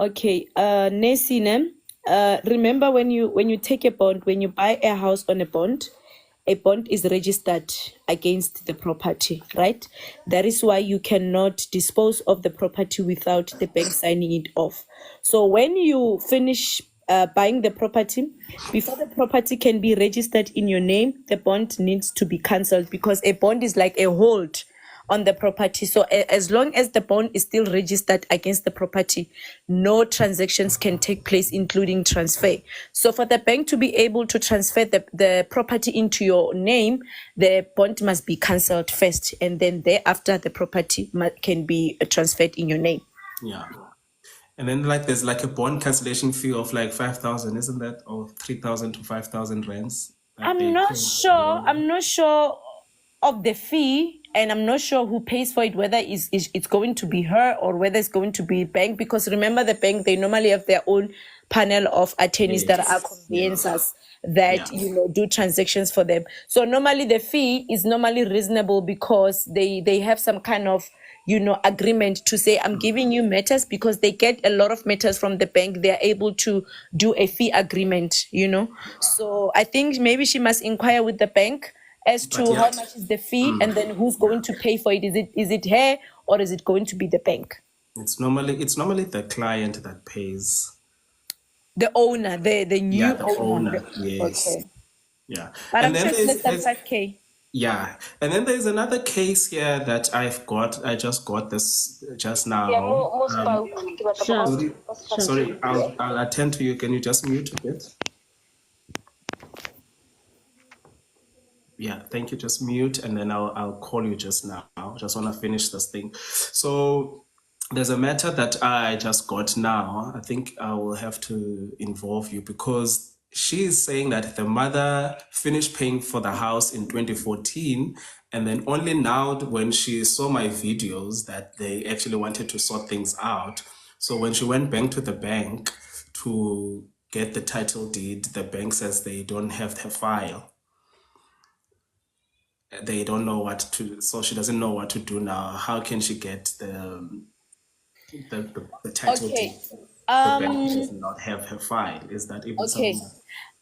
Okay, Nesine, remember when you take a bond, when you buy a house on a bond is registered against the property, right? That is why you cannot dispose of the property without the bank signing it off. So when you finish buying the property, before the property can be registered in your name, the bond needs to be cancelled because a bond is like a hold on the property. So as long as the bond is still registered against the property, no transactions can take place, including transfer. So for the bank to be able to transfer the property into your name, the bond must be cancelled first, and then thereafter the property can be transferred in your name. Yeah. And then there's a bond cancellation fee of 5,000, isn't that? Or 3,000 to 5,000 rands that I'm they not pay. sure. I'm not sure of the fee, and I'm not sure who pays for it, whether it's going to be her or whether it's going to be bank. Because remember, the bank, they normally have their own panel of attorneys that are conveyancers that do transactions for them. So normally the fee is normally reasonable because they have some kind of agreement to say, I'm giving you matters, because they get a lot of matters from the bank. They're able to do a fee agreement. So I think maybe she must inquire with the bank as to how much is the fee, and then who's going to pay for it. Is it her, or is it going to be the bank? It's normally the client that pays. The owner, the new owner. Yes. Okay. Yeah. But And I'm then sure it's less than 5K. Yeah. And then there's another case here that I just got this just now. Sorry, I'll attend to you. Can you just mute a bit? Yeah, thank you. Just mute, and then I'll call you just now. Just want to finish this thing. So there's a matter that I just got now. I think I will have to involve you, because she is saying that the mother finished paying for the house in 2014, and then only now, when she saw my videos, that they actually wanted to sort things out. So when she went back to the bank to get the title deed, the bank says they don't have her file. They don't know what to, so she doesn't know what to do now. How can she get the title deed? The bank does not have her file. Is that even something?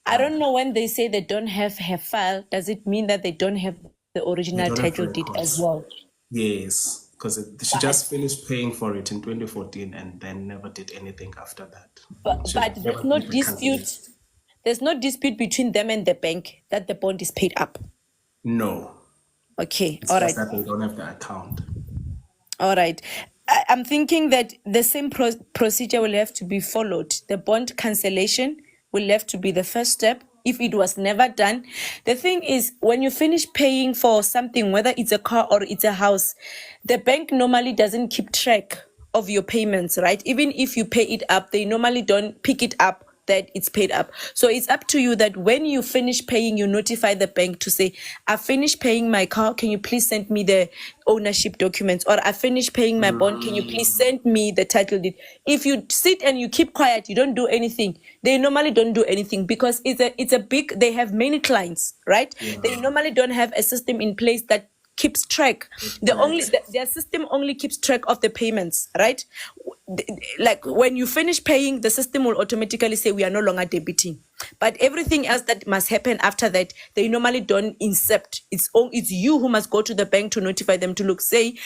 I don't know, when they say they don't have her file, does it mean that they don't have the original title deed as well? Yes, because she just finished paying for it in 2014 and then never did anything after that. But there's no dispute. There's no dispute between them and the bank that the bond is paid up. No. Okay. It's all just right. that they don't have the account. All right. I'm thinking that the same procedure will have to be followed. The bond cancellation will have to be the first step if it was never done. The thing is, when you finish paying for something, whether it's a car or it's a house, the bank normally doesn't keep track of your payments, right? Even if you pay it up, they normally don't pick it up that it's paid up. So it's up to you that when you finish paying, you notify the bank to say, I finished paying my car, can you please send me the ownership documents? Or I finished paying my bond, can you please send me the title deed? If you sit and you keep quiet, you don't do anything, they normally don't do anything, because it's a big, they have many clients, right? They normally don't have a system in place that keeps track. Their system only keeps track of the payments, right? Like when you finish paying, the system will automatically say we are no longer debiting. But everything else that must happen after that, they normally don't incept. It's you who must go to the bank to notify them to look, say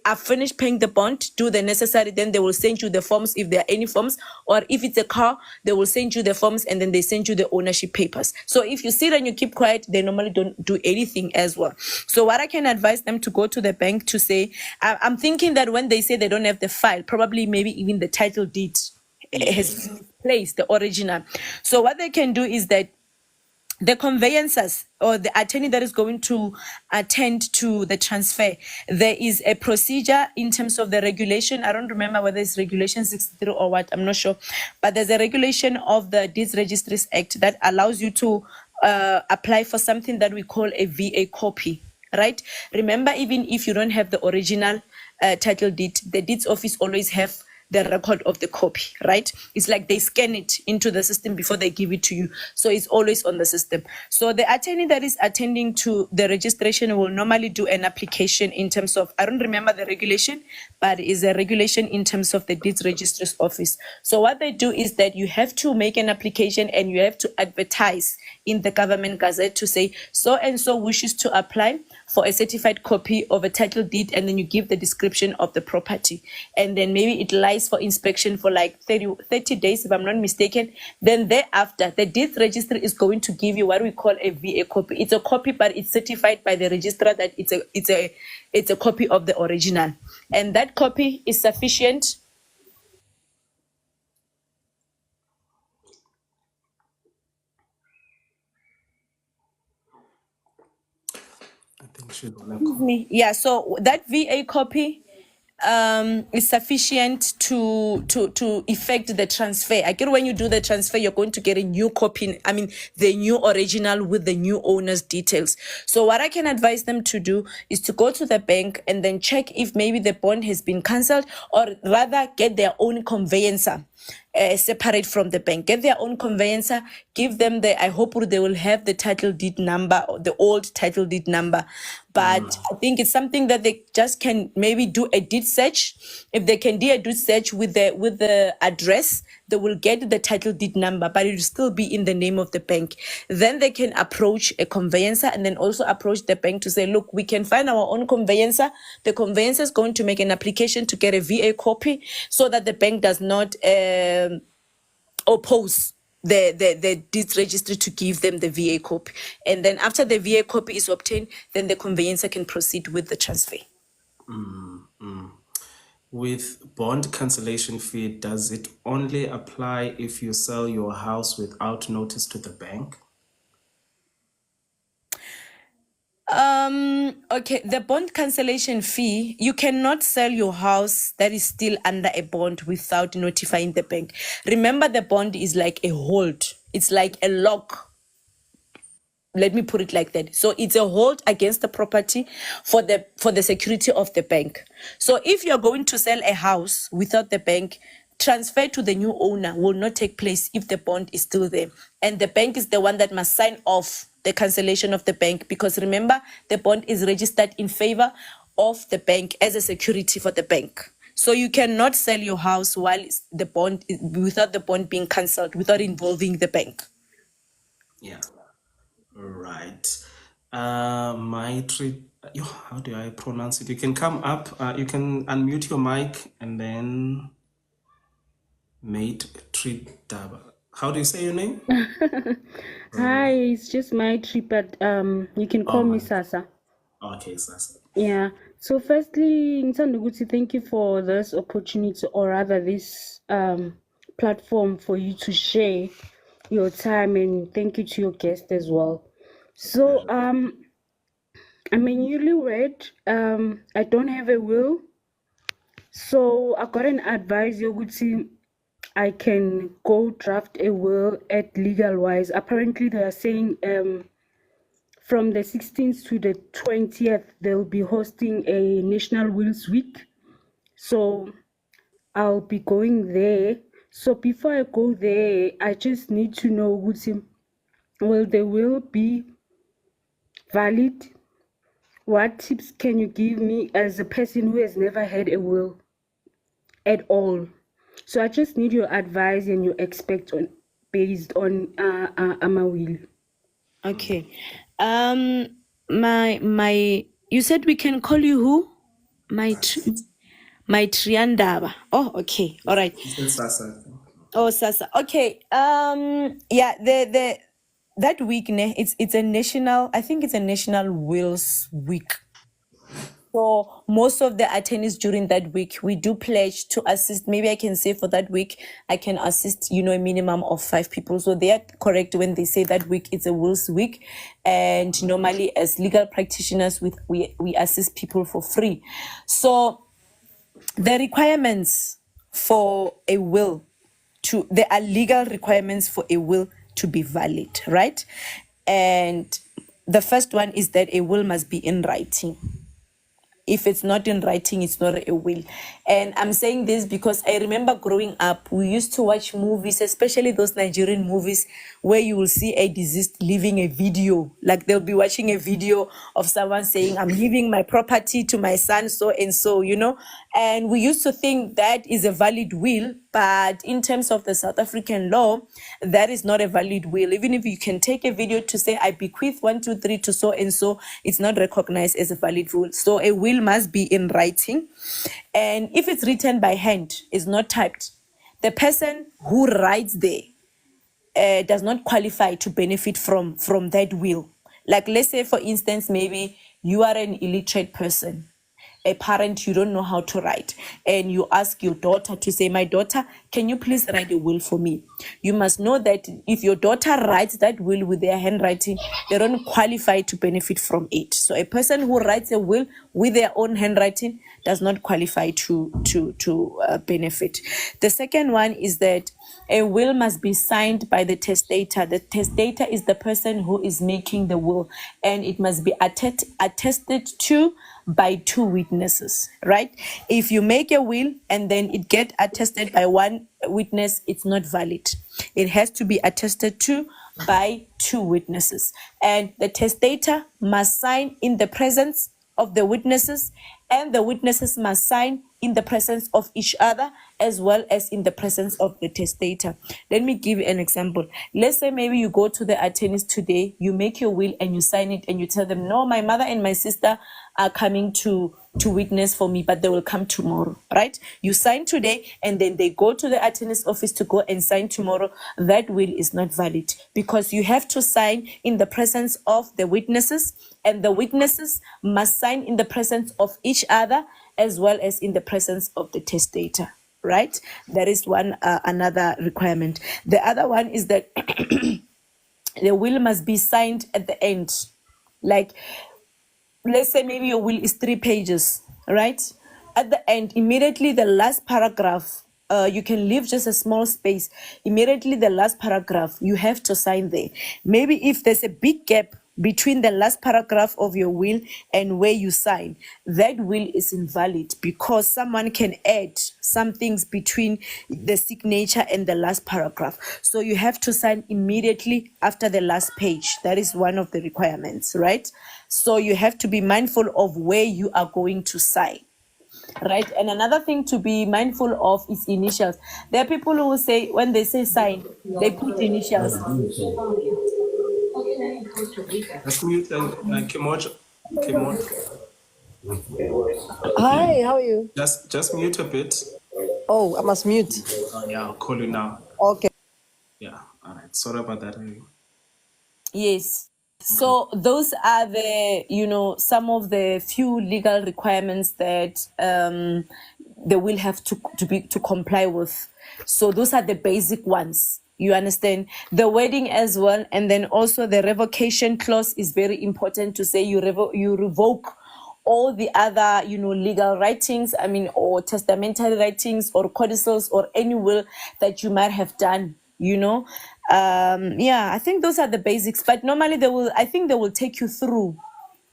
I've finished paying the bond, do the necessary, then they will send you the forms if there are any forms, or if it's a car, they will send you the forms and then they send you the ownership papers. So if you sit and you keep quiet, they normally don't do anything as well. So what I can advise them to go to the bank to say, I'm thinking that when they say they don't have the file, probably maybe even the title deed has been placed, the original. So what they can do is that the conveyancers or the attorney that is going to attend to the transfer, there is a procedure in terms of the regulation. I don't remember whether it's regulation 63 or what, I'm not sure. But there's a regulation of the Deeds Registries Act that allows you to apply for something that we call a VA copy, right? Remember, even if you don't have the original title deed, the deeds office always have the record of the copy, right? It's like they scan it into the system before they give it to you. So it's always on the system. So the attorney that is attending to the registration will normally do an application in terms of, I don't remember the regulation, but is a regulation in terms of the deeds registrar's office. So what they do is that you have to make an application and you have to advertise in the government gazette to say so and so wishes to apply for a certified copy of a title deed, and then you give the description of the property, and then maybe it lies for inspection for like 30 days if I'm not mistaken. Then thereafter the deeds registrar is going to give you what we call a VA copy. It's a copy, but it's certified by the registrar that it's a copy of the original, and that copy is sufficient. I think she's gonna Yeah, so that VA copy is sufficient to effect the transfer. I get when you do the transfer, you're going to get a new copy, I mean the new original with the new owner's details. So what I can advise them to do is to go to the bank and then check if maybe the bond has been cancelled, or rather get their own conveyancer. Separate from the bank, get their own conveyancer, give them I hope they will have the title deed number, or the old title deed number. But I think it's something that they just can maybe do a deed search. If they can do a deed search with the address, they will get the title deed number, but it will still be in the name of the bank. Then they can approach a conveyancer and then also approach the bank to say, look, we can find our own conveyancer. The conveyancer is going to make an application to get a VA copy so that the bank does not oppose the deeds registry to give them the VA copy. And then after the VA copy is obtained, then the conveyancer can proceed with the transfer. With bond cancellation fee, does it only apply if you sell your house without notice to the bank? Okay, the bond cancellation fee, you cannot sell your house that is still under a bond without notifying the bank. Remember, the bond is like a hold. It's like a lock. Let me put it like that. So it's a hold against the property for the security of the bank. So if you're going to sell a house without the bank, transfer to the new owner will not take place if the bond is still there. And the bank is the one that must sign off the cancellation of the bank, because remember, the bond is registered in favor of the bank as a security for the bank. So you cannot sell your house while the bond without the bond being cancelled, without involving the bank. Yeah. Right. How do I pronounce it? You can come up, you can unmute your mic, and then Maitri Daba. How do you say your name? Hi, it's just Maitri, but you can call me Sasa. Okay, Sasa. Yeah. So firstly, Ntanduguti, thank you for this opportunity, or rather this platform for you to share your time, and thank you to your guest as well. So I'm a newlywed. I don't have a will. So I got an advice, Yoguti. I can go draft a will at LegalWise. Apparently, they are saying from the 16th to the 20th, they'll be hosting a National Wills Week. So I'll be going there. So before I go there, I just need to know, will the will be valid? What tips can you give me as a person who has never had a will at all? So I just need your advice and your expect on based on my will. Okay. My you said we can call you who? My Triandaba. Oh, okay. All right. Sasa. Oh, Sasa. Okay. Yeah, that week, it's a national, I think it's a National Wills Week. So most of the attendees during that week, we do pledge to assist. Maybe I can say for that week, I can assist, a minimum of 5 people. So they are correct when they say that week it's a Wills Week. And normally as legal practitioners, we assist people for free. So the requirements for a will there are legal requirements for a will to be valid, right? And the first one is that a will must be in writing. If it's not in writing, it's not a will. And I'm saying this because I remember growing up, we used to watch movies, especially those Nigerian movies, where you will see a deceased leaving a video. Like they'll be watching a video of someone saying, I'm leaving my property to my son, so and so, you know. And we used to think that is a valid will, but in terms of the South African law, that is not a valid will. Even if you can take a video to say, I bequeath 1, 2, 3 to so and so, it's not recognized as a valid will. So a will must be in writing. And if it's written by hand, it's not typed, the person who writes there does not qualify to benefit from that will. Like, let's say, for instance, maybe you are an illiterate person, a parent, you don't know how to write, and you ask your daughter to say, my daughter, can you please write a will for me? You must know that if your daughter writes that will with their handwriting, they don't qualify to benefit from it. So a person who writes a will with their own handwriting does not qualify to benefit. The second one is that a will must be signed by the testator. The testator is the person who is making the will, and it must be attested to by 2 witnesses, right? If you make a will and then it get attested by 1 witness, it's not valid. It has to be attested to by 2 witnesses. And the testator must sign in the presence of the witnesses, and the witnesses must sign in the presence of each other as well as in the presence of the testator. Let me give you an example. Let's say maybe you go to the attorneys today, you make your will and you sign it and you tell them, no, my mother and my sister are coming to witness for me, but they will come tomorrow, right? You sign today and then they go to the attorney's office to go and sign tomorrow. That will is not valid because you have to sign in the presence of the witnesses, and the witnesses must sign in the presence of each other as well as in the presence of the testator, right? That is one another requirement. The other one is that the will must be signed at the end. Like, let's say maybe your will is 3 pages, right? At the end, immediately the last paragraph, you can leave just a small space. Immediately the last paragraph, you have to sign there. Maybe if there's a big gap between the last paragraph of your will and where you sign, that will is invalid because someone can add some things between the signature and the last paragraph. So you have to sign immediately after the last page. That is one of the requirements, right? So you have to be mindful of where you are going to sign, right? And another thing to be mindful of is initials. There are people who will say, when they say sign, they put initials. Let's mute Kimoj. Hi, how are you? Just mute a bit. Oh, I must mute. Yeah, I'll call you now. Okay. Yeah, all right. Sorry about that. Yes. So those are the, some of the few legal requirements that they will have to comply with. So those are the basic ones. You understand? The wording as well, and then also the revocation clause is very important to say you revoke all the other, legal writings, or testamentary writings or codicils or any will that you might have done, I think those are the basics, but normally they will take you through,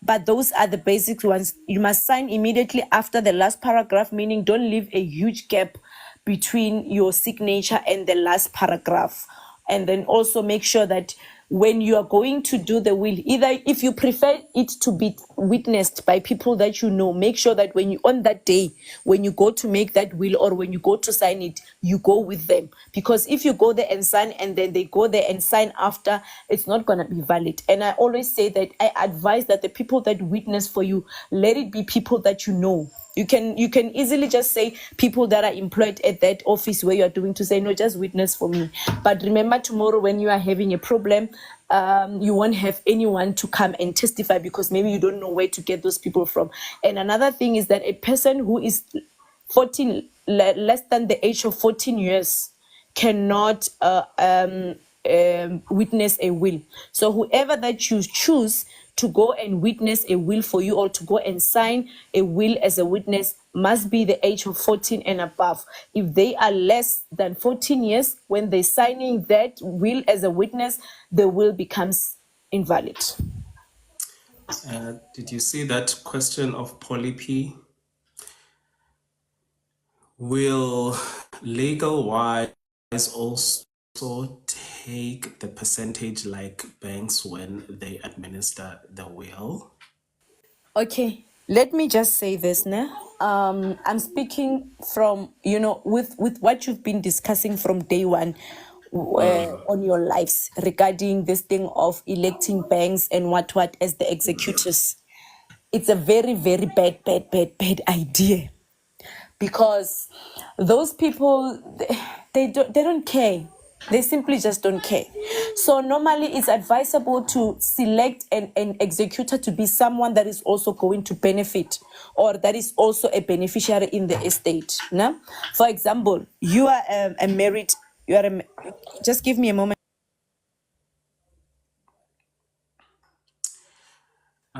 but those are the basic ones. You must sign immediately after the last paragraph, meaning don't leave a huge gap between your signature and the last paragraph. And then also make sure that when you are going to do the will, either if you prefer it to be witnessed by people that you know, make sure that on that day, when you go to make that will or when you go to sign it, you go with them. Because if you go there and sign and then they go there and sign after, it's not going to be valid. And I always say that I advise that the people that witness for you, let it be people that you know. You can easily just say people that are employed at that office where you are doing to say, no, just witness for me. But remember, tomorrow when you are having a problem, you won't have anyone to come and testify because maybe you don't know where to get those people from. And another thing is that a person who is less than the age of 14 years cannot witness a will. So whoever that you choose to go and witness a will for you or to go and sign a will as a witness must be the age of 14 and above. If they are less than 14 years, when they're signing that will as a witness, the will becomes invalid. Did you see that question of Polly P? Will legal wise also take the percentage like banks when they administer the will? Okay, let me just say this now. I'm speaking from, with what you've been discussing from day one on your lives regarding this thing of electing banks and what as the executors. It's a very, very bad idea, because those people, they don't care. They simply just don't care. So normally it's advisable to select an executor to be someone that is also going to benefit, or that is also a beneficiary in the estate. No? For example, you are a married, just give me a moment.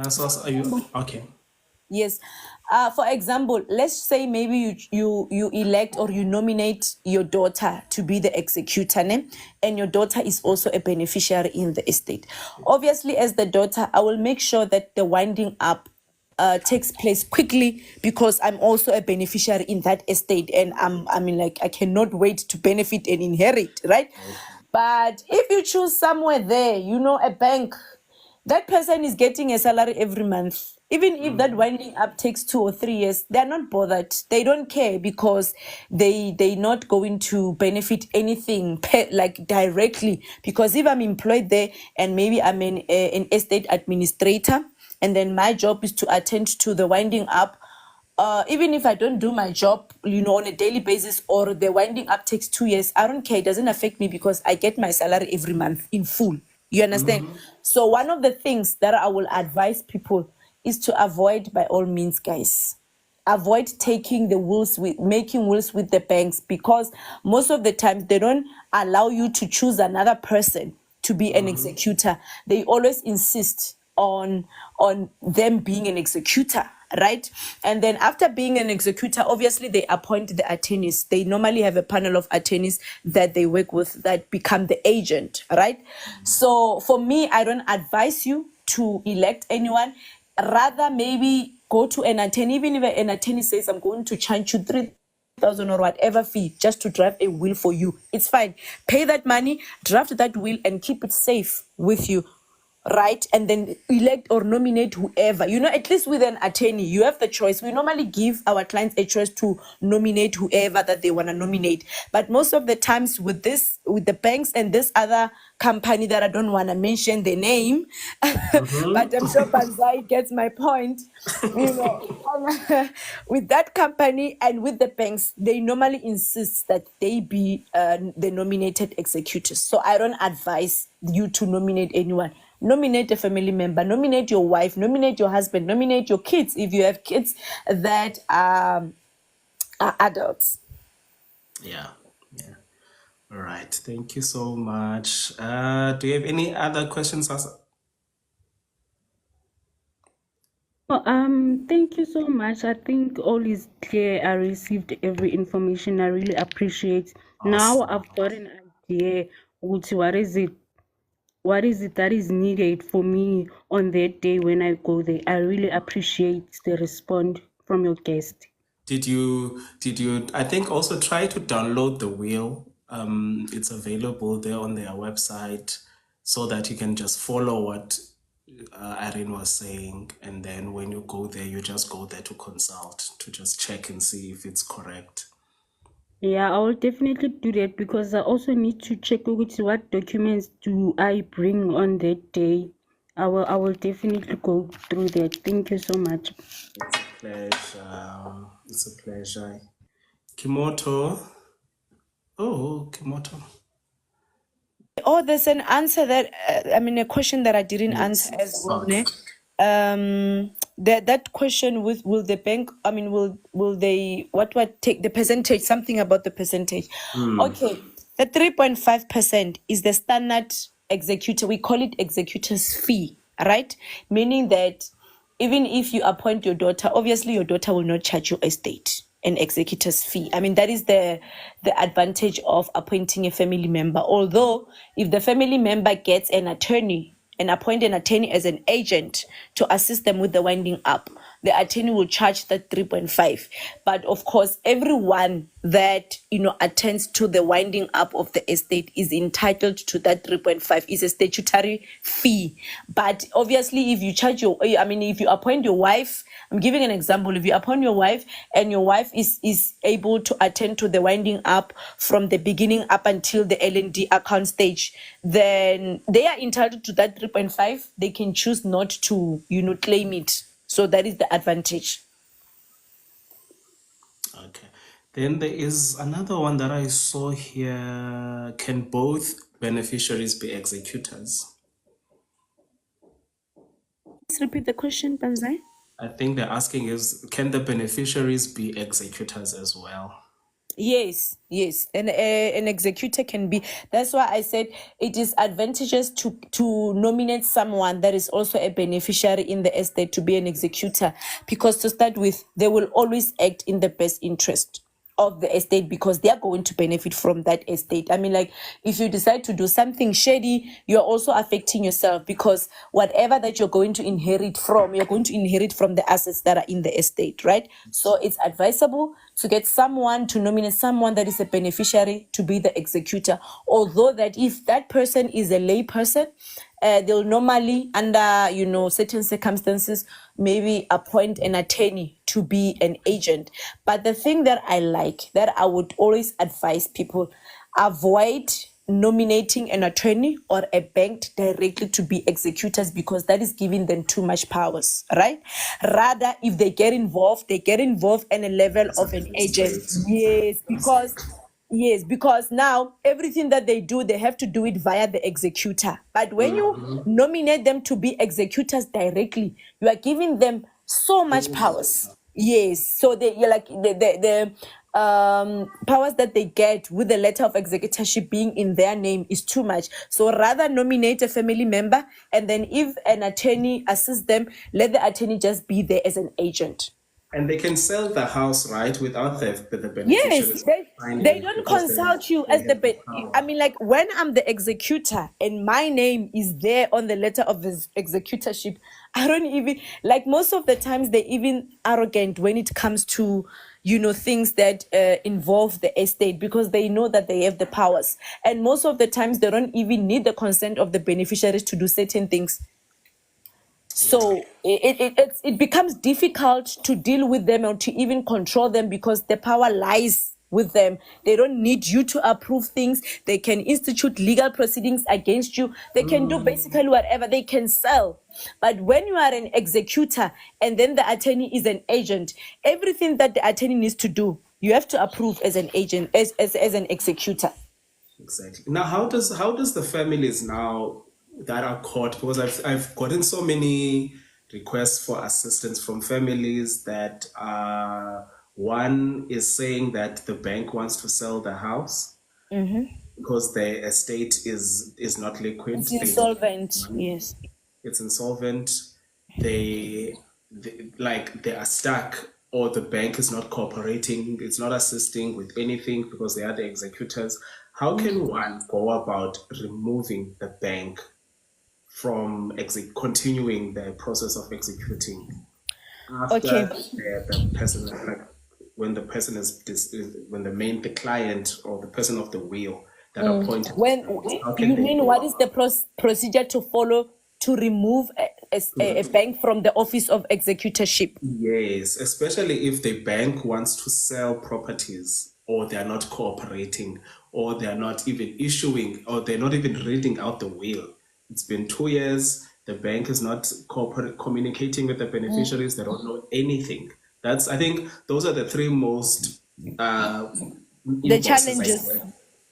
So are you okay? Yes. For example, let's say maybe you elect or you nominate your daughter to be the executor, ne? And your daughter is also a beneficiary in the estate. Obviously, as the daughter, I will make sure that the winding up takes place quickly, because I'm also a beneficiary in that estate, and I cannot wait to benefit and inherit, right? But if you choose somewhere there, a bank, that person is getting a salary every month. Even if that winding up takes 2 or 3 years, they're not bothered. They don't care, because they're not going to benefit anything like directly. Because if I'm employed there and maybe I'm an estate administrator, and then my job is to attend to the winding up, even if I don't do my job, on a daily basis, or the winding up takes 2 years, I don't care. It doesn't affect me, because I get my salary every month in full. You understand? So one of the things that I will advise people is to avoid, by all means, guys. Avoid making wills with the banks, because most of the time they don't allow you to choose another person to be an executor. They always insist on them being an executor, right? And then after being an executor, obviously they appoint the attorneys. They normally have a panel of attorneys that they work with that become the agent, right? So for me, I don't advise you to elect anyone. Rather, maybe go to an attorney. Even if an attorney says, I'm going to charge you 3,000 or whatever fee just to draft a will for you, it's fine. Pay that money, draft that will, and keep it safe with you, right? And then elect or nominate whoever. At least with an attorney, you have the choice. We normally give our clients a choice to nominate whoever that they want to nominate. But most of the times with the banks and this other company that I don't want to mention the name, but I'm sure Banzai gets my point. With that company and with the banks, they normally insist that they be the nominated executors. So I don't advise you to nominate anyone. Nominate a family member, nominate your wife, nominate your husband, nominate your kids if you have kids that are adults. Yeah. All right. Thank you so much. Do you have any other questions, Sasa? Thank you so much. I think all is clear. I received every information. I really appreciate. Now Awesome. I've got an idea. What is it that is needed for me on that day when I go there? I really appreciate the response from your guest. Did you I think also try to download the will. It's available there on their website, so that you can just follow what Irene was saying, and then when you go there, you just go there to consult, to just check and see if it's correct. Yeah, I will definitely do that, because I also need to check what documents do I bring on that day. I will definitely go through that. Thank you so much. It's a pleasure. Kimoto. Oh, Kimoto. Oh, there's an answer that a question that I didn't answer as well. Okay. That question with will the bank? Will they what take the percentage? Something about the percentage. Okay, the 3.5% is the standard executor. We call it executor's fee, right? Meaning that even if you appoint your daughter, obviously your daughter will not charge your estate an executor's fee. That is the advantage of appointing a family member. Although if the family member gets an attorney and appoint an attorney as an agent to assist them with the winding up, the attorney will charge that 3.5. But of course, everyone that attends to the winding up of the estate is entitled to that 3.5. Is a statutory fee. But obviously, if you if you appoint your wife, I'm giving an example. If you appoint your wife and your wife is able to attend to the winding up from the beginning up until the L&D account stage, then they are entitled to that 3.5. They can choose not to, claim it. So that is the advantage. Okay. Then there is another one that I saw here. Can both beneficiaries be executors? Please repeat the question, Banzai. I think they're asking can the beneficiaries be executors as well? Yes. And an executor can be. That's why I said it is advantageous to nominate someone that is also a beneficiary in the estate to be an executor, because to start with, they will always act in the best interest of the estate because they are going to benefit from that estate. I mean, like, if you decide to do something shady, you're also affecting yourself, because whatever that you're going to inherit from, you're going to inherit from the assets that are in the estate, right? So it's advisable to get someone, to nominate someone that is a beneficiary to be the executor. Although that if that person is a lay person, they'll normally, under certain circumstances, maybe appoint an attorney to be an agent. But the thing that I like, that I would always advise people, avoid nominating an attorney or a bank directly to be executors, because that is giving them too much powers, right? Rather, if they get involved in a level of an agent. Yes, because now everything that they do, they have to do it via the executor. But when you nominate them to be executors directly, you are giving them so much powers. Yes, so the powers that they get with the letter of executorship being in their name is too much. So rather nominate a family member, and then if an attorney assists them, let the attorney just be there as an agent. And they can sell the house, right, without the Yes, beneficiaries. they don't consult you as the I mean, like, when I'm the executor and my name is there on the letter of the executorship, I don't even, like, most of the times they're even arrogant when it comes to things that involve the estate, because they know that they have the powers, and most of the times they don't even need the consent of the beneficiaries to do certain things. So it becomes difficult to deal with them or to even control them, because the power lies with them. They don't need you to approve things. They can institute legal proceedings against you. They can do basically whatever. They can sell. But when you are an executor and then the attorney is an agent, everything that the attorney needs to do, you have to approve as an agent, as an executor. Exactly. Now, how does the families now that are caught, because I've gotten so many requests for assistance from families that one is saying that the bank wants to sell the house because the estate is not liquid. It's insolvent. Yes. It's insolvent. They are stuck, or the bank is not cooperating. It's not assisting with anything because they are the executors. How can one go about removing the bank from continuing the process of executing after the person, like when the person the client or the person of the will that appointed? What is the procedure to follow to remove a bank from the office of executorship? Yes, especially if the bank wants to sell properties, or they are not cooperating, or they are not even issuing, or they're not even reading out the will. It's been 2 years. The bank is not communicating with the beneficiaries. They don't know anything. I think those are the three most the challenges.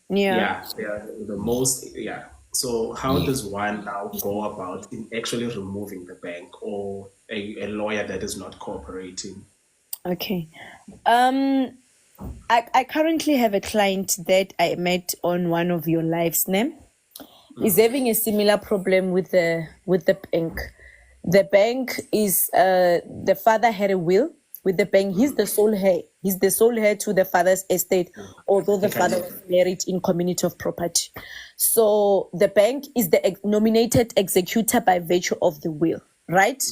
Yeah, they are the most. Yeah. So how does one now go about in actually removing the bank, or a lawyer that is not cooperating? Okay. I currently have a client that I met on one of your lives, name. Is having a similar problem with the bank. The bank is the father had a will with the bank. He's the sole heir. He's the sole heir to the father's estate, although the father was married in community of property. So the bank is the nominated executor by virtue of the will, right?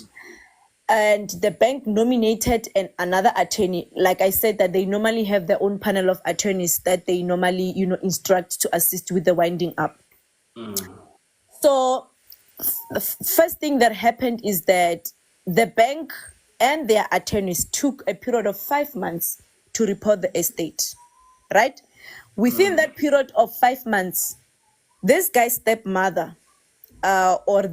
And the bank nominated another attorney. Like I said, that they normally have their own panel of attorneys that they normally, instruct to assist with the winding up. So the first thing that happened is that the bank and their attorneys took a period of 5 months to report the estate, right? Within that period of 5 months, this guy's stepmother, or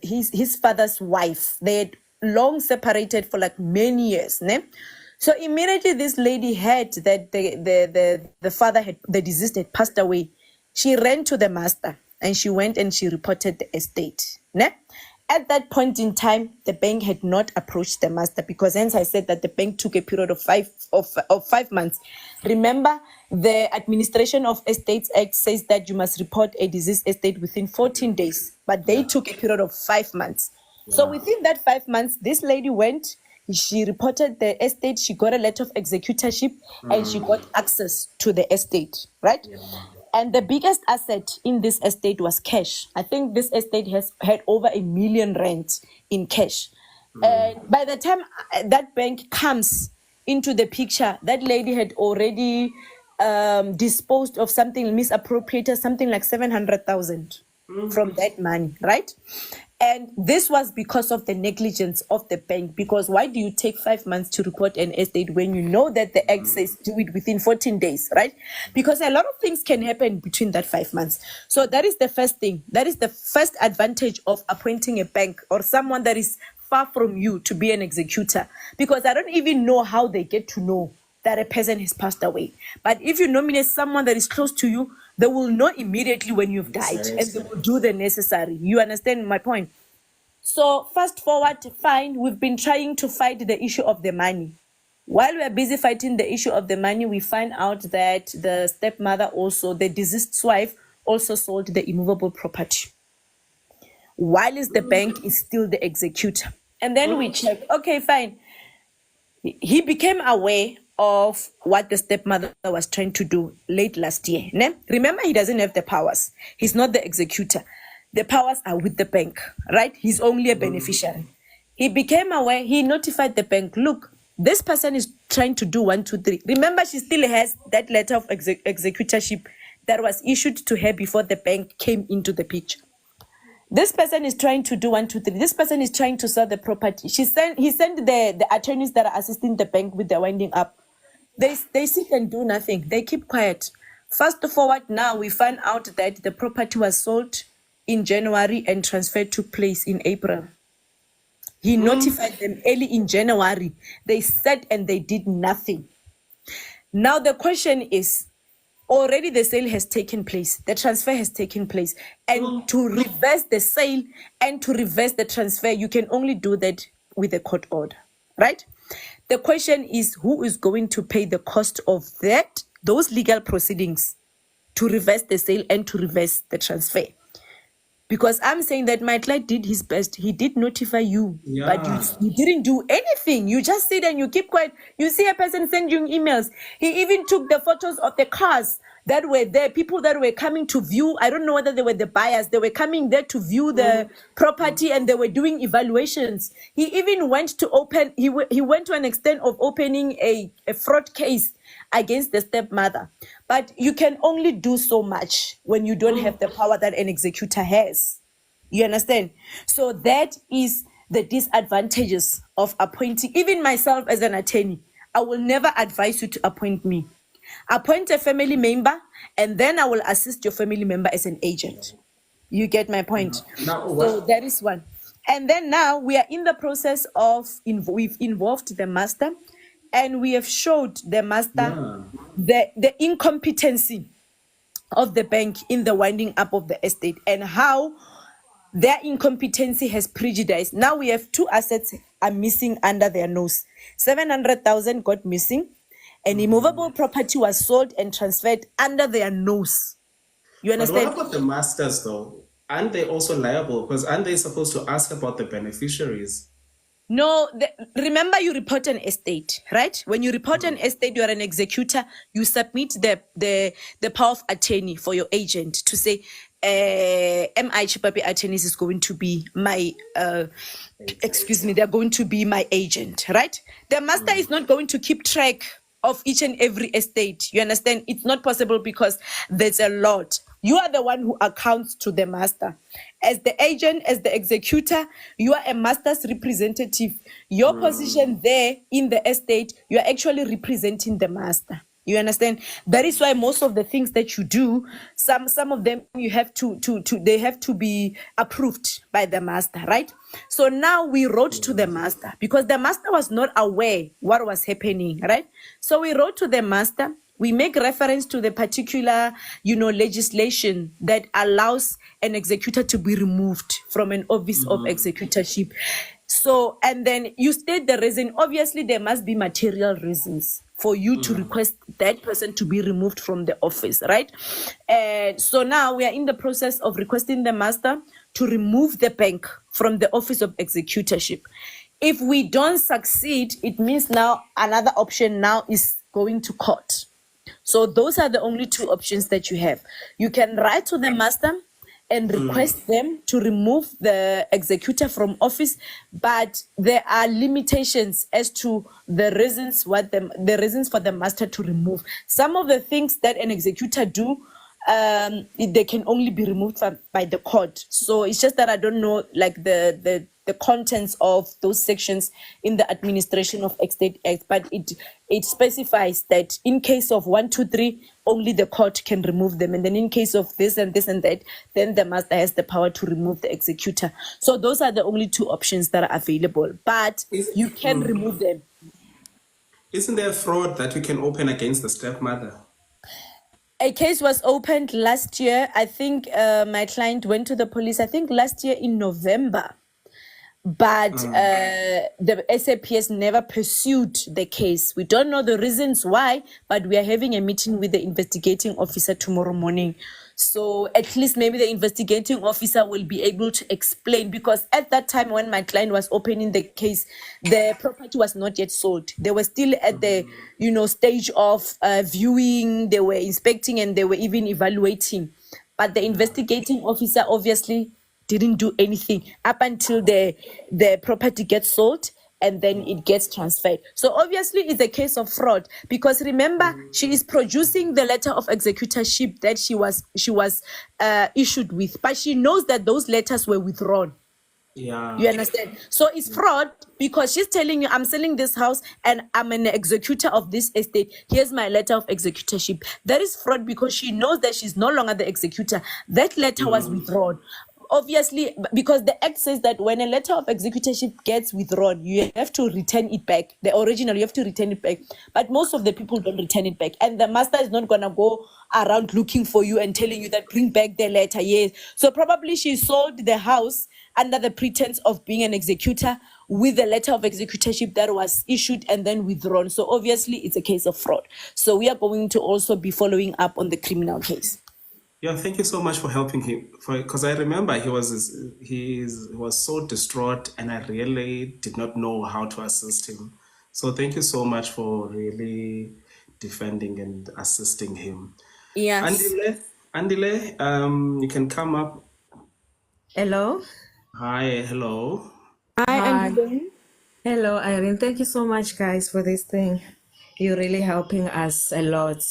his father's wife, they had long separated for like many years, ne? So immediately this lady heard that the father the deceased had passed away. She ran to the master and she went and she reported the estate, ne? At that point in time, the bank had not approached the master, because hence I said that the bank took a period of 5 months. Remember, the Administration of Estates Act says that you must report a deceased estate within 14 days, but they took a period of 5 months. So within that 5 months, this lady went, she reported the estate, she got a letter of executorship, and she got access to the estate, right? And the biggest asset in this estate was cash. I think this estate has had over R1 million in cash. And by the time that bank comes into the picture, that lady had already disposed of something, misappropriated something like 700,000 from that money, right? And this was because of the negligence of the bank. Because why do you take 5 months to report an estate when you know that the act says do it within 14 days, right? Because a lot of things can happen between that 5 months. So that is the first thing. That is the first advantage of appointing a bank or someone that is far from you to be an executor. Because I don't even know how they get to know that a person has passed away. But if you nominate someone that is close to you, they will know immediately when you've died, and they will do the necessary. You understand my point? So fast forward, fine, we've been trying to fight the issue of the money. While we are busy fighting the issue of the money, we find out that the stepmother also, the deceased's wife, also sold the immovable property, while the bank is still the executor. And then we check, okay, fine. He became aware of what the stepmother was trying to do late last year. Ne? Remember, he doesn't have the powers. He's not the executor. The powers are with the bank, right? He's only a beneficiary. He became aware, he notified the bank, look, this person is trying to do 1, 2, 3. Remember, she still has that letter of executorship that was issued to her before the bank came into the picture. This person is trying to do 1, 2, 3. This person is trying to sell the property. He sent the attorneys that are assisting the bank with the winding up. They sit and do nothing. They keep quiet. Fast forward now, we find out that the property was sold in January and transfer took place in April. He notified them early in January. They sat and they did nothing. Now the question is, already the sale has taken place, the transfer has taken place, and to reverse the sale and to reverse the transfer, you can only do that with a court order, right? The question is, who is going to pay the cost of those legal proceedings to reverse the sale and to reverse the transfer? Because I'm saying that my client did his best. He did notify you, but you didn't do anything. You just sit and you keep quiet. You see a person send you emails. He even took the photos of the cars that were there, people that were coming to view. I don't know whether they were the buyers. They were coming there to view the property and they were doing evaluations. He even went to open, he went to an extent of opening a fraud case against the stepmother. But you can only do so much when you don't have the power that an executor has. You understand? So that is the disadvantages of appointing. Even myself as an attorney, I will never advise you to appoint me. Appoint a family member, and then I will assist your family member as an agent. You get my point? So that is one. And then now we are in the process of, we've involved the master, and we have showed the master the incompetency of the bank in the winding up of the estate and how their incompetency has prejudiced. Now we have 2 assets are missing under their nose. 700,000 got missing. An immovable property was sold and transferred under their nose. You understand? But what about the masters though? Aren't they also liable? Because aren't they supposed to ask about the beneficiaries? No, remember you report an estate, right? When you report an estate, you are an executor. You submit the power of attorney for your agent to say, M.I. Chipapi Attorneys is going to be my, they're going to be my agent, right? The master is not going to keep track of each and every estate. You understand? It's not possible because there's a lot. You are the one who accounts to the master. As the agent, as the executor, you are a master's representative. Your position there in the estate, you are actually representing the master. You understand? That is why most of the things that you do, some of them you have to they have to be approved by the master, right? So now we wrote to the master because the master was not aware what was happening, right? So we wrote to the master. We make reference to the particular, legislation that allows an executor to be removed from an office of executorship. So, and then you state the reason. Obviously, there must be material reasons for you to request that person to be removed from the office, right? And so now we are in the process of requesting the master to remove the bank from the office of executorship. If we don't succeed, it means now another option now is going to court. So those are the only two options that you have. You can write to the master and request them to remove the executor from office, but there are limitations as to the reasons the reasons for the master to remove. Some of the things that an executor do, they can only be removed by the court. So it's just that I don't know like the contents of those sections in the Administration of Estate Act, but it specifies that in case of 1, 2, 3, only the court can remove them, and then in case of this and this and that, then the master has the power to remove the executor. So those are the only two options that are available, but you can remove them. Isn't there a fraud that we can open against the stepmother? A case was opened last year. I think my client went to the police, I think last year in November. But the SAPS never pursued the case. We don't know the reasons why, but we are having a meeting with the investigating officer tomorrow morning. So at least maybe the investigating officer will be able to explain, because at that time when my client was opening the case, the property was not yet sold. They were still at the stage of viewing, they were inspecting, and they were even evaluating. But the investigating officer obviously didn't do anything up until the property gets sold and then it gets transferred. So obviously it's a case of fraud, because remember, she is producing the letter of executorship that she was issued with, but she knows that those letters were withdrawn. Yeah. You understand? So it's fraud because she's telling you, I'm selling this house and I'm an executor of this estate. Here's my letter of executorship. That is fraud because she knows that she's no longer the executor. That letter was withdrawn. Obviously, because the act says that when a letter of executorship gets withdrawn, you have to return it back. The original, you have to return it back. But most of the people don't return it back. And the master is not going to go around looking for you and telling you that bring back the letter. Yes. So probably she sold the house under the pretense of being an executor with the letter of executorship that was issued and then withdrawn. So obviously it's a case of fraud. So we are going to also be following up on the criminal case. Yeah, thank you so much for helping him. Because I remember he was so distraught, and I really did not know how to assist him. So thank you so much for really defending and assisting him. Yes. Andile, you can come up. Hello. Hi, hello. Hi, Hi. Hello, Irene. Thank you so much, guys, for this thing. You're really helping us a lot.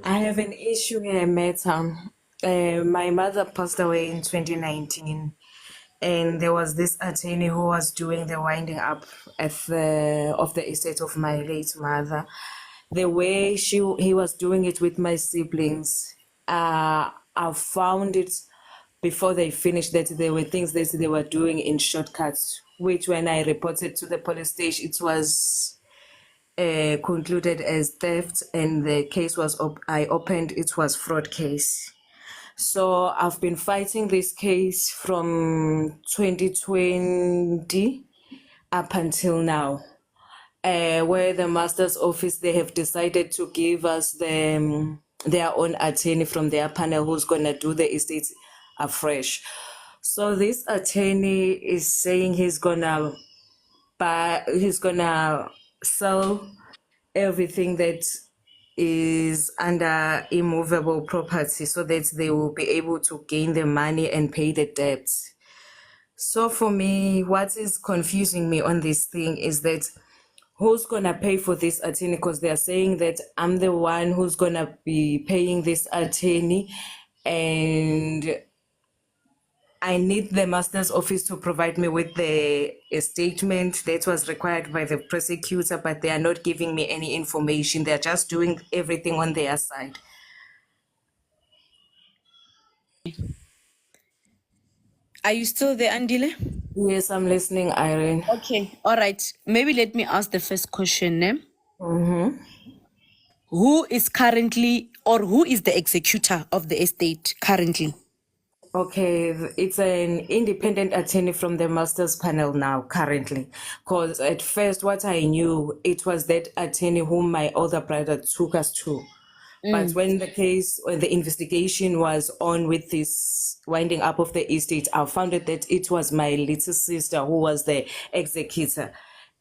I have an issue here, matter. My mother passed away in 2019, and there was this attorney who was doing the winding up of the estate of my late mother. The way he was doing it with my siblings, I found it before they finished that there were things that they were doing in shortcuts, which when I reported to the police station, it was concluded as theft, and the case was I opened, it was fraud case. So I've been fighting this case from 2020 up until now, where the master's office, they have decided to give us their own attorney from their panel who's going to do the estate afresh. So this attorney is saying he's going to but he's gonna sell everything that is under immovable property so that they will be able to gain the money and pay the debt. So for me, what is confusing me on this thing is that who's gonna pay for this attorney? Because they're saying that I'm the one who's gonna be paying this attorney, and I need the master's office to provide me with a statement that was required by the prosecutor, but they are not giving me any information. They're just doing everything on their side. Are you still there, Andile? Yes, I'm listening, Irene. Okay, all right. Maybe let me ask the first question. Who is currently, or who is the executor of the estate currently? Okay, it's an independent attorney from the master's panel now, currently. Because at first, what I knew, it was that attorney whom my older brother took us to. But when the investigation was on with this winding up of the estate, I found out that it was my little sister who was the executor.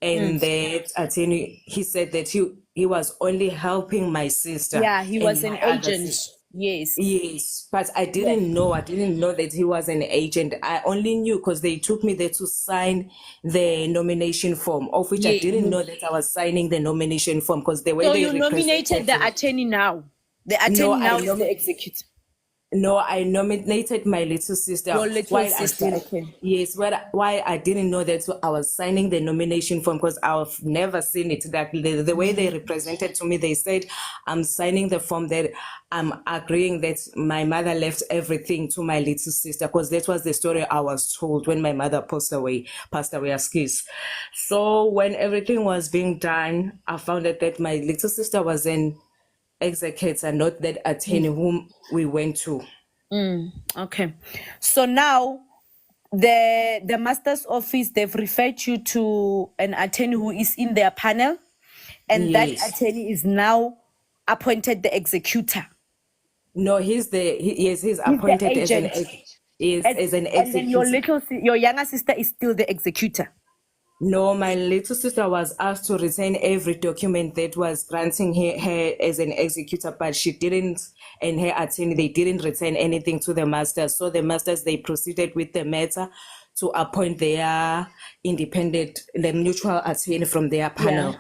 And that attorney, he said that he was only helping my sister. Yeah, he and was an my other agent. sister. Yes. Yes, but I didn't know that he was an agent. I only knew because they took me there to sign the nomination form, of which I Yeah. didn't know that I was signing the nomination form because the way So they you nominated represented the me. attorney now. The attorney No, now I is the executor. No, I nominated my little sister. Your little While sister, okay. Yes, why I didn't know that I was signing the nomination form because I've never seen it. That the way they represented to me, they said I'm signing the form that I'm agreeing that my mother left everything to my little sister because that was the story I was told when my mother passed away, excuse. So when everything was being done, I found out that my little sister was an executor, not that attorney whom we went to. Okay. So now the master's office, they've referred you to an attorney who is in their panel, and Yes. that attorney is now appointed the executor. No, he's He's the appointed as an agent. as an And then your executor. your younger sister is still the executor. No, my little sister was asked to retain every document that was granting her as an executor, but she didn't, and her attorney, they didn't retain anything to the masters. So the masters, they proceeded with the matter to appoint their the mutual attorney from their panel.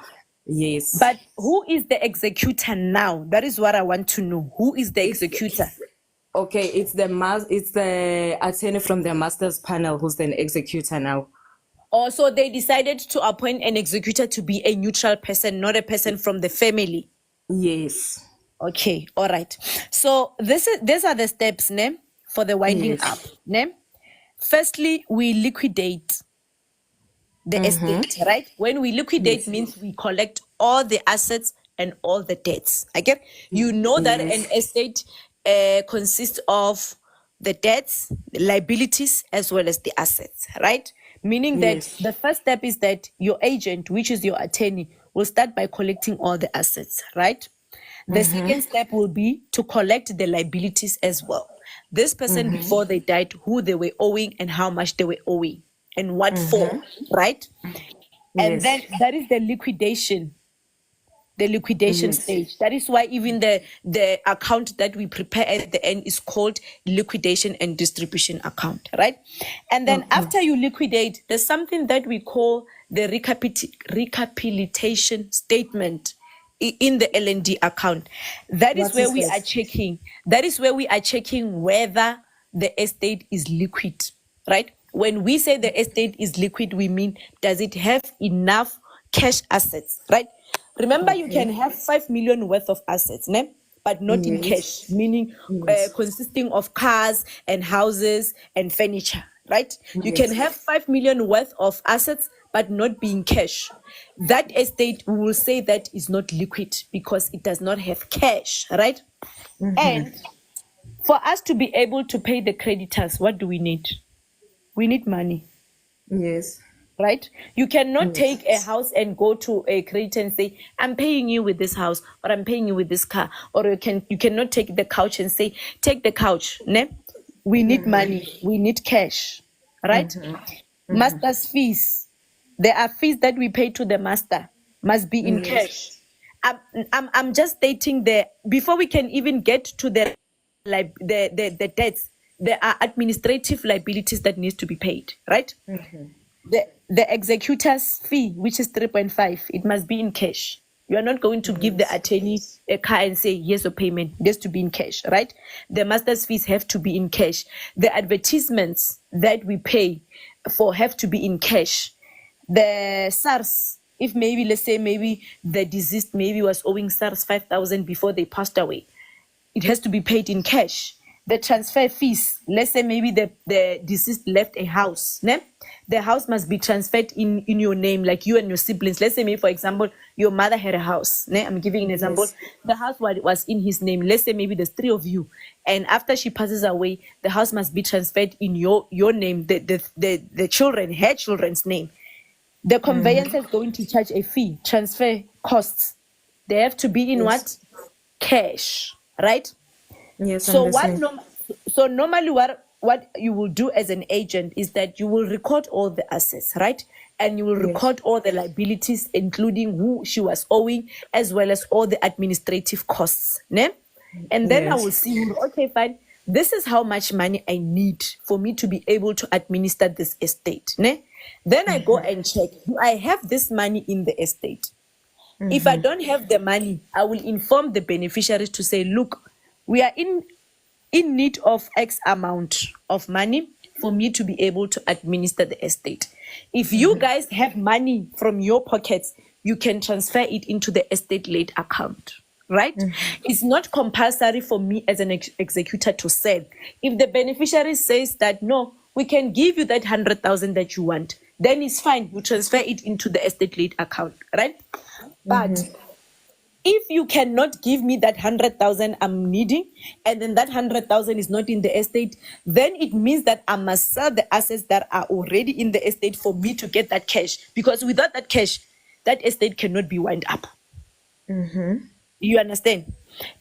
Yes. But who is the executor now? That is what I want to know. Who is the executor? Okay, it's the attorney from the masters panel who's the executor now. Also, they decided to appoint an executor to be a neutral person, not a person from the family. Yes. Okay, all right. So these are the steps, ne, for the winding Yes. up. Ne? Firstly, we liquidate the estate, right? When we liquidate means we collect all the assets and all the debts. Okay? You know that an estate consists of the debts, the liabilities, as well as the assets, right? Meaning that the first step is that your agent, which is your attorney, will start by collecting all the assets, right? The second step will be to collect the liabilities as well. This person, before they died, who they were owing and how much they were owing and what for, right? And then that is the liquidation stage. That is why even the account that we prepare at the end is called liquidation and distribution account, right? And then after you liquidate, there's something that we call the recapitulation statement in the L&D account. That is where we are checking. That is where we are checking whether the estate is liquid, right? When we say the estate is liquid, we mean, does it have enough cash assets, right? Remember, you can have 5 million worth of assets, ne? But not in cash, meaning consisting of cars and houses and furniture, right? You can have 5 million worth of assets, but not being cash. That estate, we will say that is not liquid because it does not have cash, right? And for us to be able to pay the creditors, what do we need? We need money. Yes. Right? You cannot take a house and go to a creditor and say, I'm paying you with this house, or I'm paying you with this car. Or you cannot take the couch and say, take the couch. Ne? We need money. We need cash. Right? Master's fees. there are fees that we pay to the master, must be in cash. I'm just stating there before we can even get to the the debts. There are administrative liabilities that needs to be paid, right? The executor's fee, which is 3.5, it must be in cash. You are not going to give the attorney a car and say yes or payment. It has to be in cash, right? The master's fees have to be in cash. The advertisements that we pay for have to be in cash. The SARS, if maybe let's say maybe the deceased maybe was owing SARS 5,000 before they passed away, it has to be paid in cash. The transfer fees, let's say maybe the deceased left a house, ne? The house must be transferred in your name, like you and your siblings. Let's say maybe, for example, your mother had a house, ne? I'm giving an example. The house was in his name. Let's say maybe there's 3 of you, and after she passes away, the house must be transferred in your name, the children, her children's name. The conveyancer is going to charge a fee, transfer costs. They have to be in what? Cash, right? Yes, So understand. normally what you will do as an agent is that you will record all the assets, right? And you will record all the liabilities, including who she was owing, as well as all the administrative costs, ne? And then I will see, okay, fine. This is how much money I need for me to be able to administer this estate, ne? Then I go and check, do I have this money in the estate? If I don't have the money, I will inform the beneficiaries to say, look, we are in need of X amount of money for me to be able to administer the estate. If you guys have money from your pockets, you can transfer it into the estate late account, right? It's not compulsory for me as an executor to sell. If the beneficiary says that, no, we can give you that 100,000 that you want, then it's fine. You transfer it into the estate late account, right? But if you cannot give me that 100,000 I'm needing, and then that 100,000 is not in the estate, then it means that I must sell the assets that are already in the estate for me to get that cash. Because without that cash, that estate cannot be wound up. You understand?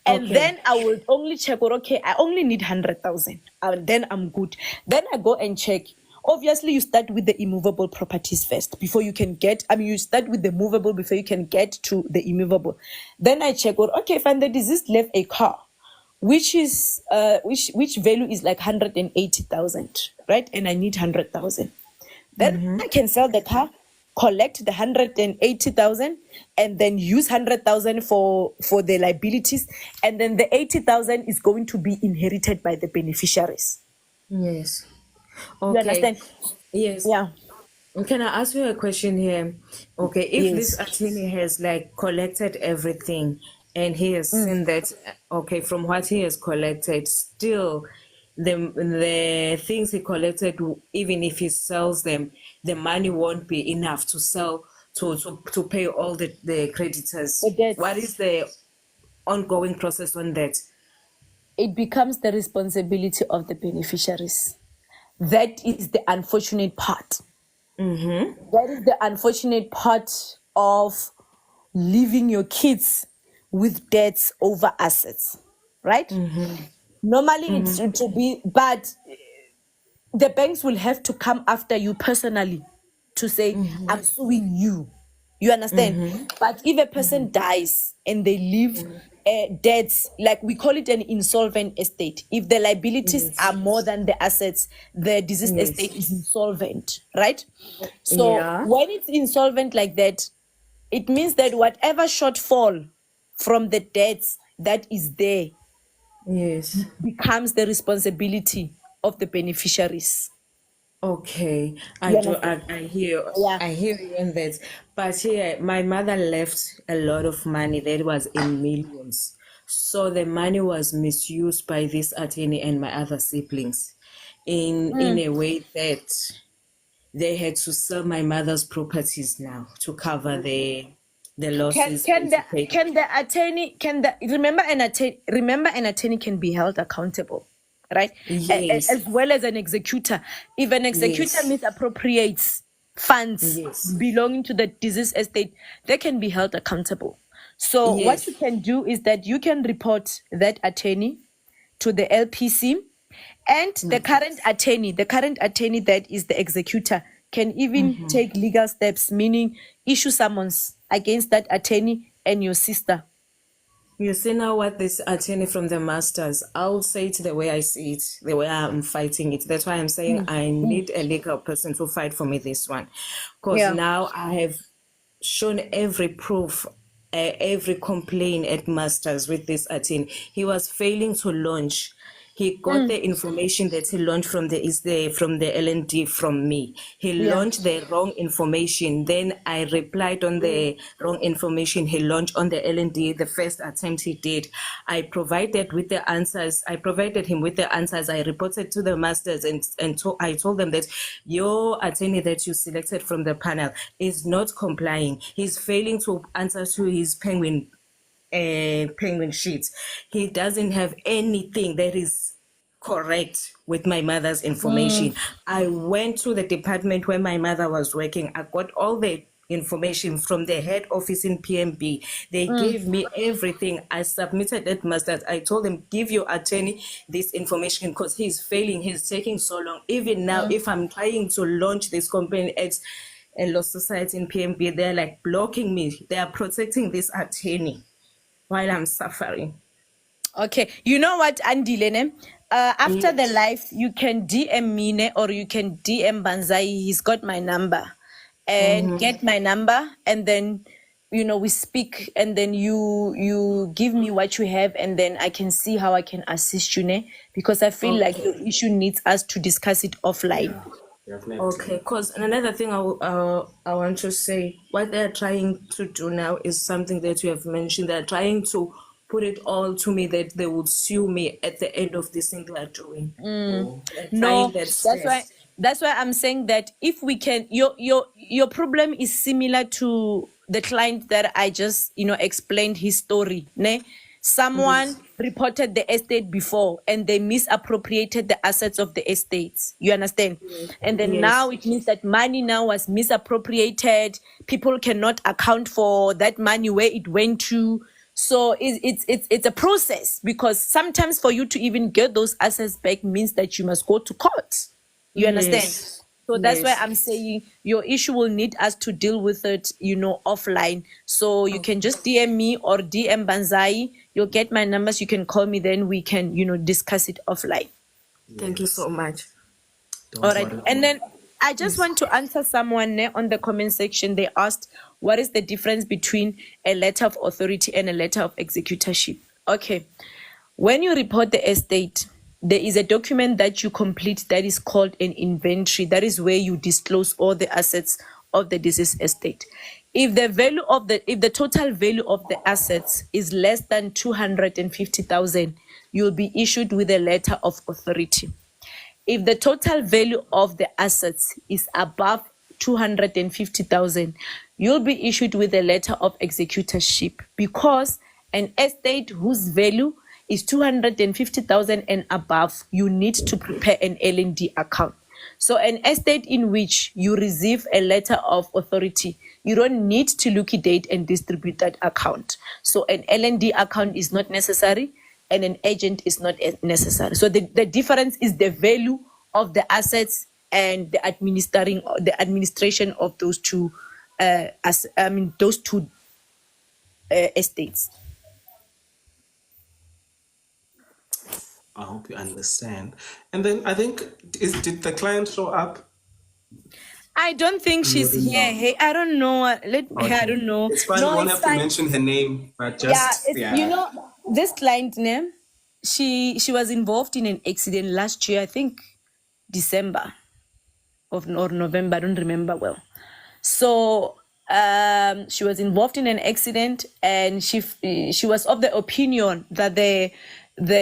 And then I will only check, okay, I only need 100,000. And then I'm good. Then I go and check. Obviously, you start with the immovable properties first before you can get, you start with the movable before you can get to the immovable. Then I check, okay, fine, the deceased left a car, which is, which value is like 180,000, right? And I need 100,000. Then I can sell the car, collect the 180,000, and then use 100,000 for the liabilities. And then the 80,000 is going to be inherited by the beneficiaries. Yes. You Okay. understand? Yes. Yeah. Can I ask you a question here? Okay, if this Yes. attorney has like collected everything and he has seen that, okay, from what he has collected, still the things he collected, even if he sells them, the money won't be enough to sell to pay all the creditors. The debts. What is the ongoing process on that? It becomes the responsibility of the beneficiaries. That is the unfortunate part. That is the unfortunate part of leaving your kids with debts over assets, right? Normally it's to be, but the banks will have to come after you personally to say, I'm suing you. You understand? But if a person dies and they leave debts, like we call it an insolvent estate. If the liabilities are more than the assets, the deceased estate is insolvent, right? So when it's insolvent like that, it means that whatever shortfall from the debts that is there Yes. becomes the responsibility of the beneficiaries. Okay, You understand? I hear Yeah. you in that. But here, my mother left a lot of money that was in millions. So the money was misused by this attorney and my other siblings in a way that they had to sell my mother's properties now to cover the losses and to pay. Remember an attorney can be held accountable, right? Yes. As well as an executor. If an executor Yes. misappropriates funds Yes. belonging to the deceased estate, they can be held accountable. So what Yes. you can do is that you can report that attorney to the LPC, and the current attorney that is the executor can even take legal steps, meaning issue summons against that attorney and your sister. You see now what this attorney from the masters, I'll say it the way I see it, the way I'm fighting it. That's why I'm saying I need a legal person to fight for me this one. Because Yeah. now I have shown every proof, every complaint at masters with this attorney. He was failing to launch. He got the information that he launched from the LND from me. He Yeah. launched the wrong information. Then I replied on the wrong information he launched on the LND, the first attempt he did. I provided with the answers. I provided him with the answers. I reported to the masters and I told them that your attorney that you selected from the panel is not complying. He's failing to answer to his penguin sheet. He doesn't have anything that is correct with my mother's information. I went to the department where my mother was working. I got all the information from the head office in PMB. They gave me everything. I submitted that masters. I told them, give your attorney this information because he's failing. He's taking so long. Even now, if I'm trying to launch this company X and Law Society in PMB, they're like blocking me. They are protecting this attorney while I'm suffering. Okay, you know what, Andilene? After the live, you can DM me ne, or you can DM Banzai. He's got my number, and get my number, and then we speak, and then you give me what you have, and then I can see how I can assist you ne, because I feel like your issue needs us to discuss it offline. Definitely. Okay, because another thing I want to say, what they're trying to do now is something that you have mentioned. They're trying to put it all to me that they would sue me at the end of this thing they're doing. They're No, trying that that's why I'm saying that if we can, your problem is similar to the client that I just explained his story. Ne? Someone reported the estate before and they misappropriated the assets of the estates. You understand? And then Yes. now it means that money now was misappropriated. People cannot account for that money, where it went to. So it's a process, because sometimes for you to even get those assets back means that you must go to court. You understand? Yes. So that's why Yes. I'm saying your issue will need us to deal with it, offline. So you can just DM me or DM Banzai. You'll get my numbers. You can call me. Then we can, discuss it offline. Thank you so much. Don't All right. worry. And then I just want to answer someone on the comment section. They asked, what is the difference between a letter of authority and a letter of executorship? Okay. When you report the estate, there is a document that you complete that is called an inventory. That is where you disclose all the assets of the deceased estate. If the total value of the assets is less than 250,000, you'll be issued with a letter of authority. If the total value of the assets is above 250,000, you'll be issued with a letter of executorship, because an estate whose value is 250,000 and above, you need to prepare an LND account. So an estate in which you receive a letter of authority, you don't need to liquidate and distribute that account. So an LND account is not necessary, and an agent is not necessary. So the difference is the value of the assets and the administration of those two estates. I hope you understand. And then I think, did the client show up? I don't think she's here. Hey, I don't know. I don't know. It's fine. No, You won't it's have fine. to mention her name, but Yeah, just this client name, she was involved in an accident last year, I think December or November, I don't remember well. So she was involved in an accident, and she was of the opinion that the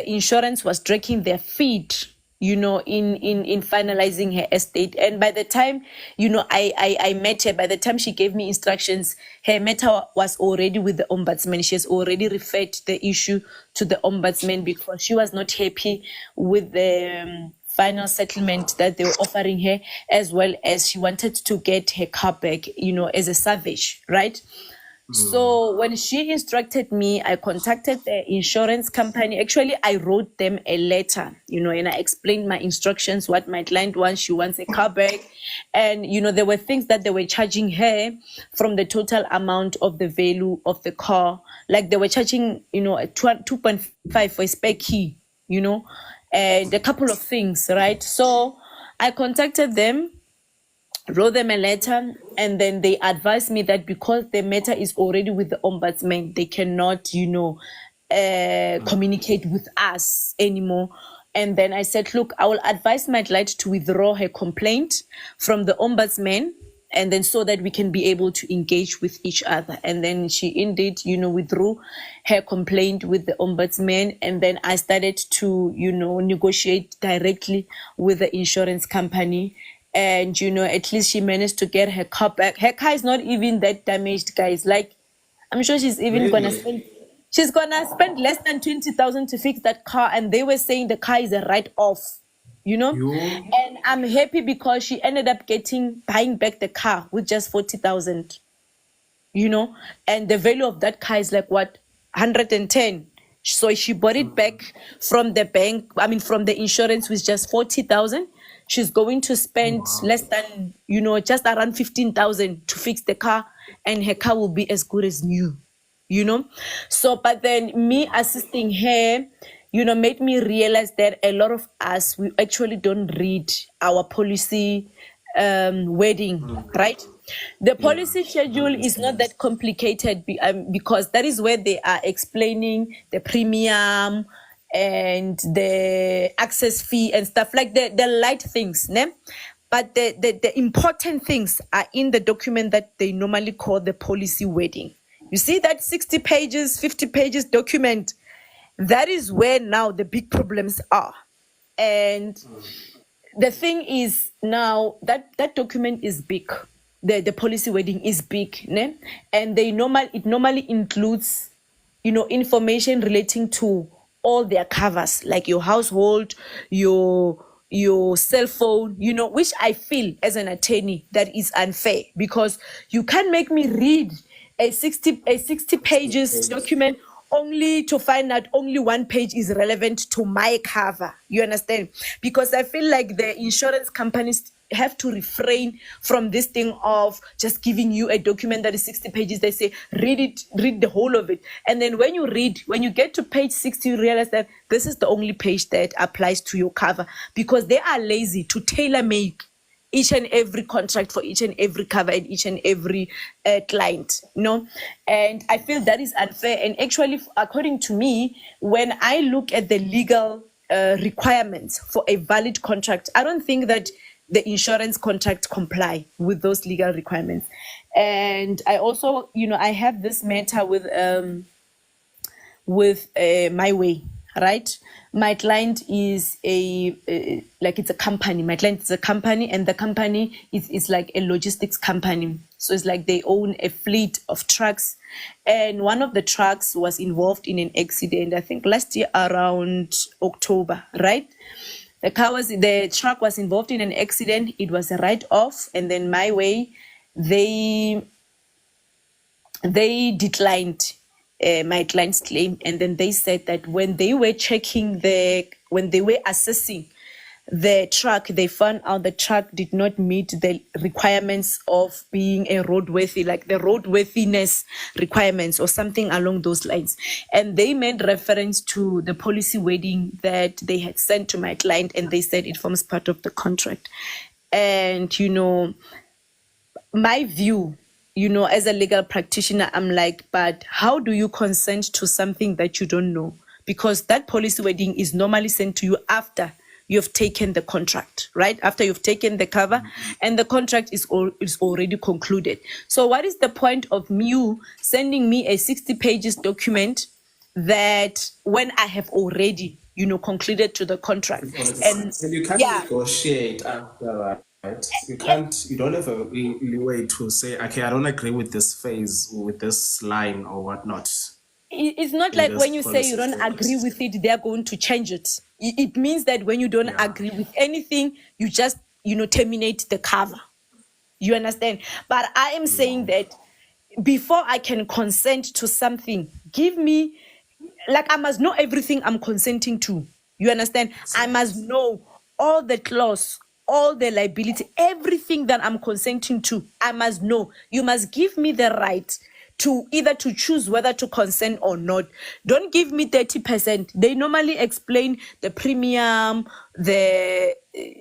insurance was dragging their feet, in finalizing her estate. And by the time, I met her, by the time she gave me instructions, her matter was already with the ombudsman. She has already referred the issue to the ombudsman because she was not happy with the final settlement that they were offering her, as well as she wanted to get her car back, as a salvage, right? So when she instructed me, I contacted the insurance company. Actually, I wrote them a letter, and I explained my instructions, what my client wants. She wants a car back. And, there were things that they were charging her from the total amount of the value of the car. Like they were charging, a 2.5 for a spare key, and a couple of things, right? So I contacted them, wrote them a letter, and then they advised me that because the matter is already with the ombudsman, they cannot, communicate with us anymore. And then I said, look, I will advise my client to withdraw her complaint from the ombudsman, and then so that we can be able to engage with each other. And then she indeed, withdrew her complaint with the ombudsman. And then I started to, negotiate directly with the insurance company. And, at least she managed to get her car back. Her car is not even that damaged, guys. Like, I'm sure she's even gonna spend less than 20,000 to fix that car. And they were saying the car is a write-off, And I'm happy because she ended up buying back the car with just 40,000, And the value of that car is like what, 110. So she bought it back from the bank. From the insurance with just 40,000. She's going to spend less than, just around 15,000 to fix the car, and her car will be as good as new, So, but then me assisting her, made me realize that a lot of us, we actually don't read our policy wording, right? The policy schedule is not that complicated because that is where they are explaining the premium and the access fee and stuff like the light things, ne? But the important things are in the document that they normally call the policy wording. You see that 60 pages, 50 pages document, that is where now the big problems are. And the thing is now that document is big. The policy wording is big, ne? And it normally includes, information relating to all their covers, like your household, your cell phone, which I feel as an attorney that is unfair, because you can't make me read a 60 pages document only to find out only one page is relevant to my cover. You understand? Because I feel like the insurance companies have to refrain from this thing of just giving you a document that is 60 pages. They say, read the whole of it. And then when you get to page 60, you realize that this is the only page that applies to your cover, because they are lazy to tailor make each and every contract for each and every cover and each and every client, And I feel that is unfair. And actually, according to me, when I look at the legal requirements for a valid contract, I don't think that the insurance contract comply with those legal requirements. And I also, I have this matter with My Way, right? My client is it's a company. My client is a company, and the company is like a logistics company. So it's like they own a fleet of trucks, and one of the trucks was involved in an accident, I think last year around October, right? The truck was involved in an accident. It was a write-off, and then My Way, they declined my client's claim, and then they said that when they were assessing the truck, they found out the truck did not meet the requirements of being a roadworthy, like the roadworthiness requirements or something along those lines. And they made reference to the policy wording that they had sent to my client, and they said it forms part of the contract. And, my view, as a legal practitioner, I'm like, but how do you consent to something that you don't know? Because that policy wording is normally sent to you after you've taken the contract, right? After you've taken the cover and the contract is already concluded. So what is the point of you sending me a 60 pages document that when I have already, concluded to the contract? And you can't negotiate after that. Right? You don't have a way to say, okay, I don't agree with this phase, with this line or whatnot. It's not like when you say you don't agree with it, they're going to change it. It means that when you don't agree with anything, you just, terminate the cover. You understand? But I am saying that before I can consent to something, give me, like, I must know everything I'm consenting to. You understand? I must know all the clause, all the liability, everything that I'm consenting to. I must know. You must give me the right to either to choose whether to consent or not. Don't give me 30%. They normally explain the premium, the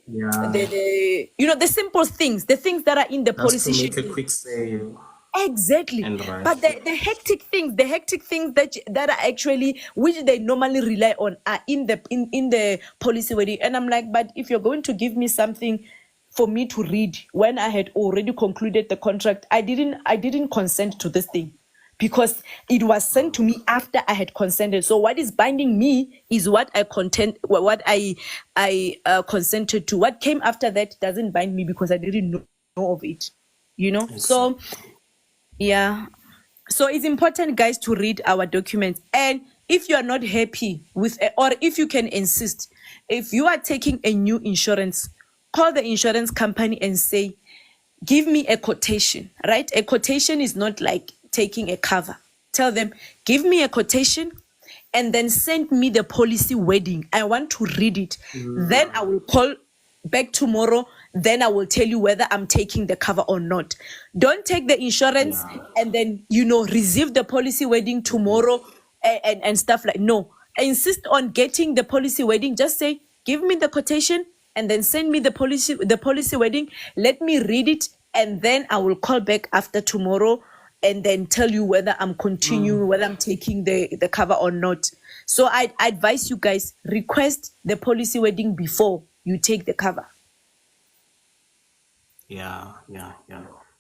Yeah, the simple things, the things that are in the just to policy make a schedule. quick sale Exactly. and rush. But the hectic things, that are actually, which they normally rely on, are in the policy wording. And I'm like, but if you're going to give me something for me to read when I had already concluded the contract, I didn't consent to this thing, because it was sent to me after I had consented. So what is binding me is what I consented to. What came after that doesn't bind me, because I didn't know of it. So Exactly. yeah. So it's important, guys, to read our documents. And if you are not happy with, or if you can insist, if you are taking a new insurance, call the insurance company and say, give me a quotation, right? A quotation is not like taking a cover. Tell them, give me a quotation and then send me the policy wording. I want to read it. Then I will call back tomorrow. Then I will tell you whether I'm taking the cover or not. Don't take the insurance Yeah. and then, receive the policy wording tomorrow and stuff like, no. I insist on getting the policy wording. Just say, give me the quotation and then send me the policy wording. Let me read it, and then I will call back after tomorrow and then tell you whether I'm continuing, whether I'm taking the cover or not. So I advise you guys, request the policy wording before you take the cover. Yeah.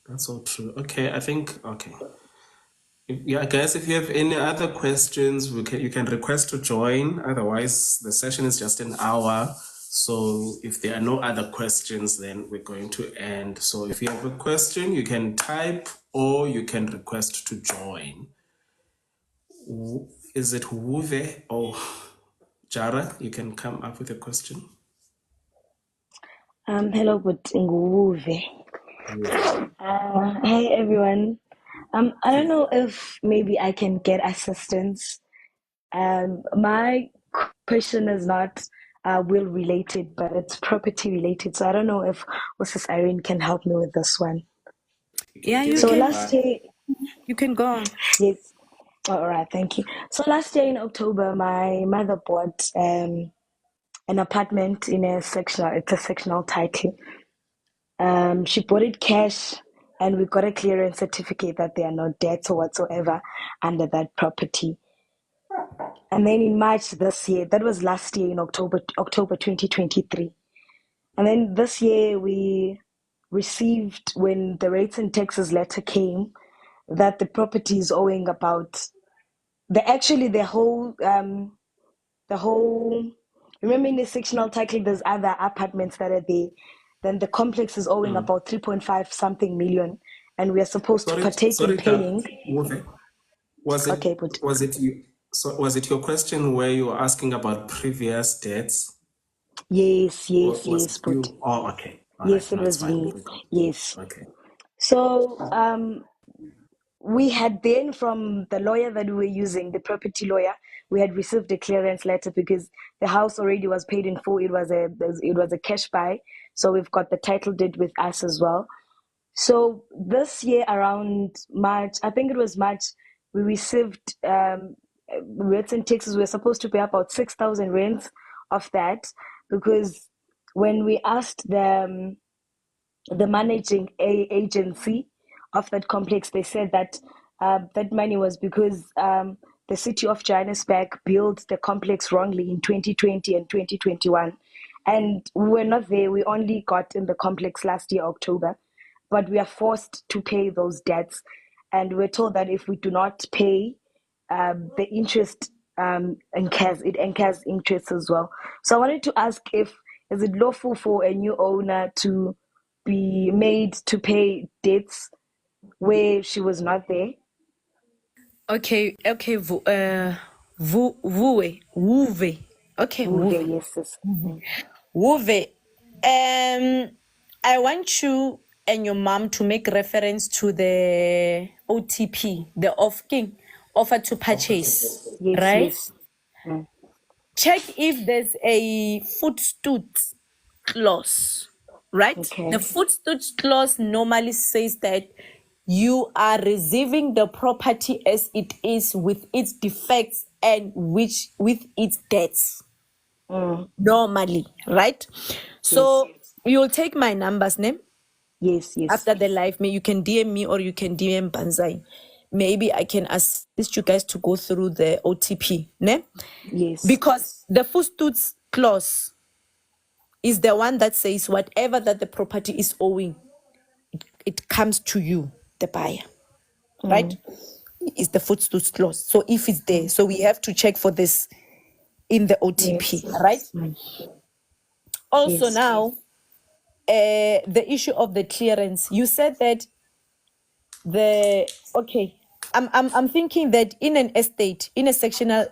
That's so true. Okay, I think okay. Yeah, guys, if you have any other questions, you can request to join. Otherwise, the session is just an hour. So if there are no other questions, then we're going to end. So if you have a question, you can type or you can request to join. Is it Wuve or Jara? You can come up with a question. Hello, but Nguve. Hi everyone. I don't know if maybe I can get assistance. My question is not will related, but it's property related. So I don't know if Mrs. Irene can help me with this one. Yeah, give you it So a can. last try. year, You can go on. yes. All right, thank you. So last year in October, my mother bought an apartment in a sectional. It's a sectional title. She bought it cash, and we got a clearance certificate that there are no debts or whatsoever under that property. And then in March this year, that was last year in October 2023. And then this year we received, when the rates and taxes letter came, that the property is owing about the whole, remember in the sectional title there's other apartments that are there, then the complex is owing about 3.5 something million, and we are supposed to partake in Sorry, Jara. paying. Wuve. Was Okay, it but was it you? So was it your question where you were asking about previous debts, yes, or yes, was yes, it but you? Oh, okay, all right. yes, it No, it's was fine. me. Yes. Okay. So we had then, from the lawyer that we were using, the property lawyer, we had received a clearance letter because the house already was paid in full. It was a cash buy, so we've got the title deed with us as well. So this year around March, I think it was March, we received rates and taxes. We were supposed to pay about 6,000 rands of that, because when we asked the managing agency of that complex, they said that that money was because the city of Johannesburg built the complex wrongly in 2020 and 2021. And we were not there. We only got in the complex last year, October. But we are forced to pay those debts. And we're told that if we do not pay, the interest incurs interest as well. So I wanted to ask, if is it lawful for a new owner to be made to pay debts where she was not there? Okay, Wuve. Okay, Okay, Wuve. yes, yes. Wuve. I want you and your mom to make reference to the OTP, the offer to purchase, Yes, right? yes. Mm. Check if there's a footnote clause, right? Okay. The footnote clause normally says that you are receiving the property as it is with its defects and with its debts. Normally, right? So you'll take my numbers, name Yes, yes. after the live. You can DM me or you can DM Banzai. Maybe I can assist you guys to go through the OTP, ne? Yes. Because the footnote clause is the one that says whatever that the property is owing, it comes to you, the buyer, right? Is the footnote clause. So if it's there, so we have to check for this in the OTP, Yes. right? Also Yes. now, the issue of the clearance. You said that I'm thinking that in an estate, in a sectional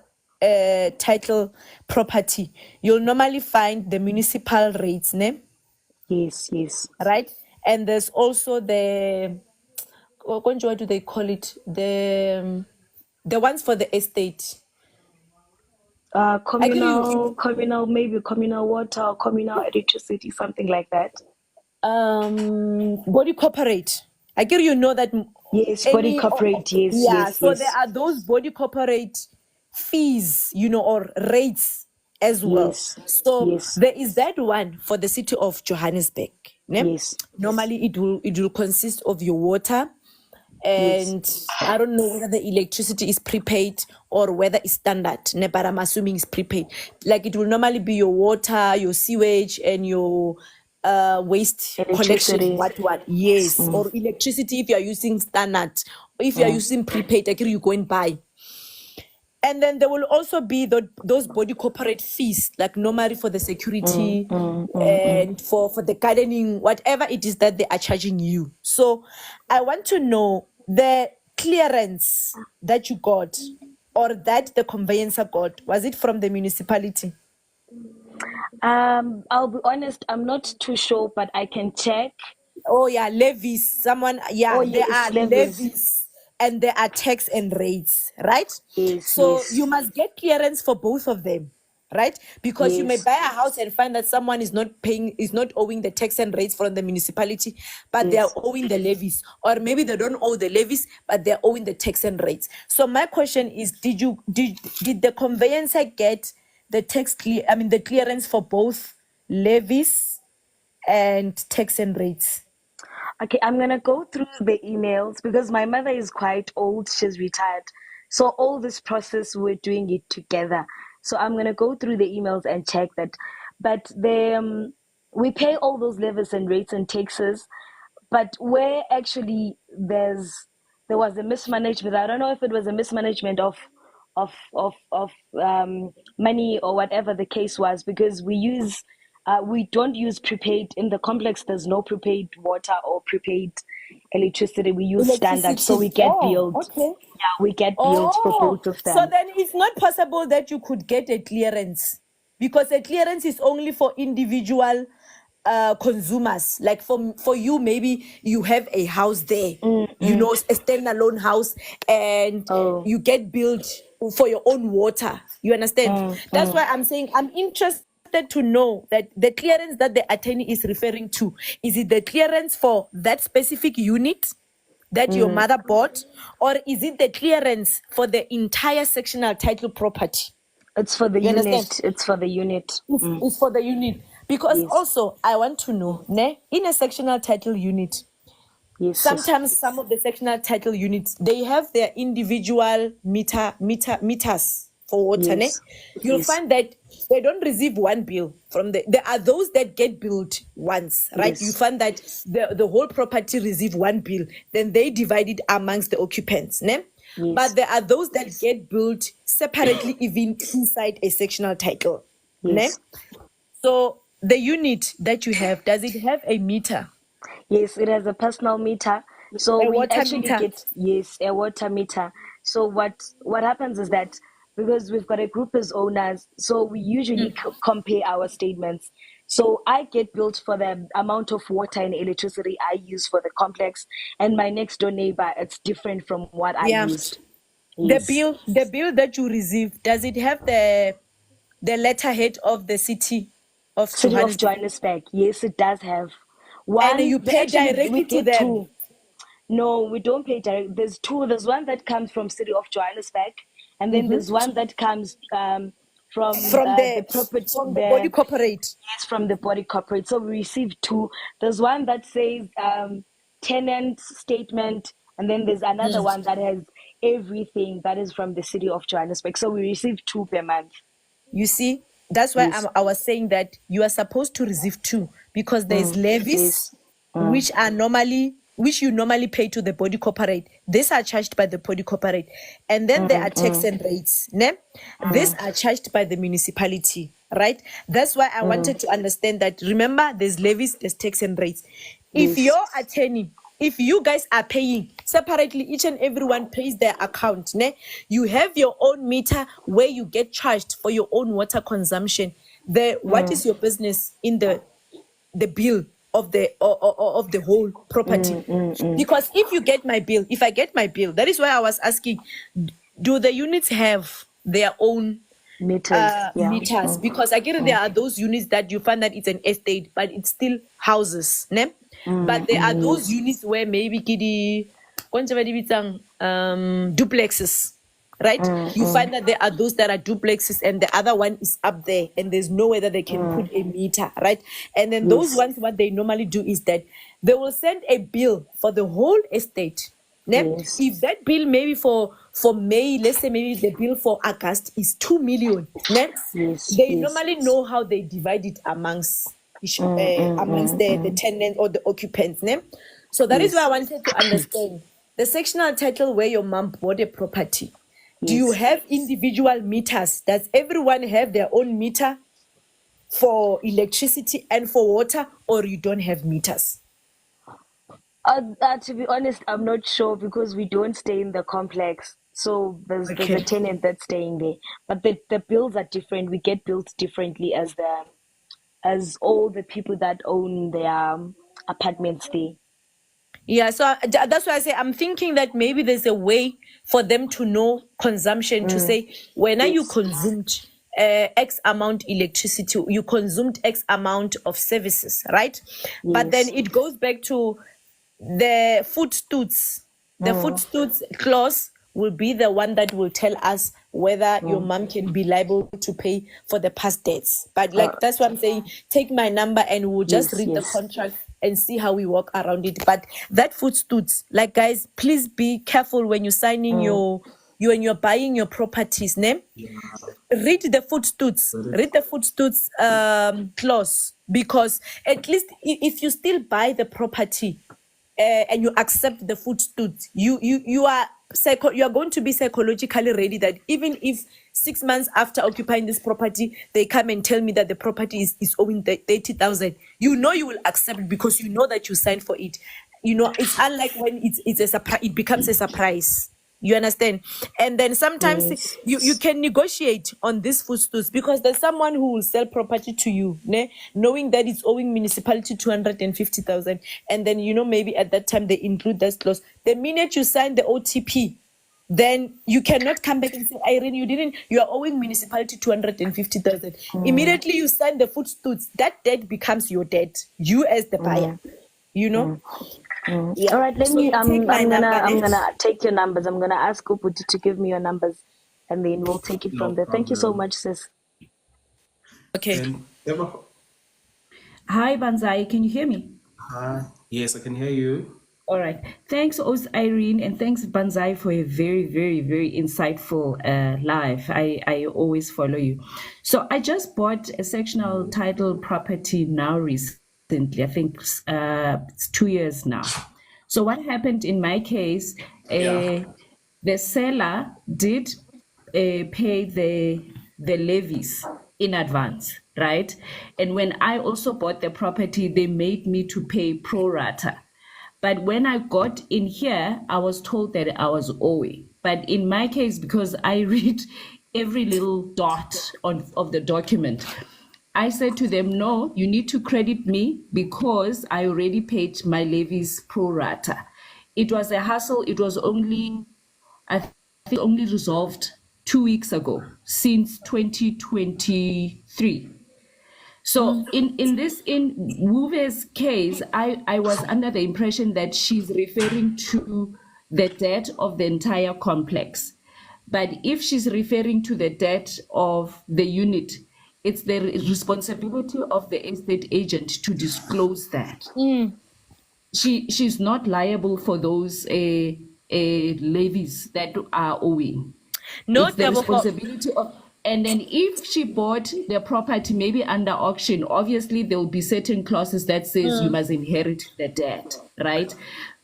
title property, you'll normally find the municipal rates, ne? Yes, yes. Right? And there's also the what do they call it? The ones for the estate. Communal, maybe communal water, or communal electricity, something like that. Body corporate. I get you know that Yes, body corporate. Yes, yes, so yes. there are those body corporate fees, or rates as well. Yes, So yes. there is that one for the city of Johannesburg. Ne? Yes. Normally it will consist of your water, and I don't know whether the electricity is prepaid or whether it's standard, ne? But I'm assuming it's prepaid. Like it will normally be your water, your sewage, and your waste Electricity. collection, what yes, or electricity if you are using standard, or if you are using prepaid, like you go and buy. And then there will also be those body corporate fees, like normally for the security and for the gardening, whatever it is that they are charging you. So I want to know the clearance that you got or that the conveyancer got. Was it from the municipality? I'll be honest, I'm not too sure, but I can check. Oh yeah, levies. There yes, are levies and there are tax and rates, right? Yes, So yes. you must get clearance for both of them, right? Because you may Yes. buy a house and find that someone is not owing the tax and rates from the municipality, but they are owing the levies, or maybe they don't owe the levies, but they're owing the tax and rates. So my question is, did the conveyancer get the the clearance for both levies and tax and rates? Okay, I'm gonna go through the emails because my mother is quite old. She's retired. So all this process, we're doing it together. So I'm gonna go through the emails and check that. But we pay all those levies and rates and taxes, but where actually there was a mismanagement. I don't know if it was a mismanagement of money or whatever the case was, because we don't use prepaid in the complex. There's no prepaid water or prepaid electricity. We use standard, so we get billed. Okay. Yeah, we get billed for both of them. So then it's not possible that you could get a clearance, because a clearance is only for individual consumers. Like for you, maybe you have a house there, a standalone house, and you get billed for your own water. You understand? That's why I'm saying I'm interested to know that the clearance that the attorney is referring to, is it the clearance for that specific unit that your mother bought, or is it the clearance for the entire sectional title property? It's for the You unit. understand? It's for the unit. It's for the unit. Because also, I want to know, in a sectional title unit, Yes. sometimes some of the sectional title units, they have their individual meters for water. Yes. You'll Yes. find that they don't receive one bill from there are those that get billed once, right? Yes. You find that the whole property receive one bill, then they divide it amongst the occupants. Yes. But there are those that get billed separately, even inside a sectional title. Yes. So the unit that you have, does it have a meter? Yes, it has a personal meter. So A we water actually meter? get a water meter. So what happens is that because we've got a group as owners, so we usually compare our statements. So I get billed for the amount of water and electricity I use for the complex, and my next door neighbor, it's different from what I Yeah. used. The Yes. bill that you receive, does it have the letterhead of the city of City of Johannesburg? Johannesburg. Yes, it does have And one. you pay We directly to get them two. No, we don't pay direct. There's two. There's one that comes from City of Johannesburg, and then there's one that comes from from the the property. body corporate. Yes, from the body corporate. So we receive two. There's one that says tenant statement, and then there's another one that has everything that is from the City of Johannesburg. So we receive two per month. You see, that's why Yes. I was saying that you are supposed to receive two, because there's levies Yes. which you normally pay to the body corporate. These are charged by the body corporate, and then there are tax and rates. Ne? These are charged by the municipality, right? That's why I wanted to understand that. Remember, there's levies, there's tax and rates. If Yes. your attorney, if you guys are paying separately, each and everyone pays their account, ne? You have your own meter where you get charged for your own water consumption. What is your business in the bill of the whole property? Because if I get my bill, that is why I was asking, do the units have their own Meters. Yeah. meters? Because I get it, there are those units that you find that it's an estate, but it's still houses, ne? But there are those units where maybe duplexes, right? You find that there are those that are duplexes, and the other one is up there, and there's no way that they can put a meter, right? And then those ones, what they normally do is that they will send a bill for the whole estate. Ne? Yes. If that bill maybe for May, let's say maybe the bill for August is 2 million, ne? Yes, They yes. normally know how they divide it amongst the tenants or the occupants. Ne? So that is why I wanted to understand the sectional title where your mom bought a property. Do you have individual meters? Does everyone have their own meter for electricity and for water, or you don't have meters? To be honest, I'm not sure because we don't stay in the complex. So there's a tenant that's staying there. But the bills are different. We get billed differently as all the people that own their apartments there. Yeah, so that's why I say I'm thinking that maybe there's a way for them to know consumption, to say when you consumed X amount electricity, you consumed X amount of services, right? But then it goes back to the footstools. The footstools clause will be the one that will tell us whether your mom can be liable to pay for the past debts. But that's what I'm saying. Take my number and we'll just read the contract and see how we walk around it. But that footstools, like, guys, please be careful when you're signing when you're buying your properties, name. Read the footstools. Read the footstools clause, because at least if you still buy the property and you accept the footstools, you are going to be psychologically ready that even if 6 months after occupying this property, they come and tell me that the property is owing 30,000, you will accept, because you know that you signed for it. It's unlike when it becomes a surprise. You understand? And then sometimes you can negotiate on these footstools, because there's someone who will sell property to you, knowing that it's owing municipality 250,000, and then maybe at that time they include that clause. The minute you sign the OTP, then you cannot come back and say, Irene, you are owing municipality 250,000. Immediately you sign the footstools, that debt becomes your debt, you as the buyer. Yeah. All right, let me. I'm number. gonna take your numbers. I'm gonna ask Uputi to give me your numbers, and then we'll take it from there. Thank you so much, sis. Okay. And Emma, Hi, Banzai. Can you hear me? yes, I can hear you. All right. Thanks, Irene, and thanks, Banzai, for a very, very, very insightful live. I always follow you. So I just bought a sectional title property now recently. I think it's 2 years now. So what happened in my case, the seller did pay the levies in advance, right? And when I also bought the property, they made me to pay pro rata. But when I got in here, I was told that I was owing. But in my case, because I read every little dot of the document, I said to them, no, you need to credit me because I already paid my levies pro rata. It was a hassle. It was only, I think, only resolved 2 weeks ago, since 2023. So in Wuve's case, I was under the impression that she's referring to the debt of the entire complex. But if she's referring to the debt of the unit, it's the responsibility of the estate agent to disclose that. She's not liable for those levies that are owing. No, It's the Tebogo. responsibility of, and then if she bought the property maybe under auction, obviously there will be certain clauses that says you must inherit the debt, right?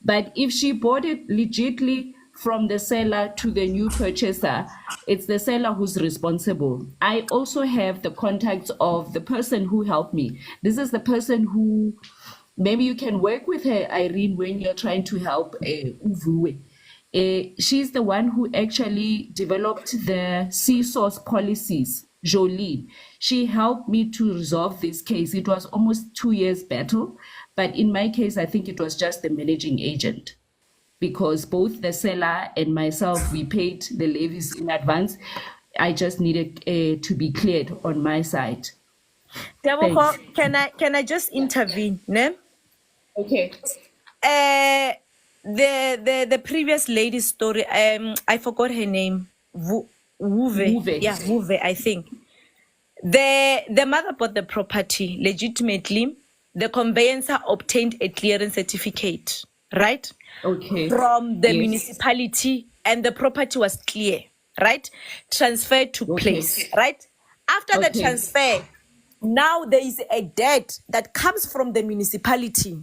But if she bought it legitly from the seller to the new purchaser, it's the seller who's responsible. I also have the contacts of the person who helped me. This is the person who, maybe you can work with her, Irene, when you're trying to help Uvuwe. She's the one who actually developed the CSOS policies, Jolene. She helped me to resolve this case. It was almost 2 years battle, but in my case, I think it was just the managing agent, because both the seller and myself, we paid the levies in advance. I just needed to be cleared on my side. Tebogo, can I just intervene? Ne? Okay. The previous lady's story, I forgot her name. Wuve. Wuve. Yeah, Wuve, I think. The mother bought the property legitimately. The conveyancer obtained a clearance certificate, right? Okay. From the Yes. municipality, and the property was clear, right? Transfer took Okay. place, right? After the Okay. transfer, now there is a debt that comes from the municipality,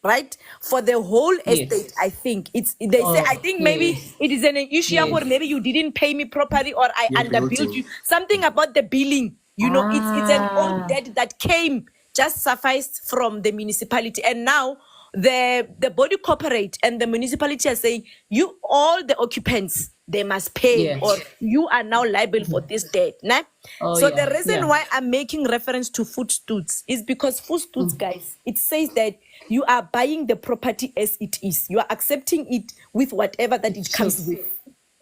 right? For the whole Yes. estate, I think. They say, I think maybe Yes. it is an issue Yes. where maybe you didn't pay me properly or I Your underbilled building. you. Something about the billing, it's an Ah. old debt that came, just sufficed from the municipality. And now the body corporate and the municipality are saying, you, all the occupants, they must pay, Yes. or you are now liable for this debt. Nah? Oh, So yeah, the reason yeah. why I'm making reference to footstools is because footstools, guys, it says that you are buying the property as it is. You are accepting it with whatever that it comes with.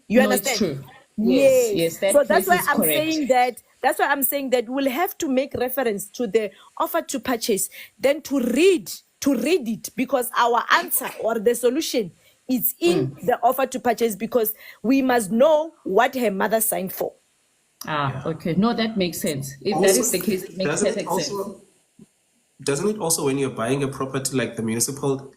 You No, it's understand? true. Yes, yes, that So that's piece why is I'm correct. saying that. That's why I'm saying that we'll have to make reference to the offer to purchase, then to read it, because our answer or the solution is in the offer to purchase, because we must know what her mother signed for. Ah, okay. No, that makes sense. If that is the case, it makes Doesn't it perfect sense. also when you're buying a property, like the municipal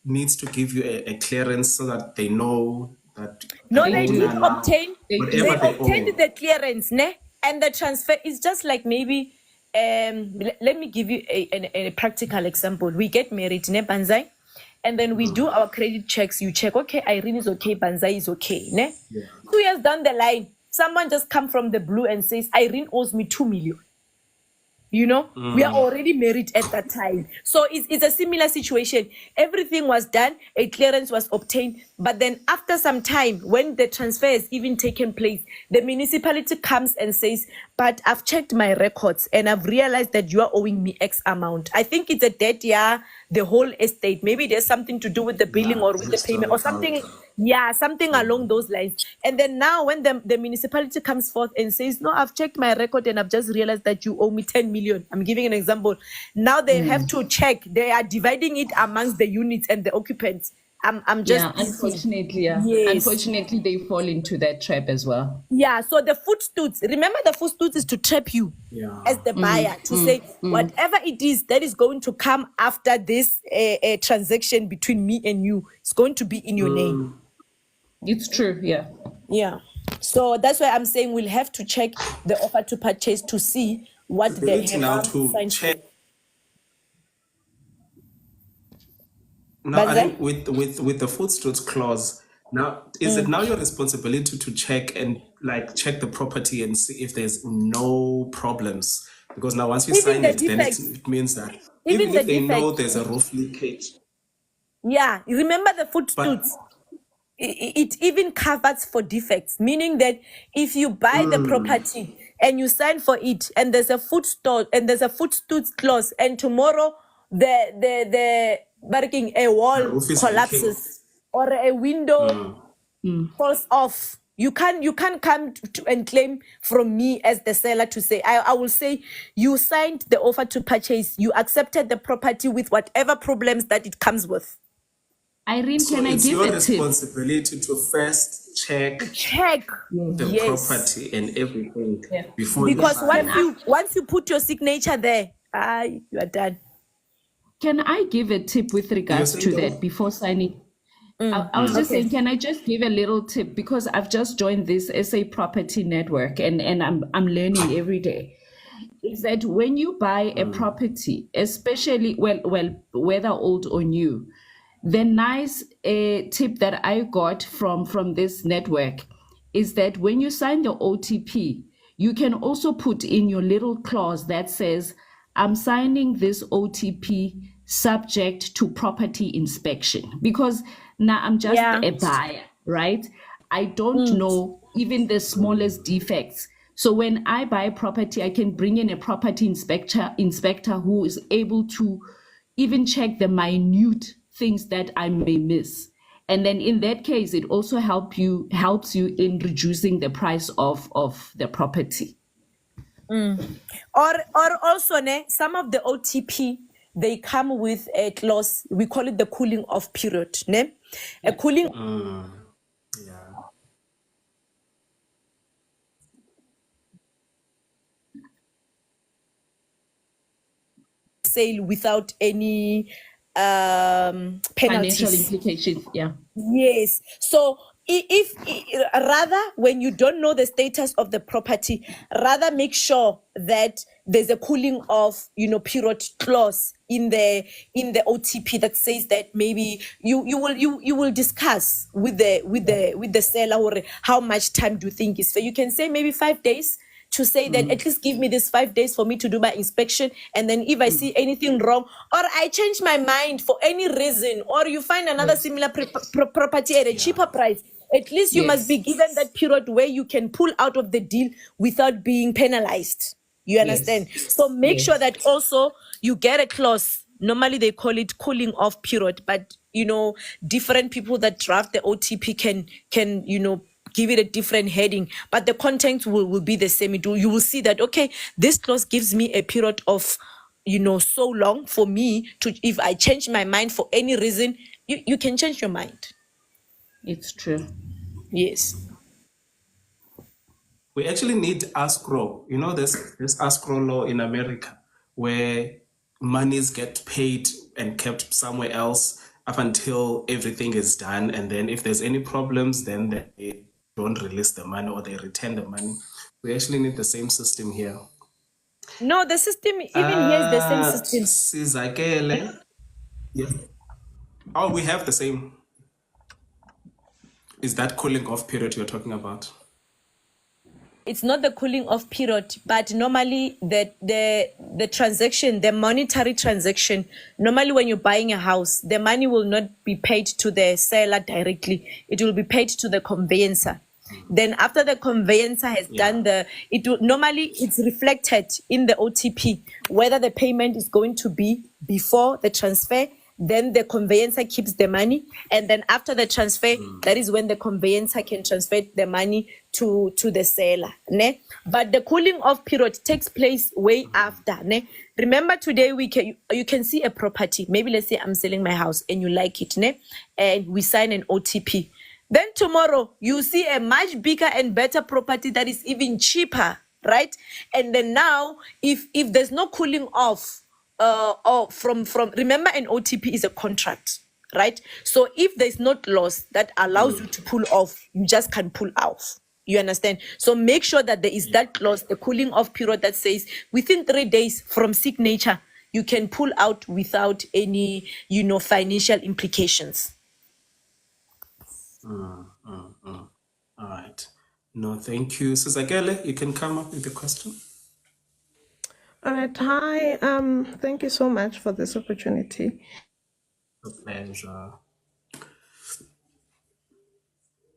needs to give you a clearance so that they know that No, the they do. did owner, obtain. They They do. whatever they obtained own. the clearance, ne? And the transfer is just like maybe. Let me give you a practical example. We get married, ne, Banzai, and then we do our credit checks. You check, okay, Irene is okay, Banzai is okay, ne? Yeah. 2 years down the line, someone just come from the blue and says, Irene owes me 2 million. We are already married at that time. So it's a similar situation. Everything was done, a clearance was obtained, but then after some time, when the transfer has even taken place, the municipality comes and says, but I've checked my records and I've realized that you are owing me X amount. I think it's a debt, the whole estate. Maybe there's something to do with the billing or with the payment or something. Yeah, something along those lines. And then now when the municipality comes forth and says, no, I've checked my record and I've just realized that you owe me 10 million. I'm giving an example. Now they have to check. They are dividing it amongst the units and the occupants. I'm just Unfortunately, Yes. Unfortunately, they fall into that trap as well. Yeah, so the footstools, remember the footstools is to trap you as the buyer, to say whatever it is that is going to come after this transaction between me and you, it's going to be in your name. It's true, yeah. Yeah. So that's why I'm saying we'll have to check the offer to purchase to see what they Ability now have to signed check. for. Now, I But think with the footstools clause, now is it now your responsibility to check and check the property and see if there's no problems? Because now once you Even sign the it, then defects. it means that Even even the if they know defects. there's a roof leakage, Yeah, remember the footstools. It even covers for defects, meaning that if you buy the property and you sign for it, and there's a footstool clause, and tomorrow the barking a The wall roof is leaking. collapses or a window falls off, you can't come and claim from me as the seller to say, I will say you signed the offer to purchase, you accepted the property with whatever problems that it comes with. Irene, So can I it's give your a tip? responsibility to first check Check. the Yes. property and everything Yeah. before you Because sign. once you put your signature there, you are done. Can I give a tip with regards saying to the- that before signing? I was just saying, can I just give a little tip, because I've just joined this SA Property Network and I'm learning every day. Is that when you buy a property, especially well whether old or new, the nice tip that I got from this network is that when you sign the OTP, you can also put in your little clause that says, I'm signing this OTP subject to property inspection, because now I'm just Yeah. a buyer, right? I don't know even the smallest defects. So when I buy property, I can bring in a property inspector who is able to even check the minute things that I may miss. And then in that case, it also helps you in reducing the price of the property. Or also, some of the OTP, they come with a clause, we call it the cooling off period. A cooling Yeah. sale without any Financial penalties. implications, yeah. Yes. So if rather, when you don't know the status of the property, rather make sure that there's a cooling off, period clause in the OTP that says that maybe you will discuss with the seller or how much time do you think is fair. You can say maybe 5 days, to say that at least give me this 5 days for me to do my inspection, and then if I see anything wrong or I change my mind for any reason, or you find another similar property at a cheaper price, at least you must be given that period where you can pull out of the deal without being penalized. You understand? So make sure that also you get a clause. Normally they call it cooling off period, but different people that draft the OTP can give it a different heading, but the content will be the same. You will see that, okay, this clause gives me a period of so long for me to, if I change my mind for any reason, you can change your mind. It's true. Yes. We actually need escrow. This escrow law in America, where monies get paid and kept somewhere else up until everything is done, and then if there's any problems, then they don't release the money or they return the money. We actually need the same system here. No, the system even here is the same system. Sizakele. Yes. Oh, we have the same. Is that cooling off period you're talking about? It's not the cooling off period, but normally the transaction, the monetary transaction, normally when you're buying a house, the money will not be paid to the seller directly. It will be paid to the conveyancer. Then after the conveyancer has done normally it's reflected in the OTP whether the payment is going to be before the transfer. Then the conveyancer keeps the money, and then after the transfer, that is when the conveyancer can transfer the money to the seller. But the cooling off period takes place way after. Remember, today you can see a property. Maybe let's say I'm selling my house and you like it, and we sign an OTP. Then tomorrow you see a much bigger and better property that is even cheaper, right? And then now, if there's no cooling off, from remember, an OTP is a contract, right? So if there's no clause that allows you to pull off, you just can't pull off. You understand? So make sure that there is that clause, the cooling off period, that says within 3 days from signature, you can pull out without any, financial implications. All right. No, thank you. Sizakele, you can come up with the question. All right. Hi. Thank you so much for this opportunity. A pleasure.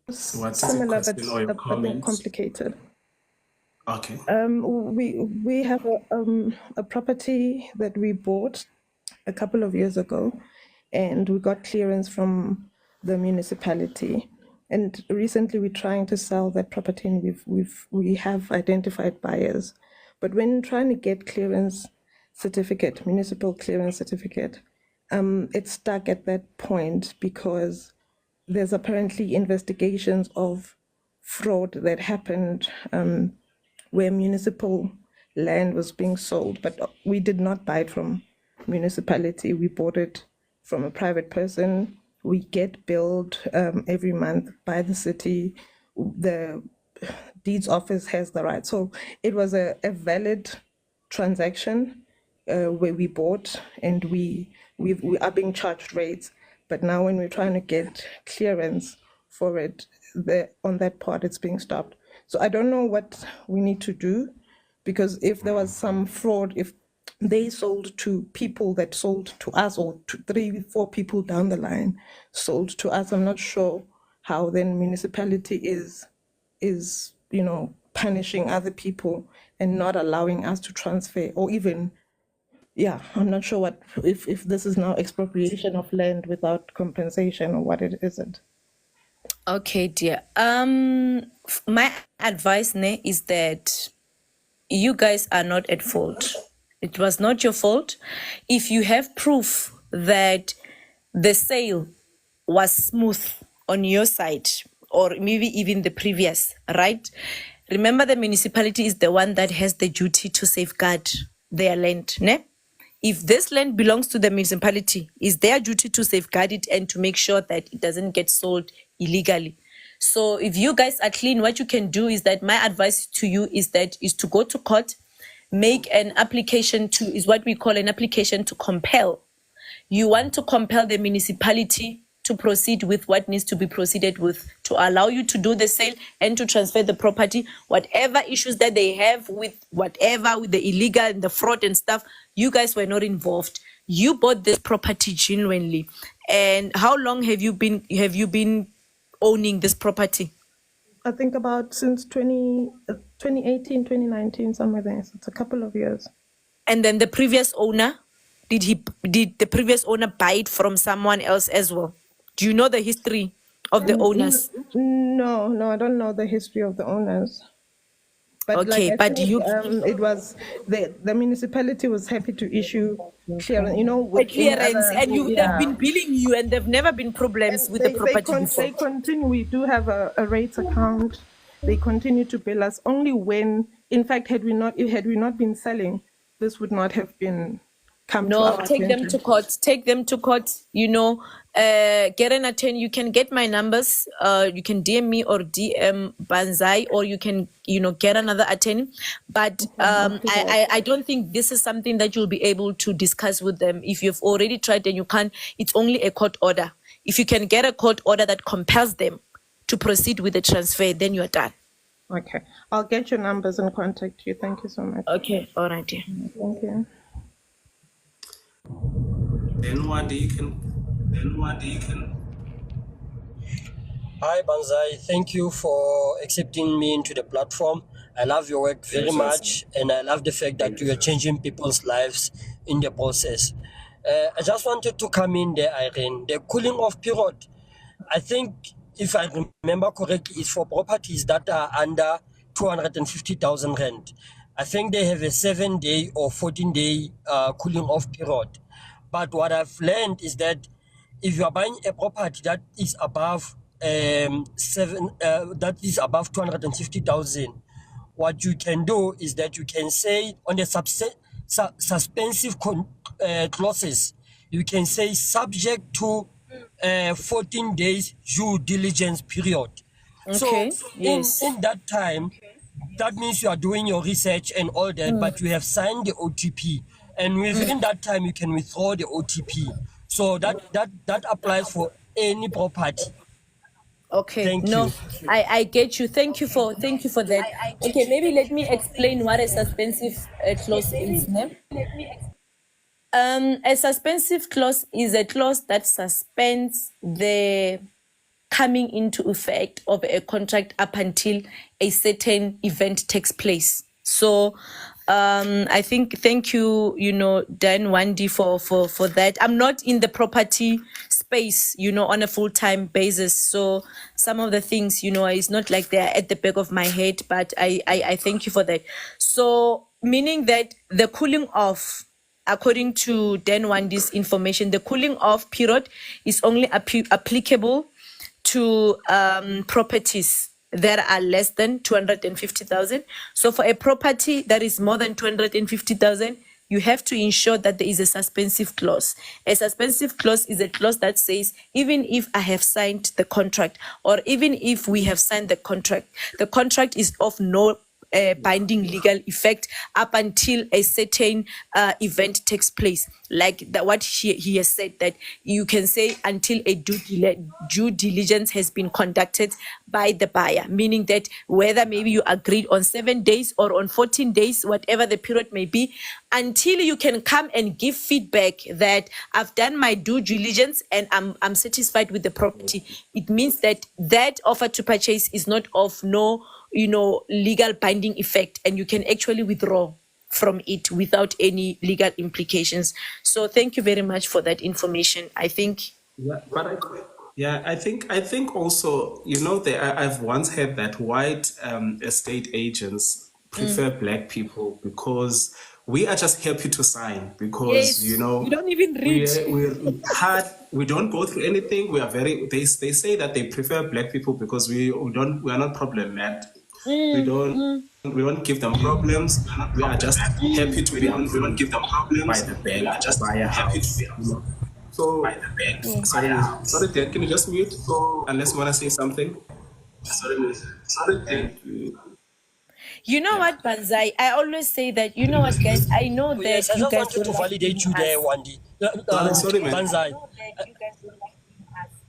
What is your Similar, question or your but a bit comment? complicated. Okay. We have a property that we bought a couple of years ago, and we got clearance from the municipality. And recently, we're trying to sell that property, and we have identified buyers. But when trying to get clearance certificate, municipal clearance certificate, it's stuck at that point because there's apparently investigations of fraud that happened where municipal land was being sold, but we did not buy it from municipality. We bought it from a private person. We get billed every month by the city. The deeds office has the right. So it was a valid transaction where we bought, and we are being charged rates. But now when we're trying to get clearance for it, on that part, it's being stopped. So I don't know what we need to do, because if there was some fraud, if they sold to people that sold to us, or to 3-4 people down the line sold to us, I'm not sure how then municipality is punishing other people and not allowing us to transfer, or even, I'm not sure what if this is now expropriation of land without compensation, or what it isn't. Okay, dear. My advice ne is that you guys are not at fault. It was not your fault. If you have proof that the sale was smooth on your side, or maybe even the previous, right? Remember, the municipality is the one that has the duty to safeguard their land, ne? If this land belongs to the municipality, it's their duty to safeguard it and to make sure that it doesn't get sold illegally. So if you guys are clean, what you can do is that my advice to you is to go to court, make an application to, is what we call an application to compel. You want to compel the municipality to proceed with what needs to be proceeded with, to allow you to do the sale and to transfer the property. Whatever issues that they have with whatever, with the illegal and the fraud and stuff, you guys were not involved. You bought this property genuinely. And how long have you been owning this property? I think about since 2018, 2019, somewhere there. So it's a couple of years. And then the previous owner, did the previous owner buy it from someone else as well? Do you know the history of the owners? No, I don't know the history of the owners. But Okay, like I but said, you it was the municipality was happy to issue clearance. a With clearance, other, and they've been billing you, and there've never been problems with the property before. They continue. We do have a rates account. They continue to bill us only when, in fact, had we not been selling, this would not have been come to No, our take them to attention. court. Take them to court. Get an attorney. You can get my numbers. You can DM me or DM Banzai, or you can, get another attorney. But I don't think this is something that you'll be able to discuss with them. If you've already tried and you can't, it's only a court order. If you can get a court order that compels them to proceed with the transfer, then you're done. Okay, I'll get your numbers and contact you. Thank you so much. Okay, all right, dear. Thank you. Then what do you can? Hi Banzai, thank you for accepting me into the platform. I love your work very much, and I love the fact that you are changing people's lives in the process. I just wanted to come in there, Irene. The cooling off period, I think, if I remember correctly, is for properties that are under 250,000 rand. I think they have a 7-day or 14-day cooling off period. But what I've learned is that if you are buying a property that is above that is above 250,000, what you can do is that you can say on the suspensive clauses, you can say subject to 14 days due diligence period. Okay, So yes. in that time, that means you are doing your research and all that, but you have signed the OTP, and within that time you can withdraw the OTP. So that applies for any property. Okay, Thank no, you. I get you. Thank you for that. Okay, maybe let me explain what a suspensive clause is. Ne? A suspensive clause is a clause that suspends the coming into effect of a contract up until a certain event takes place. So I think thank you, Dan Wandi for that. I'm not in the property space, on a full-time basis. So some of the things, it's not like they're at the back of my head, but I thank you for that. So meaning that the cooling off, according to Dan Wandi's information, the cooling off period is only applicable to properties that are less than 250,000. So for a property that is more than 250,000, you have to ensure that there is a suspensive clause. A suspensive clause is a clause that says, even if I have signed the contract, or even if we have signed the contract is of no binding legal effect up until a certain event takes place. Like what he has said, that you can say until a due diligence has been conducted by the buyer, meaning that whether maybe you agreed on 7 days or on 14 days, whatever the period may be, until you can come and give feedback that I've done my due diligence and I'm satisfied with the property. It means that that offer to purchase is not of no legal binding effect, and you can actually withdraw from it without any legal implications. So thank you very much for that information. I think. Yeah, but I think also, I've once heard that white estate agents prefer black people because we are just happy to sign because, Yes, we don't even read. we're hard. We don't go through anything. We are they say that they prefer black people because we are not problematic. We don't give them problems. We are just happy to be we don't give them problems by the bank. We are just happy to be so by the bank. Sorry, Dad, can you just mute? Unless you want to say something. Sorry, thank you. You know what, Banzai? I always say that, what, guys? I know that Yes, I you just guys wanted don't to like validate you us. there, Wandi. Sorry, man. Banzai.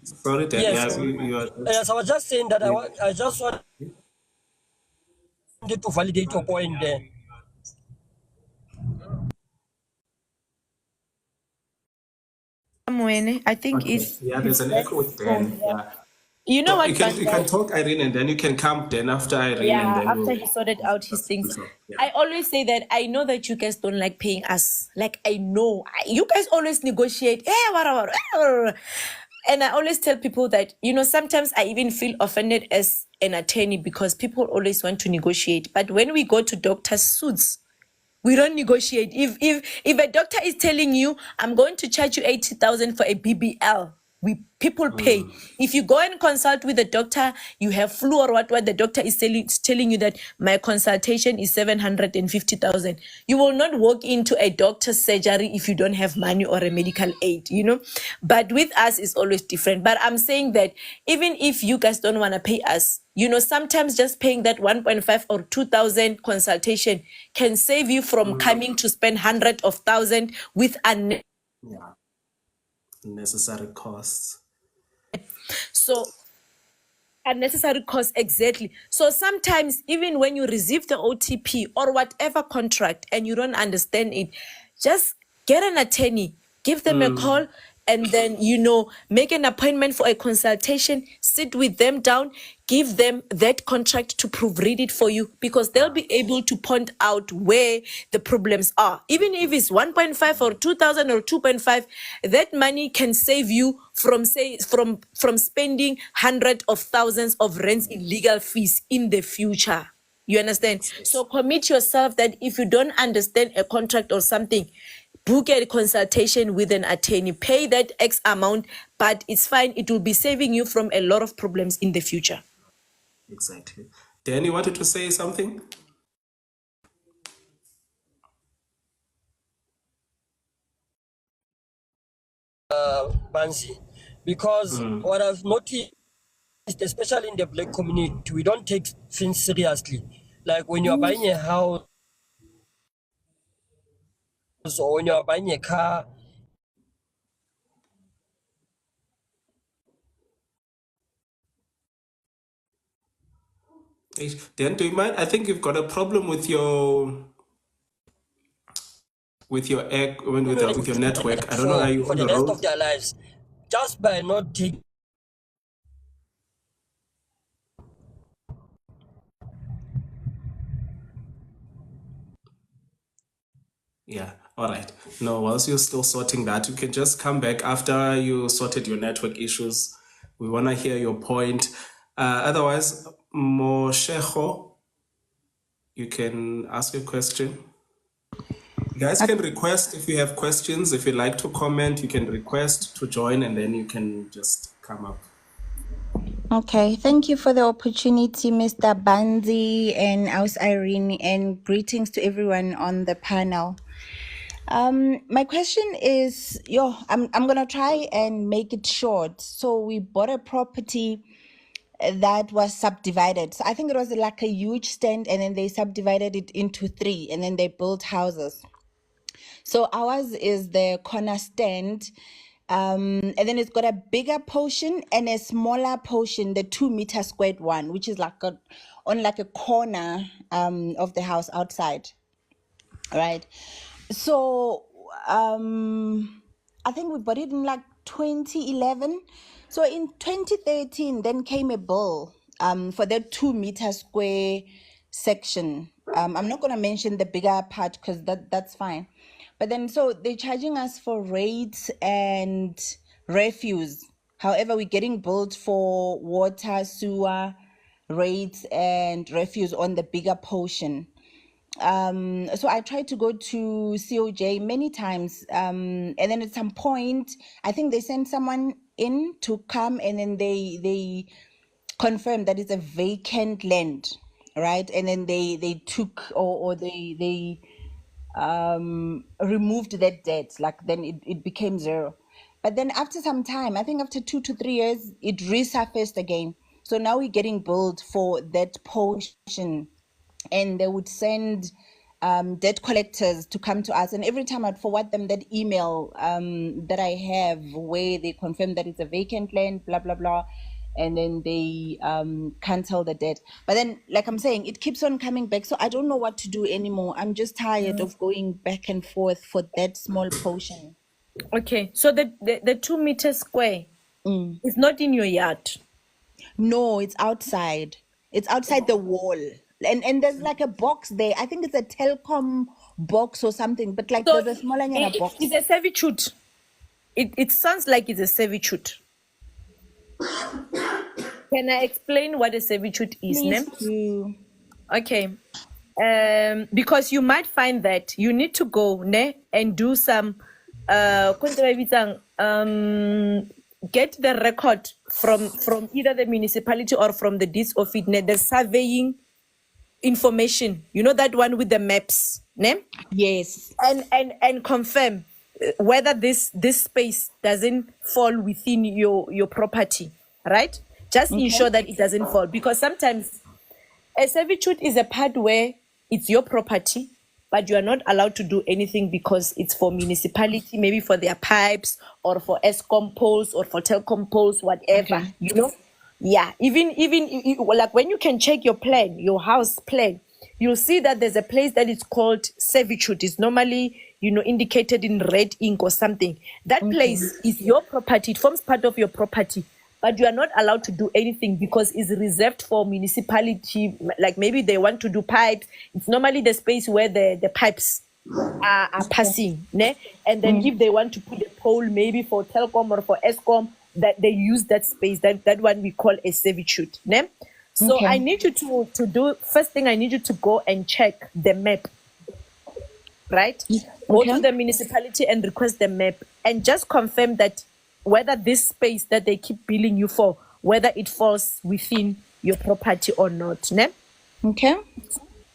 Sorry, Dad. Yes. Yeah, you are. Yes, I was just saying that I just wanted to validate your point there. I think it's Yeah, there's an echo with Dan. Yeah. you know So what, you can Banzai? talk, Irene, and then you can come then after Irene, Yeah, and then after we'll. he sorted out his things. Yeah. I always say that I know that you guys don't like paying us. Like, I know. You guys always negotiate. And I always tell people that, sometimes I even feel offended as an attorney because people always want to negotiate. But when we go to doctors' suits, we don't negotiate. If a doctor is telling you, I'm going to charge you 80,000 for a BBL, people pay. If you go and consult with the doctor, you have flu or what the doctor is telling you that my consultation is 750,000. You will not walk into a doctor's surgery if you don't have money or a medical aid, But with us, it's always different. But I'm saying that even if you guys don't want to pay us, sometimes just paying that 1.5 or 2,000 consultation can save you from coming to spend hundreds of thousands with Necessary costs. So unnecessary costs, exactly. So sometimes even when you receive the OTP or whatever contract and you don't understand it, just get an attorney, give them a call, and then make an appointment for a consultation, sit with them down, give them that contract to proofread it for you, because they'll be able to point out where the problems are. Even if it's 1.5 or 2,000 or 2.5, that money can save you from spending hundreds of thousands of rents in legal fees in the future. You understand? So commit yourself that if you don't understand a contract or something, book a consultation with an attorney, pay that X amount, but it's fine. It will be saving you from a lot of problems in the future. Exactly. Dan, you wanted to say something? Bansi, because what I've noticed, especially in the black community, we don't take things seriously. Like when you're buying a house or when you're buying a car, Dan, do you mind? I think you've got a problem with your egg with your network. I don't know. Are you for on the the rest road? of their lives, just by not taking Yeah, all right. No, whilst you're still sorting that, you can just come back after you sorted your network issues. We want to hear your point. Otherwise, Moshecho, you can ask a question. You guys can request if you have questions. If you'd like to comment, you can request to join and then you can just come up. Okay, thank you for the opportunity, Mr. Banzi and Aus Irene, and greetings to everyone on the panel. My question is, I'm gonna try and make it short. So we bought a property that was subdivided. So I think it was like a huge stand, and then they subdivided it into 3, and then they built houses. So ours is the corner stand, and then it's got a bigger portion and a smaller portion, the 2 meter squared one, which is like on like a corner of the house outside. Right. So I think we bought it in like 2011. So in 2013, then came a bill for the 2 meter square section. I'm not going to mention the bigger part because that's fine. But then, so they're charging us for rates and refuse. However, we're getting billed for water, sewer, rates, and refuse on the bigger portion. So I tried to go to COJ many times, and then at some point, I think they sent someone in to come, and then they confirmed that it's a vacant land, right? And then they took or they removed that debt, like then it became 0. But then after some time, I think after 2 to 3 years, it resurfaced again. So now we're getting billed for that portion, and they would send debt collectors to come to us, and every time I'd forward them that email that I have where they confirm that it's a vacant land, blah blah blah, and then they cancel the debt. But then, like I'm saying, it keeps on coming back, so I don't know what to do anymore. I'm just tired of going back and forth for that small portion. Okay, so the 2 meter square is not in your yard. No, it's outside. It's outside the wall. And there's like a box there. I think it's a telecom box or something, but like So there's a smaller box. it's a servitude. It sounds like it's a servitude. Can I explain what a servitude is, Please Nem? do. Okay. Because you might find that you need to go and do some get the record from either the municipality or from the deeds office, the surveying information, you know, that one with the maps, Yes. and confirm whether this space doesn't fall within your property, right? Just ensure that it doesn't fall, because sometimes a servitude is a part where it's your property, but you are not allowed to do anything because it's for municipality, maybe for their pipes or for Eskom poles or for telecom poles, whatever, you know. Yeah, even like when you can check your plan, your house plan, you'll see that there's a place that is called servitude. It's normally, you know, indicated in red ink or something. That place is your property. It forms part of your property, but you are not allowed to do anything because it's reserved for municipality. Like maybe they want to do pipes. It's normally the space where the pipes are passing, and then if they want to put a pole, maybe for telecom or for Eskom, that they use that space, that one we call a servitude. So I need you to do, first thing, I need you to go and check the map, right? Go to the municipality and request the map and just confirm that whether this space that they keep billing you for, whether it falls within your property or not. Okay.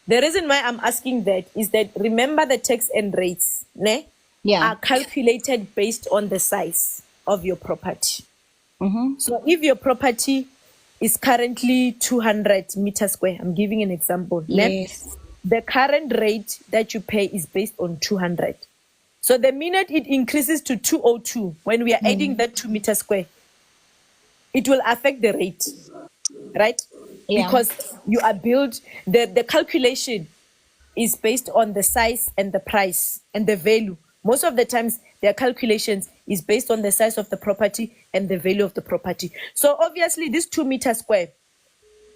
The reason why I'm asking that is that, remember, the tax and rates are calculated based on the size of your property. So if your property is currently 200 meters square, I'm giving an example. Yes. The current rate that you pay is based on 200. So the minute it increases to 202, when we are adding that 2 meter square, it will affect the rate, right? Because you are billed, the calculation is based on the size and the price and the value. Most of the times, their calculations is based on the size of the property and the value of the property. So obviously, this 2 meter square,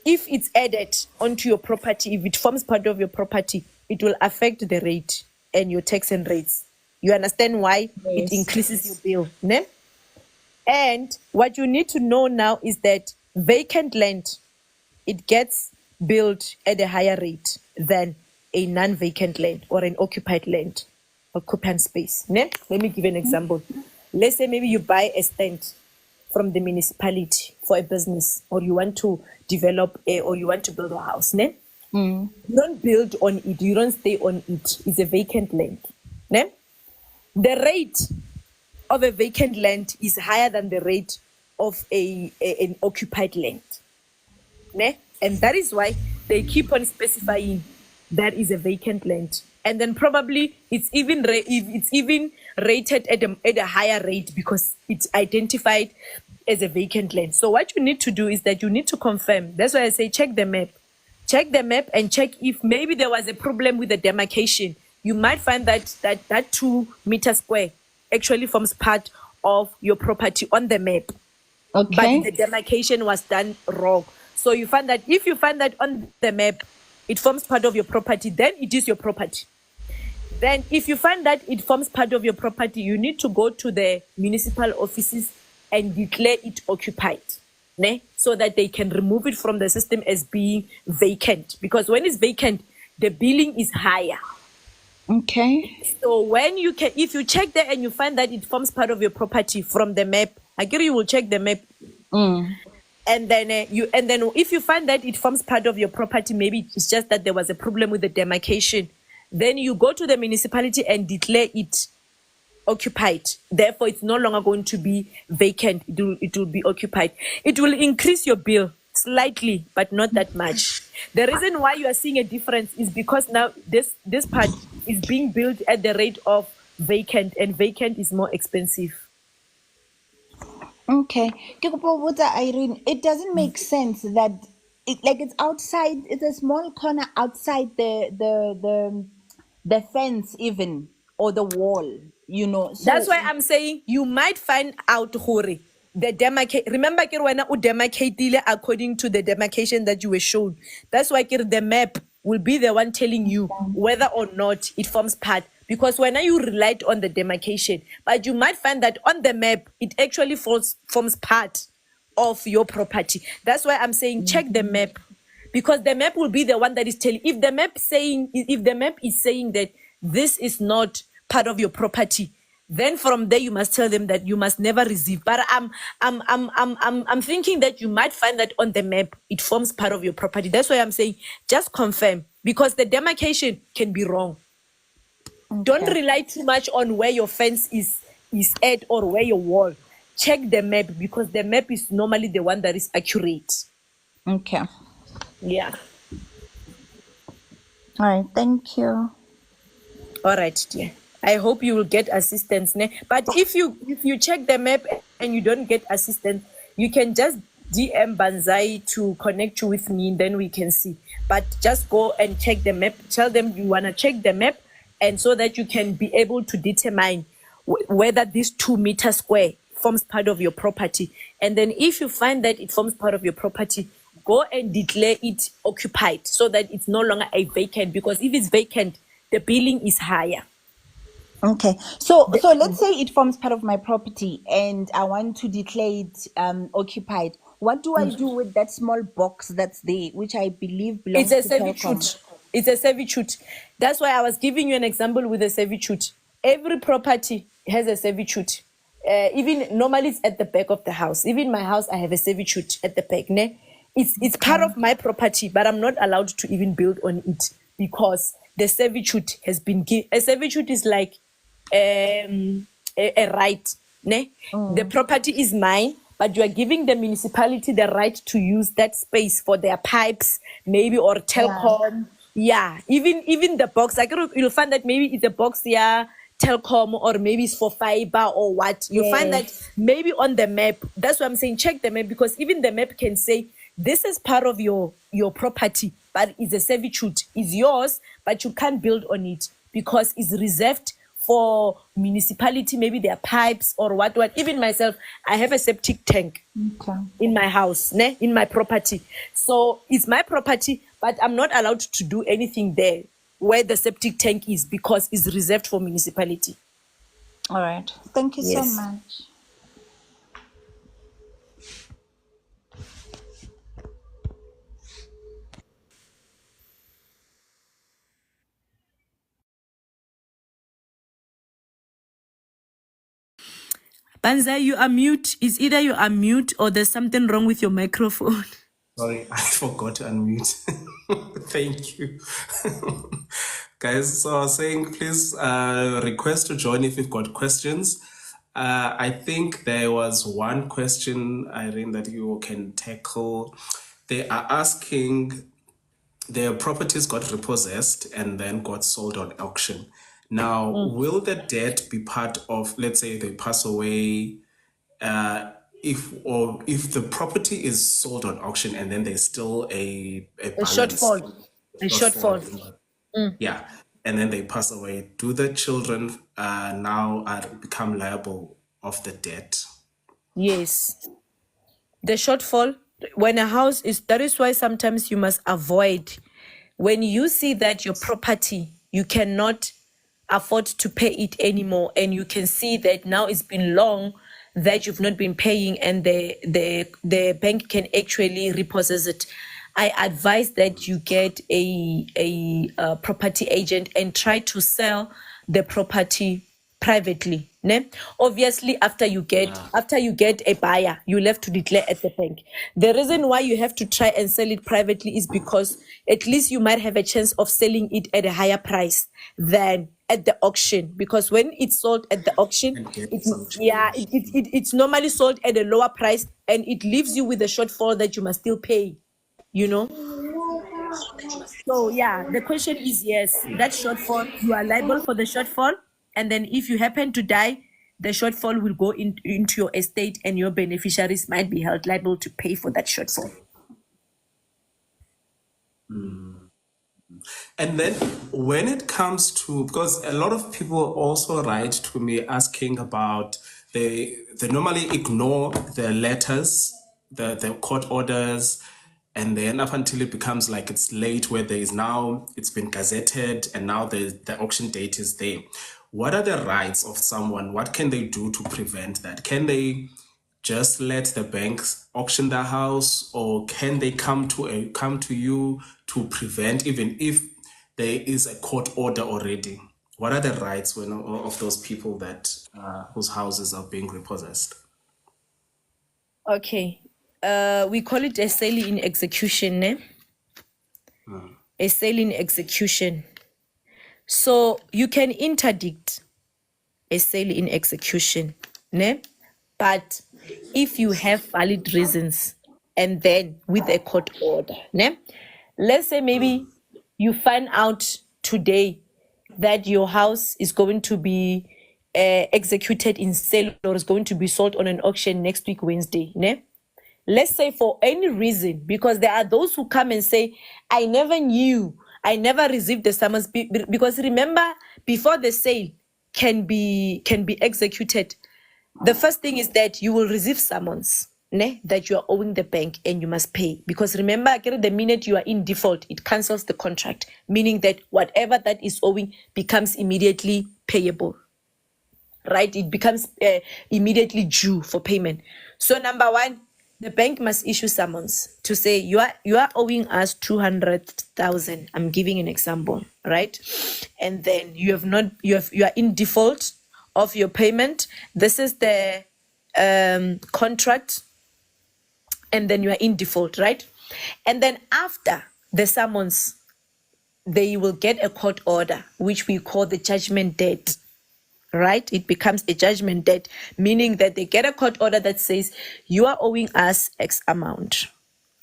if it's added onto your property, if it forms part of your property, it will affect the rate. and your tax and rates. You understand why it Yes. increases your bill, ne? And what you need to know now is that vacant land, it gets built at a higher rate than a non-vacant land or an occupied land, occupant space. Ne? Let me give you an example. Let's say maybe you buy a stand from the municipality for a business, or you want to develop or you want to build a house. Ne? You don't build on it, you don't stay on it. It's a vacant land. Ne? The rate of a vacant land is higher than the rate of an occupied land. Ne? And that is why they keep on specifying that is a vacant land. And then probably it's even rated at a higher rate because it's identified as a vacant land. So what you need to do is that you need to confirm. That's why I say check the map. Check the map and check if maybe there was a problem with the demarcation. You might find that 2 meter square actually forms part of your property on the map. Okay. But the demarcation was done wrong. So you find that if you find that on the map, it forms part of your property, then it is your property. Then if you find that it forms part of your property, you need to go to the municipal offices and declare it occupied, ne? So that they can remove it from the system as being vacant. Because when it's vacant, the billing is higher. Okay. So when you can, if you check there and you find that it forms part of your property from the map, I agree you will check the map. And then if you find that it forms part of your property, maybe it's just that there was a problem with the demarcation, then you go to the municipality and declare it occupied. Therefore, it's no longer going to be vacant. It will be occupied. It will increase your bill slightly, but not that much. The reason why you are seeing a difference is because now this part is being built at the rate of vacant, and vacant is more expensive. Okay. Ke kopa ho botsa, Irene, it doesn't make sense that it's outside, it's a small corner outside the fence even, or the wall, you know. So That's why I'm saying you might find out Hori. The demarcate. Remember, when you demarcate according to the demarcation that you were shown. That's why the map will be the one telling you whether or not it forms part. Because when you relied on the demarcation, but you might find that on the map it actually forms part of your property. That's why I'm saying check the map, because the map will be the one that is telling. If the map is saying that this is not part of your property, then from there you must tell them that you must never receive. But I'm thinking that you might find that on the map it forms part of your property. That's why I'm saying just confirm, because the demarcation can be wrong. Don't rely too much on where your fence is at or where your wall. Check the map, because the map is normally the one that is accurate. okay. Yeah. All right. Thank you. All right, dear. I hope you will get assistance. But if you check the map and you don't get assistance, you can just DM Banzai to connect you with me, then we can see. But just go and check the map. Tell them you want to check the map, and so that you can be able to determine whether this 2 meter square forms part of your property. And then if you find that it forms part of your property, go and declare it occupied, so that it's no longer a vacant, because if it's vacant, the billing is higher. Okay. So let's say it forms part of my property and I want to declare it occupied. What do I do with that small box that's there, which I believe belongs It's a to Telkom? servitude. It's a servitude. That's why I was giving you an example with a servitude. Every property has a servitude. Even normally it's at the back of the house. Even my house, I have a servitude at the back. Ne? It's part of my property, but I'm not allowed to even build on it, because the servitude has been given. A servitude is like a right. Ne? The property is mine, but you are giving the municipality the right to use that space for their pipes, maybe, or Telkom. Yeah, even the box. You'll find that maybe it's a box, Telkom, or maybe it's for fiber or what. You find that maybe on the map. That's why I'm saying check the map, because even the map can say this is part of your property, but it's a servitude. It's yours, but you can't build on it because it's reserved for municipality, maybe their pipes or what. Even myself, I have a septic tank in my house, in my property. So it's my property, but I'm not allowed to do anything there. where the septic tank is because it's reserved for municipality. All right. Thank you so Yes. much. Banzai, you are mute. It's either you are mute or there's something wrong with your microphone. Sorry, I forgot to unmute. Thank you. Guys, so I was saying, please request to join if you've got questions. I think there was one question, Irene, that you can tackle. They are asking, their properties got repossessed and then got sold on auction. Now, will the debt be part of, let's say they pass away, if the property is sold on auction and then there's still a A balance, shortfall. A shortfall. yeah, and then they pass away, do the children now become liable of the debt? Yes. The shortfall, when a house is, that is why sometimes you must avoid, when you see that your property, you cannot afford to pay it anymore, and you can see that now it's been long that you've not been paying, and the bank can actually repossess it. I advise that you get a property agent and try to sell the property privately. Ne? Obviously, after you get a buyer, you'll have to declare at the bank. The reason why you have to try and sell it privately is because at least you might have a chance of selling it at a higher price than at the auction. Because when it's sold at the auction, it's normally sold at a lower price, and it leaves you with a shortfall that you must still pay. You know. So yeah, the question is yes, that shortfall, you are liable for the shortfall. And then if you happen to die, the shortfall will go into your estate, and your beneficiaries might be held liable to pay for that shortfall. And then when it comes to, because a lot of people also write to me asking about, they normally ignore the letters, the court orders, and then up until it becomes like it's late, where there is now, it's been gazetted and now the auction date is there. What are the rights of someone? What can they do to prevent that? Can they just let the banks auction their house, or can they come to you to prevent, even if there is a court order already? What are the rights of those people that whose houses are being repossessed? Okay. We call it a sale in execution, ne? A sale in execution. So you can interdict a sale in execution, ne? But if you have valid reasons, and then with a court order, ne? Let's say maybe you find out today that your house is going to be executed in sale, or is going to be sold on an auction next week, Wednesday, ne? Let's say for any reason, because there are those who come and say, I never knew, I never received the summons, because remember, before the sale can be executed, the first thing is that you will receive summons, ne, that you are owing the bank and you must pay. Because remember, the minute you are in default, it cancels the contract, meaning that whatever that is owing becomes immediately payable, right? It becomes immediately due for payment. So number one, the bank must issue summons to say you are owing us 200,000. I'm giving an example, right? And then you are in default of your payment. This is the contract, and then you are in default, right? And then after the summons, they will get a court order, which we call the judgment debt. Right? It becomes a judgment debt, meaning that they get a court order that says you are owing us X amount,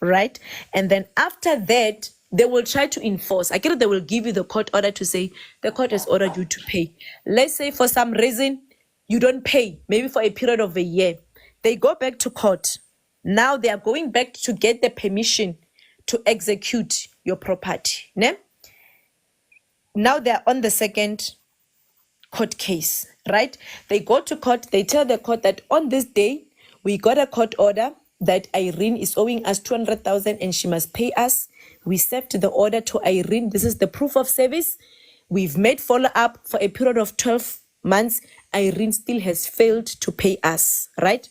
right? And then after that, they will try to enforce. They will give you the court order to say the court has ordered you to pay. Let's say for some reason you don't pay, maybe for a period of a year. They go back to court. Now they are going back to get the permission to execute your property. Ne? Now they are on the second court case, right? They go to court, they tell the court that on this day, we got a court order that Irene is owing us 200,000 and she must pay us. We served the order to Irene. This is the proof of service. We've made follow-up for a period of 12 months. Irene still has failed to pay us, right?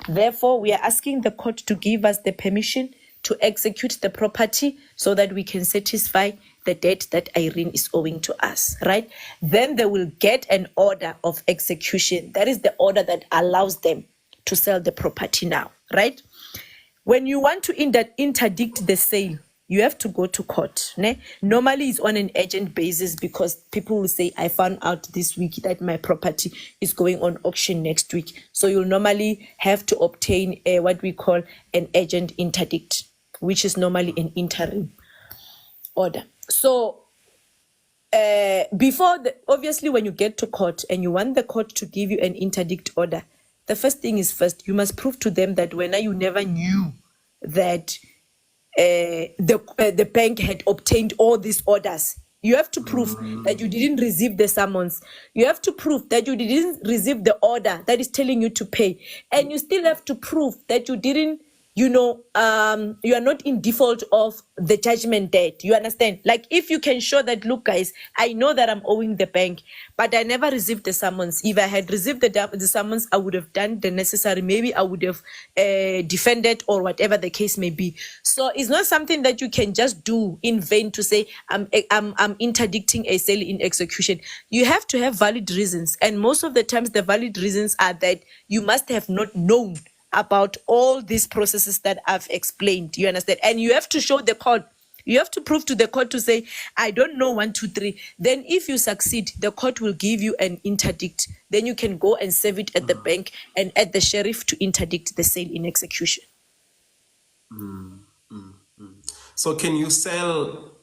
Therefore, we are asking the court to give us the permission to execute the property so that we can satisfy the debt that Irene is owing to us, right? Then they will get an order of execution. That is the order that allows them to sell the property now, right? When you want to interdict the sale, you have to go to court. Ne? Normally it's on an urgent basis because people will say, I found out this week that my property is going on auction next week. So you'll normally have to obtain what we call an urgent interdict, which is normally an interim order. So obviously when you get to court and you want the court to give you an interdict order, the first thing is first, you must prove to them that when you never knew that the bank had obtained all these orders. You have to prove that you didn't receive the summons. You have to prove that you didn't receive the order that is telling you to pay. And you still have to prove that you didn't, you are not in default of the judgment debt. You understand? Like if you can show that, look, guys, I know that I'm owing the bank, but I never received the summons. If I had received the summons, I would have done the necessary. Maybe I would have defended or whatever the case may be. So it's not something that you can just do in vain to say, I'm interdicting a sale in execution. You have to have valid reasons. And most of the times the valid reasons are that you must have not known about all these processes that I've explained. You understand? And you have to show the court, you have to prove to the court to say, I don't know 1, 2, 3. Then if you succeed, the court will give you an interdict. Then you can go and serve it at the bank and at the sheriff to interdict the sale in execution. So can you sell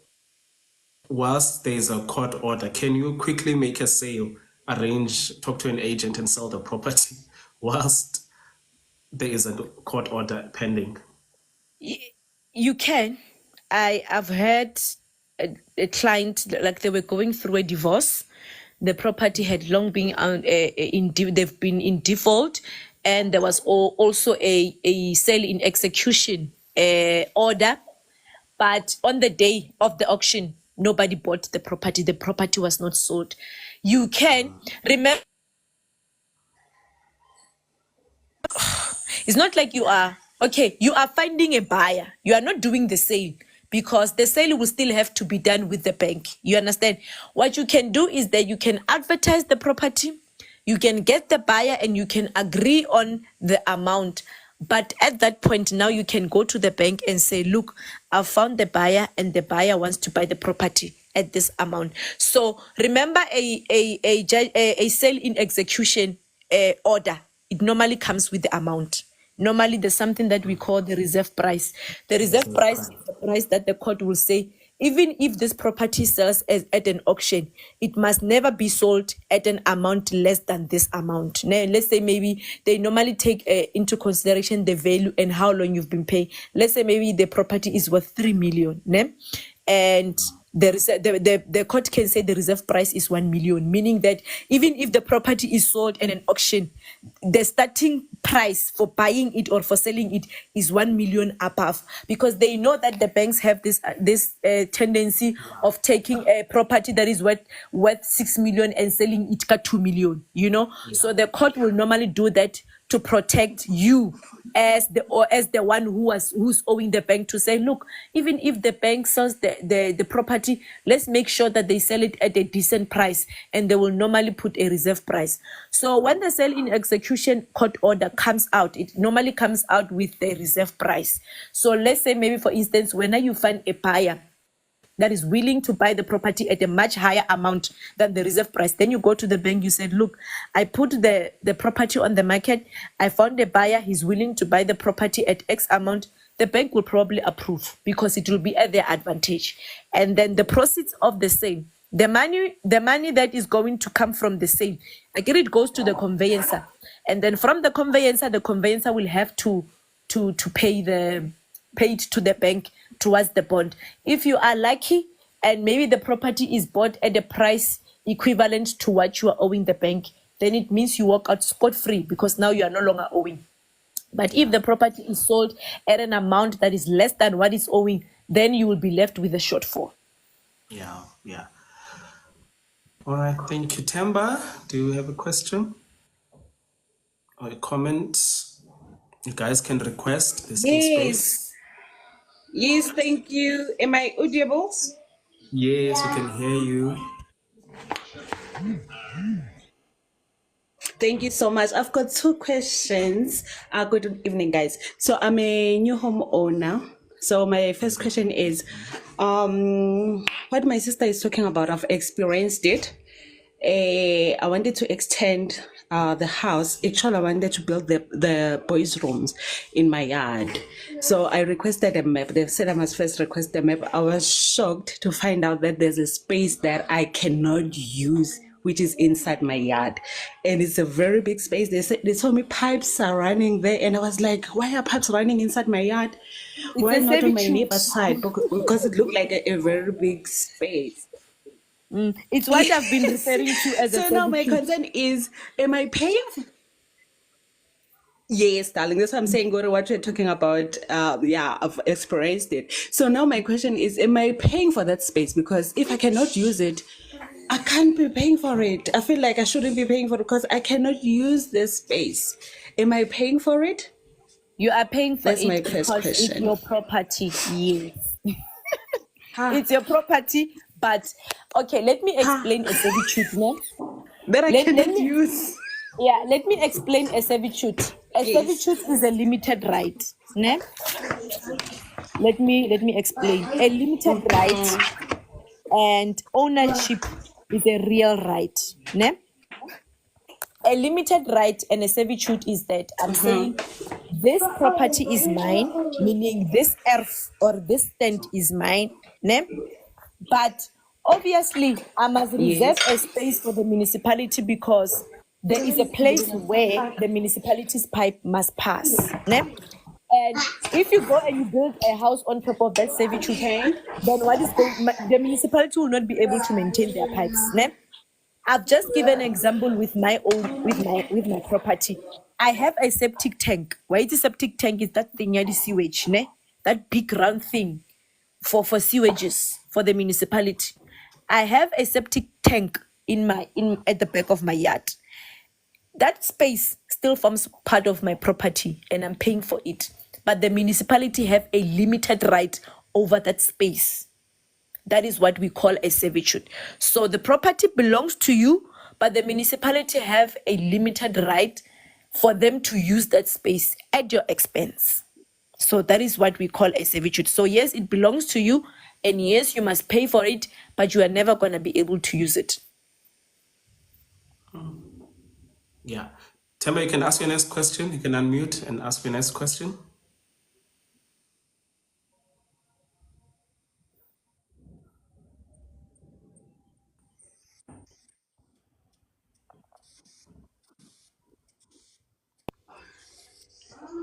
whilst there's a court order? Can you quickly make a sale, talk to an agent and sell the property whilst there is a court order pending? You can. I've heard a client, like they were going through a divorce. The property had long been they've been in default, and there was also a sale in execution order. But on the day of the auction, nobody bought the property. The property was not sold. You can remember. It's not like you are finding a buyer. You are not doing the sale because the sale will still have to be done with the bank. You understand? What you can do is that you can advertise the property, you can get the buyer, and you can agree on the amount. But at that point, now you can go to the bank and say, look, I've found the buyer and the buyer wants to buy the property at this amount. So remember a sale in execution order, it normally comes with the amount. Normally, there's something that we call the reserve price. The reserve price is the price that the court will say, even if this property sells at an auction, it must never be sold at an amount less than this amount. Now, let's say maybe they normally take into consideration the value and how long you've been paying. Let's say maybe the property is worth 3 million, and the court can say the reserve price is 1 million, meaning that even if the property is sold at an auction, the starting price for buying it or for selling it is 1 million above, because they know that the banks have this tendency of taking a property that is worth 6 million and selling it at 2 million. So the court will normally do that to protect you as the one who's owing the bank, to say, look, even if the bank sells the property, let's make sure that they sell it at a decent price, and they will normally put a reserve price. So when the sale in execution court order comes out, it normally comes out with the reserve price. So let's say maybe, for instance, when you find a buyer that is willing to buy the property at a much higher amount than the reserve price, then you go to the bank, you said, look, I put the property on the market, I found a buyer, he's willing to buy the property at X amount. The bank will probably approve because it will be at their advantage. And then the proceeds of the sale, the money that is going to come from the sale, again, it goes to the conveyancer. And then from the conveyancer will have to pay it to the bank towards the bond. If you are lucky and maybe the property is bought at a price equivalent to what you are owing the bank, then it means you walk out scot-free because now you are no longer owing. But if the property is sold at an amount that is less than what is owing, then you will be left with a shortfall. Yeah, yeah. All right, thank you. Temba, do you have a question or a comment? You guys can request this space. Yes, thank you. Am I audible? Yes, we can hear you. Thank you so much. I've got 2 questions. Good evening, guys. So I'm a new home owner. So my first question is, what my sister is talking about, I've experienced it. I wanted to extend the house. Actually, I wanted to build the boys' rooms in my yard. So I requested a map. They said I must first request a map. I was shocked to find out that there's a space that I cannot use, which is inside my yard. And it's a very big space. They told me pipes are running there. And I was like, why are pipes running inside my yard? Why It's a not on my servitude. neighbor's side? Because it looked like a very big space. It's what I've been referring to as a So now my servitude. concern is, am I paying? Yes, darling. That's what I'm saying. Go to what you're talking about. Yeah, I've experienced it. So now my question is, am I paying for that space? Because if I cannot use it, I can't be paying for it. I feel like I shouldn't be paying for it because I cannot use this space. Am I paying for it? You are paying for That's my it first because it's question. your property. Yes. Ha, It's your property, but okay, let me ha, explain a servitude, no? that I Let cannot me use. let me explain a servitude. A Yes. servitude is a limited right, ne? Let me explain. A limited right and ownership is a real right, ne? A limited right and a servitude is that I'm saying this property is mine, meaning this earth or this tent is mine, ne? But obviously, I must reserve Yes. a space for the municipality because there is a place where the municipality's pipe must pass, ne? And if you go and you build a house on top of that servitude, Okay. then the municipality will not be able to maintain their pipes, ne? I've just given an example with my property. I have a septic tank. Why is a septic tank? Is that thing the sewage, ne? That big round thing for sewages for the municipality. I have a septic tank at the back of my yard. That space still forms part of my property and I'm paying for it. But the municipality have a limited right over that space. That is what we call a servitude. So the property belongs to you, but the municipality have a limited right for them to use that space at your expense. So that is what we call a servitude. So yes, it belongs to you, and yes, you must pay for it, but you are never going to be able to use it. Yeah. Temba, you can ask your next question. You can unmute and ask your next question.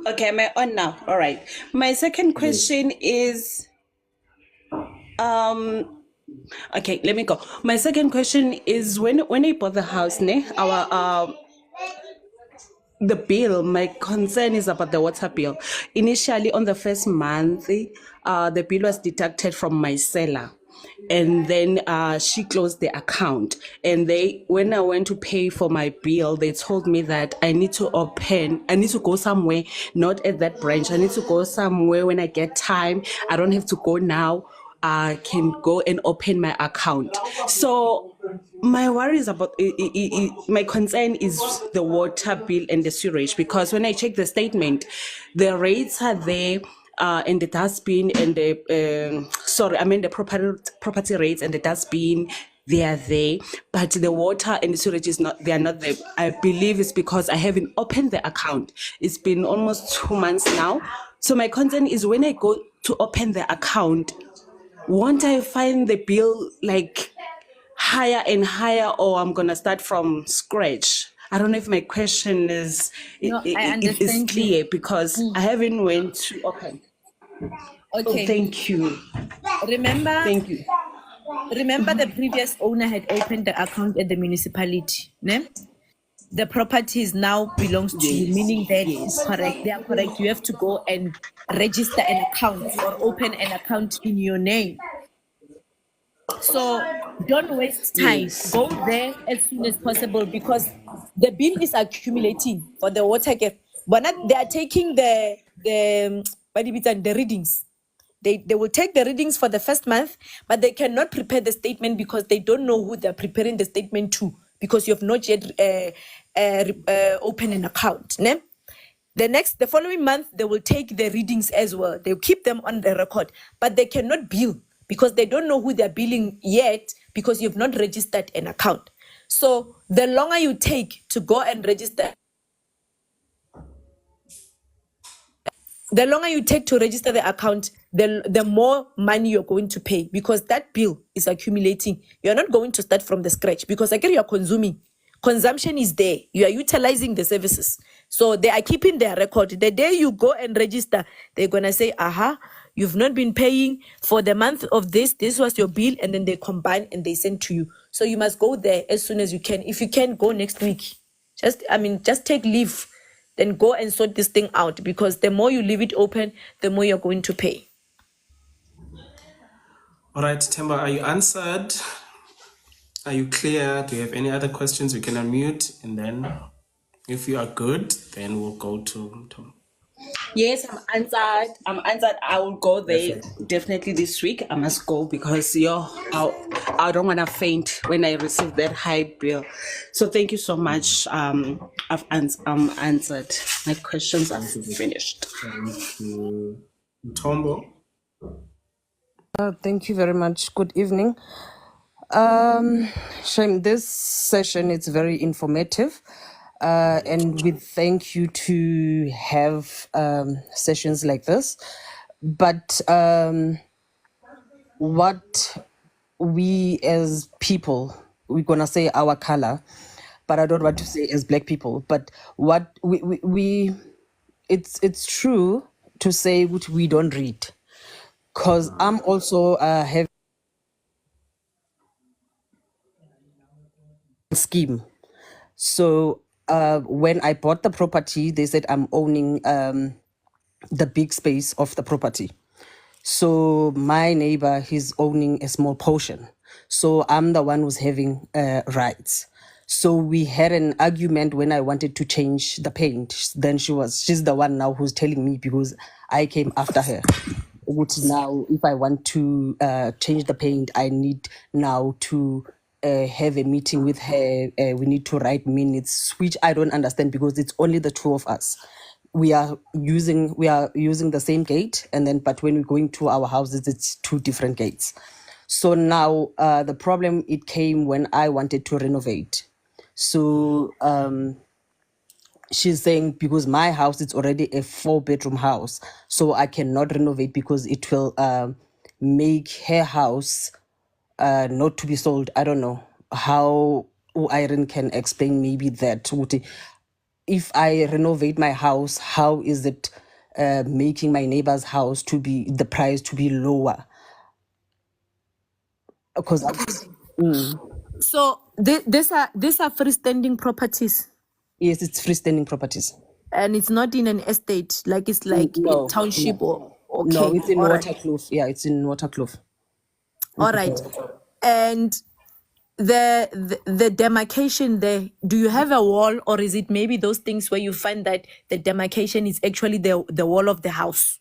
Okay, am I on now? All right. My second Yes. question is, okay, let me go. My second question is, when I bought the house, the bill, my concern is about the water bill. Initially, on the first month, the bill was deducted from my seller. And then she closed the account. And when I went to pay for my bill, they told me that I need to go somewhere, not at that branch. I need to go somewhere when I get time. I don't have to go now. I can go and open my account. So my worry is about my concern is the water bill and the sewage, because when I check the statement, the rates are there, and the dustbin and the property rates and the dustbin, they are there, but the water and the sewage they are not there. I believe it's because I haven't opened the account. It's been almost 2 months now. So my concern is, when I go to open the account, won't I find the bill like higher and higher, or I'm gonna start from scratch? I don't know if my question is No, I is understand you. clear, because I haven't went to open. Oh, Okay. thank you. Remember, Thank you. remember the previous owner had opened the account at the municipality, ne? the properties now belongs to you, Yes, meaning that yes. correct, they are correct. You have to go and register an account or open an account in your name. So don't waste time. Yes. Go there as soon as possible because the bill is accumulating for the water gap. But not, they are taking the readings. They will take the readings for the first month, but they cannot prepare the statement because they don't know who they're preparing the statement to because you have not yet opened an account. Ne? The following month, they will take the readings as well. They'll keep them on the record, but they cannot bill because they don't know who they're billing yet because you've not registered an account. So the longer you take to go and register, the longer you take to register the account, the more money you're going to pay because that bill is accumulating. You're not going to start from the scratch because again, you're consuming. Consumption is there. You are utilizing the services. So they are keeping their record. The day you go and register, they're going to say, aha, you've not been paying for the month of this. This was your bill. And then they combine and they send to you. So you must go there as soon as you can. If you can, go next week. Just take leave. Then go and sort this thing out because the more you leave it open, the more you're going to pay. All right, Temba, are you answered? Are you clear? Do you have any other questions? We can unmute, and then if you are good, then we'll go to Tom. Yes, I'm answered. I will go there definitely this week. I must go because I don't want to faint when I receive that high bill. So thank you so much. I've answered. My questions are finished. Thank you. Tombo. Thank you very much. Good evening. Shame, this session is very informative. And we thank you to have sessions like this. But what we as people, we're gonna say our color, but I don't want to say as Black people. But what we it's true to say what we don't read, because I'm also having a scheme. So when I bought the property, they said I'm owning the big space of the property. So my neighbor, he's owning a small portion. So I'm the one who's having rights. So we had an argument when I wanted to change the paint. Then she's the one now who's telling me because I came after her. Which now, if I want to change the paint, I need now to have a meeting with her. We need to write minutes, which I don't understand because it's only the two of us. We are using the same gate, and then but when we're going to our houses, it's two different gates. So now the problem it came when I wanted to renovate. So she's saying because my house is already a 4-bedroom house, so I cannot renovate because it will make her house not to be sold. I don't know how Irene can explain maybe that. If I renovate my house, how is it making my neighbor's house to be the price to be lower? Because So these are freestanding properties. Yes, it's freestanding properties. And it's not in an estate, like it's like a township or okay. No, it's in all right. Waterkloof. Yeah, it's in Waterkloof. All right. And the demarcation there, do you have a wall or is it maybe those things where you find that the demarcation is actually the wall of the house?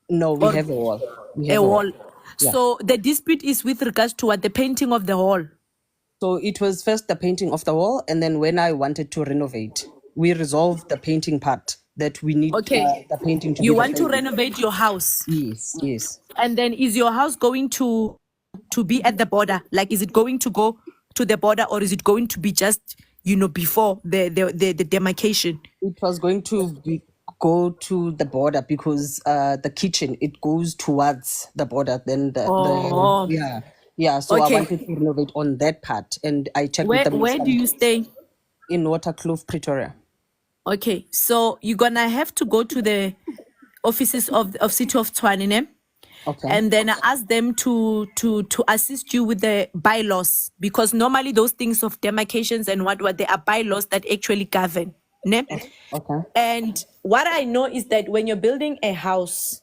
No, we Or have a wall. We a have wall. Yeah. So the dispute is with regards to what? The painting of the wall. So it was first the painting of the wall, and then when I wanted to renovate, we resolved the painting part that we need Okay. the painting to You be want to the painting. renovate your house. Yes, yes. And then is your house going to be at the border? Like, is it going to go to the border or is it going to be just, before the demarcation? It was going to go to the border because the kitchen, it goes towards the border. Then Oh, yeah. So I okay. wanted to renovate on that part, and I checked with Where the do you stay? in Waterkloof, Pretoria. Okay, so you're gonna have to go to the offices of City of Tshwane, ne? Okay. and then ask them to assist you with the bylaws, because normally those things of demarcations and what there are bylaws that actually govern. Ne? Okay. And what I know is that when you're building a house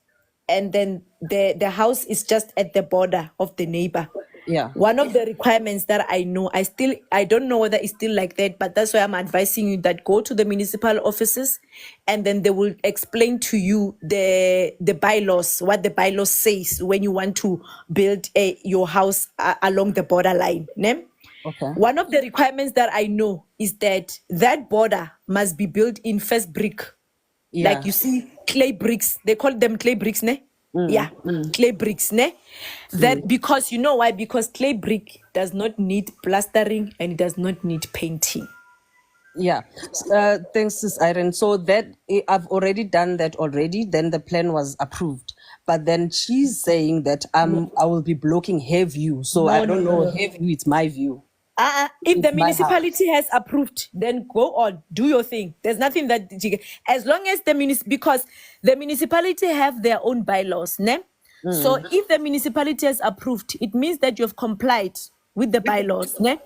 and then the house is just at the border of the neighbor, Yeah. one of the requirements that I know, I don't know whether it's still like that, but that's why I'm advising you that go to the municipal offices and then they will explain to you the bylaws, what the bylaws says when you want to build your house along the borderline. Ne? Okay. One of the requirements that I know is that border must be built in first brick. Yeah. Like you see clay bricks, they call them clay bricks, ne? Yeah, clay bricks, ne? That because you know why? Because clay brick does not need plastering and it does not need painting. Yeah. Thanks, Sis Irene. So I've already done that already. Then the plan was approved. But then she's saying that I will be blocking her view. So I don't know, her view, it's my view. If It's the my house. municipality has approved, then go on, do your thing. There's nothing that as long as because the municipality have their own bylaws, ne? So if the municipality has approved, it means that you have complied with the bylaws, ne?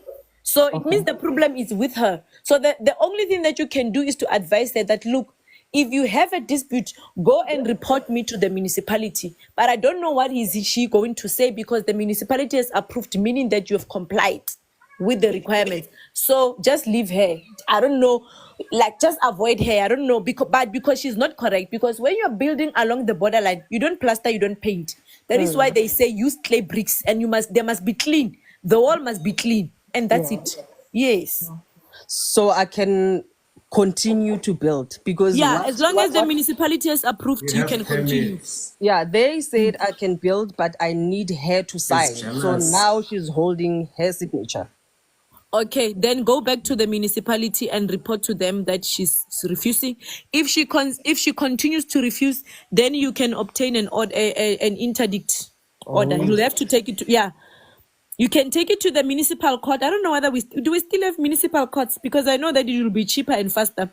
So it means the problem is with her. So the only thing that you can do is to advise her that, look, if you have a dispute, go and report me to the municipality. But I don't know what is she going to say, because the municipality has approved, meaning that you have complied with the requirements. So just leave her. I don't know, like just avoid her. I don't know, because she's not correct. Because when you're building along the borderline, you don't plaster, you don't paint. That is why they say use clay bricks, and they must be clean. The wall must be clean, and that's it. Yes. So I can continue to build because As long as the municipality has approved, you can continue. Yeah, they said I can build, but I need her to sign. So jealous. now she's holding her signature. Okay, then go back to the municipality and report to them that she's refusing. If she continues to refuse, then you can obtain an interdict order. You'll have to take it to you can take it to the municipal court. I don't know whether we still have municipal courts, because I know that it will be cheaper and faster.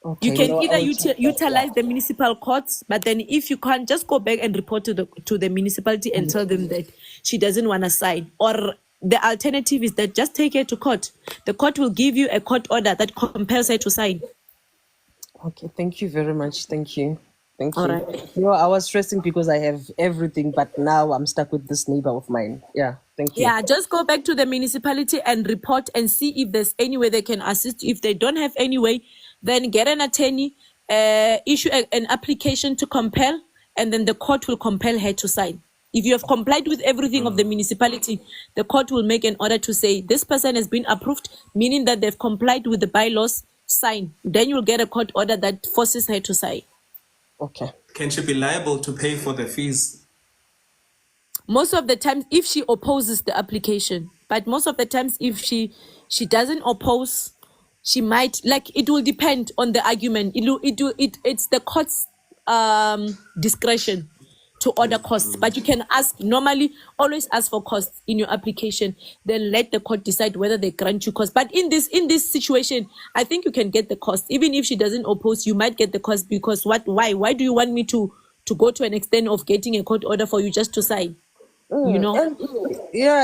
Okay. You can no, either I'll check that, utilize the municipal courts, but then if you can't, just go back and report to the municipality and tell them that she doesn't want to sign. Or the alternative is that just take her to court. The court will give you a court order that compels her to sign. Okay, thank you very much. Thank you. Thank you. All right. You know, I was stressing because I have everything, but now I'm stuck with this neighbor of mine. Yeah, thank you. Yeah, just go back to the municipality and report and see if there's any way they can assist. If they don't have any way, then get an attorney, issue an application to compel, and then the court will compel her to sign. If you have complied with everything of the municipality, the court will make an order to say this person has been approved, meaning that they've complied with the bylaws, sign. Then you'll get a court order that forces her to sign. Okay. Can she be liable to pay for the fees? Most of the times, if she opposes the application, but most of the times, if she doesn't oppose, she might, like, it will depend on the argument. It's the court's discretion to order costs, but you can normally always ask for costs in your application, then let the court decide whether they grant you costs. But in this situation, I think you can get the cost. Even if she doesn't oppose, you might get the cost, because why do you want me to go to an extent of getting a court order for you just to sign? You know?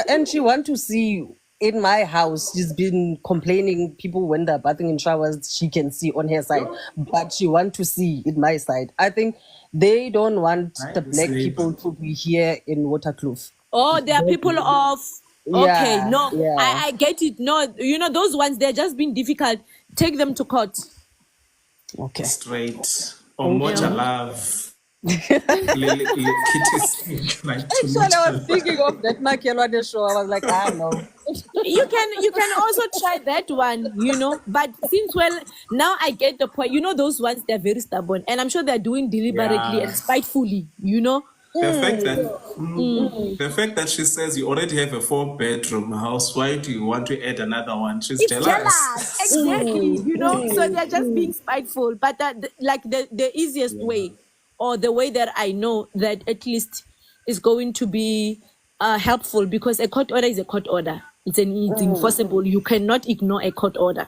And she want to see in my house. She's been complaining people when they're bathing in showers, she can see on her side, but she want to see in my side. I think they don't want the black people to be here in Waterkloof. Oh, there are people of... Okay, Yeah, no, yeah. I get it. No, those ones, they're just being difficult. Take them to court. Okay. Straight. Or Moja Love. Kitty's like Actually, I was thinking of that Makelwane show. I was like, I don't know. You can also try that one, but now I get the point. Those ones, they're very stubborn, and I'm sure they're doing deliberately and spitefully, The fact that she says you already have a 4-bedroom house, why do you want to add another one? She's jealous. Exactly, so they're just being spiteful. But the easiest way, or the way that I know that at least is going to be helpful, because a court order is a court order. It's enforceable. You cannot ignore a court order.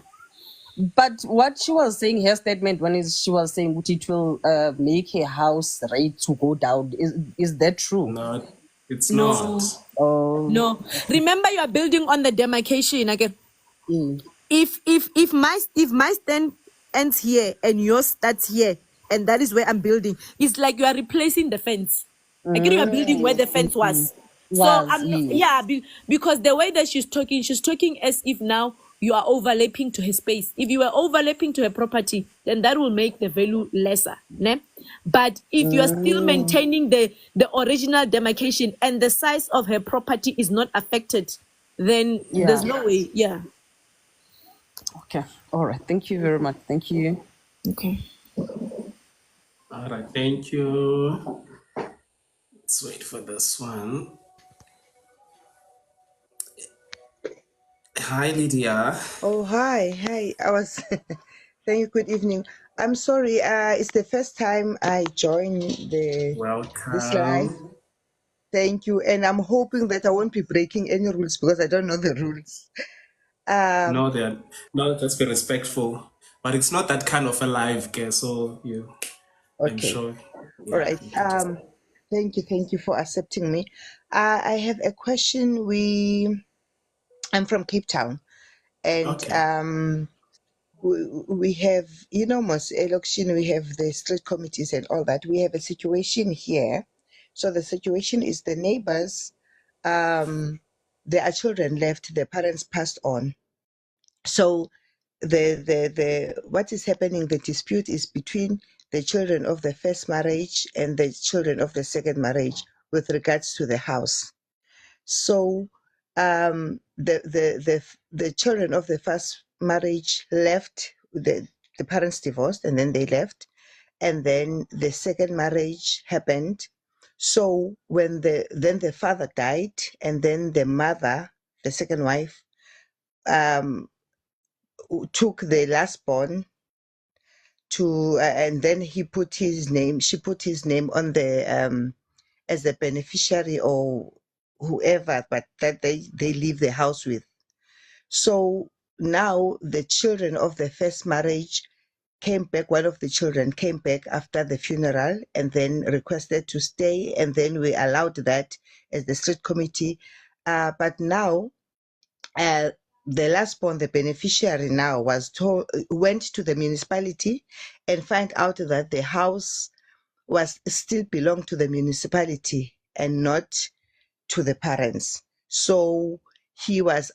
But what she was saying, her statement she was saying it will make her house rate to go down. Is that true? No, it's No. not. Oh, No. Remember, you are building on the demarcation again. If my stand ends here and yours starts here, and that is where I'm building, it's like you are replacing the fence. Again, you are building where the fence was. So I'm not, yes. because the way that she's talking as if now you are overlapping to her space. If you are overlapping to her property, then that will make the value lesser. Ne? But if you are still maintaining the original demarcation and the size of her property is not affected, then there's Yeah. no way. Yeah. Okay. All right. Thank you very much. Thank you. Okay. All right, thank you. Let's wait for this one. Hi, Lydia. Oh, hi. I was, thank you. Good evening. I'm sorry. It's the first time I joined this live. Welcome. Thank you. And I'm hoping that I won't be breaking any rules because I don't know the rules. No, just be respectful. But it's not that kind of a live guest, so I'm Okay. sure. All right. Thank you for accepting me. I have a question. I'm from Cape Town, and Okay. we have, most election, we have the street committees and all that. We have a situation here. So the situation is the neighbors, there are children left, the parents passed on. So the what is happening, the dispute is between the children of the first marriage and the children of the second marriage with regards to the house. So the children of the first marriage left, the parents divorced and then they left, and then the second marriage happened. So when the father died, and then the mother, the second wife, took the last born to and then she put his name on the as the beneficiary or whoever, but that they leave the house with. So now the children of the first marriage came back. One of the children came back after the funeral and then requested to stay, and then we allowed that as the street committee. But now the last born, the beneficiary now went to the municipality and find out that the house was still belonged to the municipality and not to the parents. So he was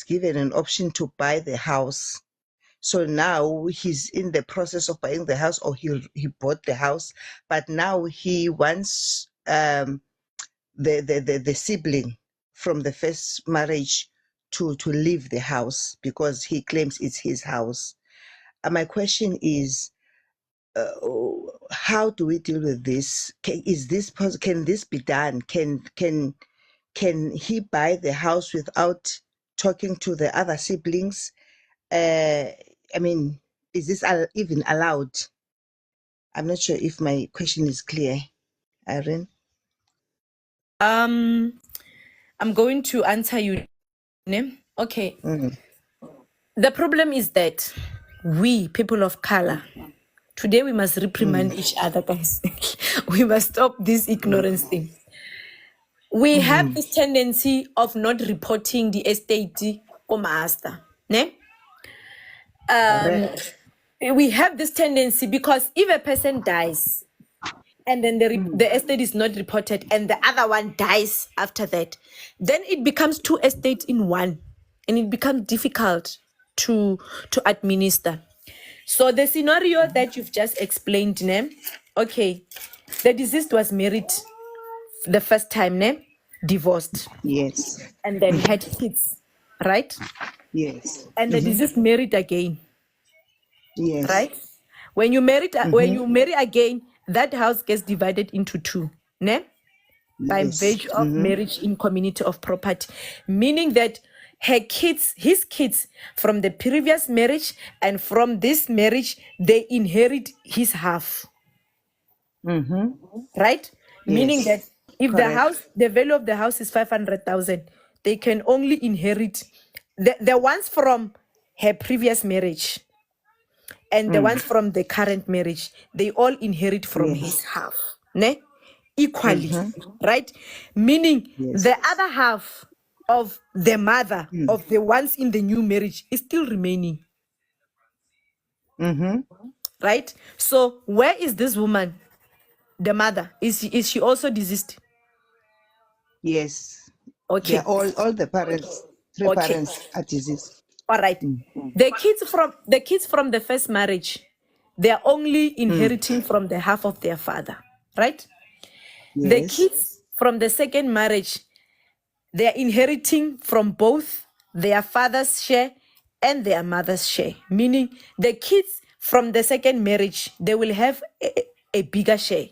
given an option to buy the house. So now he's in the process of buying the house, or he bought the house, but now he wants the sibling from the first marriage to leave the house because he claims it's his house. My question is, how do we deal with this? Can this be done? Can he buy the house without talking to the other siblings? I mean, is this even allowed? I'm not sure if my question is clear, Irene. I'm going to answer you. Okay. The problem is that we, people of color, today we must reprimand each other, guys. We must stop this ignorance thing. We have this tendency of not reporting the estate or master. Ne? We have this tendency because if a person dies and then the estate is not reported and the other one dies after that, then it becomes two estates in one and it becomes difficult to administer. So the scenario that you've just explained, ne? Okay, the deceased was married the first time, ne? Divorced. Yes. And then had kids, right? Yes. And the deceased married again. Yes. Right? When you marry again, that house gets divided into two, ne? By virtue of marriage in community of property, meaning that his kids from the previous marriage and from this marriage, they inherit his half. Right? Meaning that if the value of the house is 500,000, they can only inherit the ones from her previous marriage and the ones from the current marriage, they all inherit from his half, ne? Equally, right? Meaning the other half of the mother of the ones in the new marriage is still remaining, right? So where is this woman, the mother? Is she also deceased? Yes. Okay. Yeah, all the parents, three Okay. parents are deceased. All right. The kids from the first marriage, they are only inheriting from the half of their father, right? The Yes. kids from the second marriage, they are inheriting from both their father's share and their mother's share. Meaning the kids from the second marriage, they will have a bigger share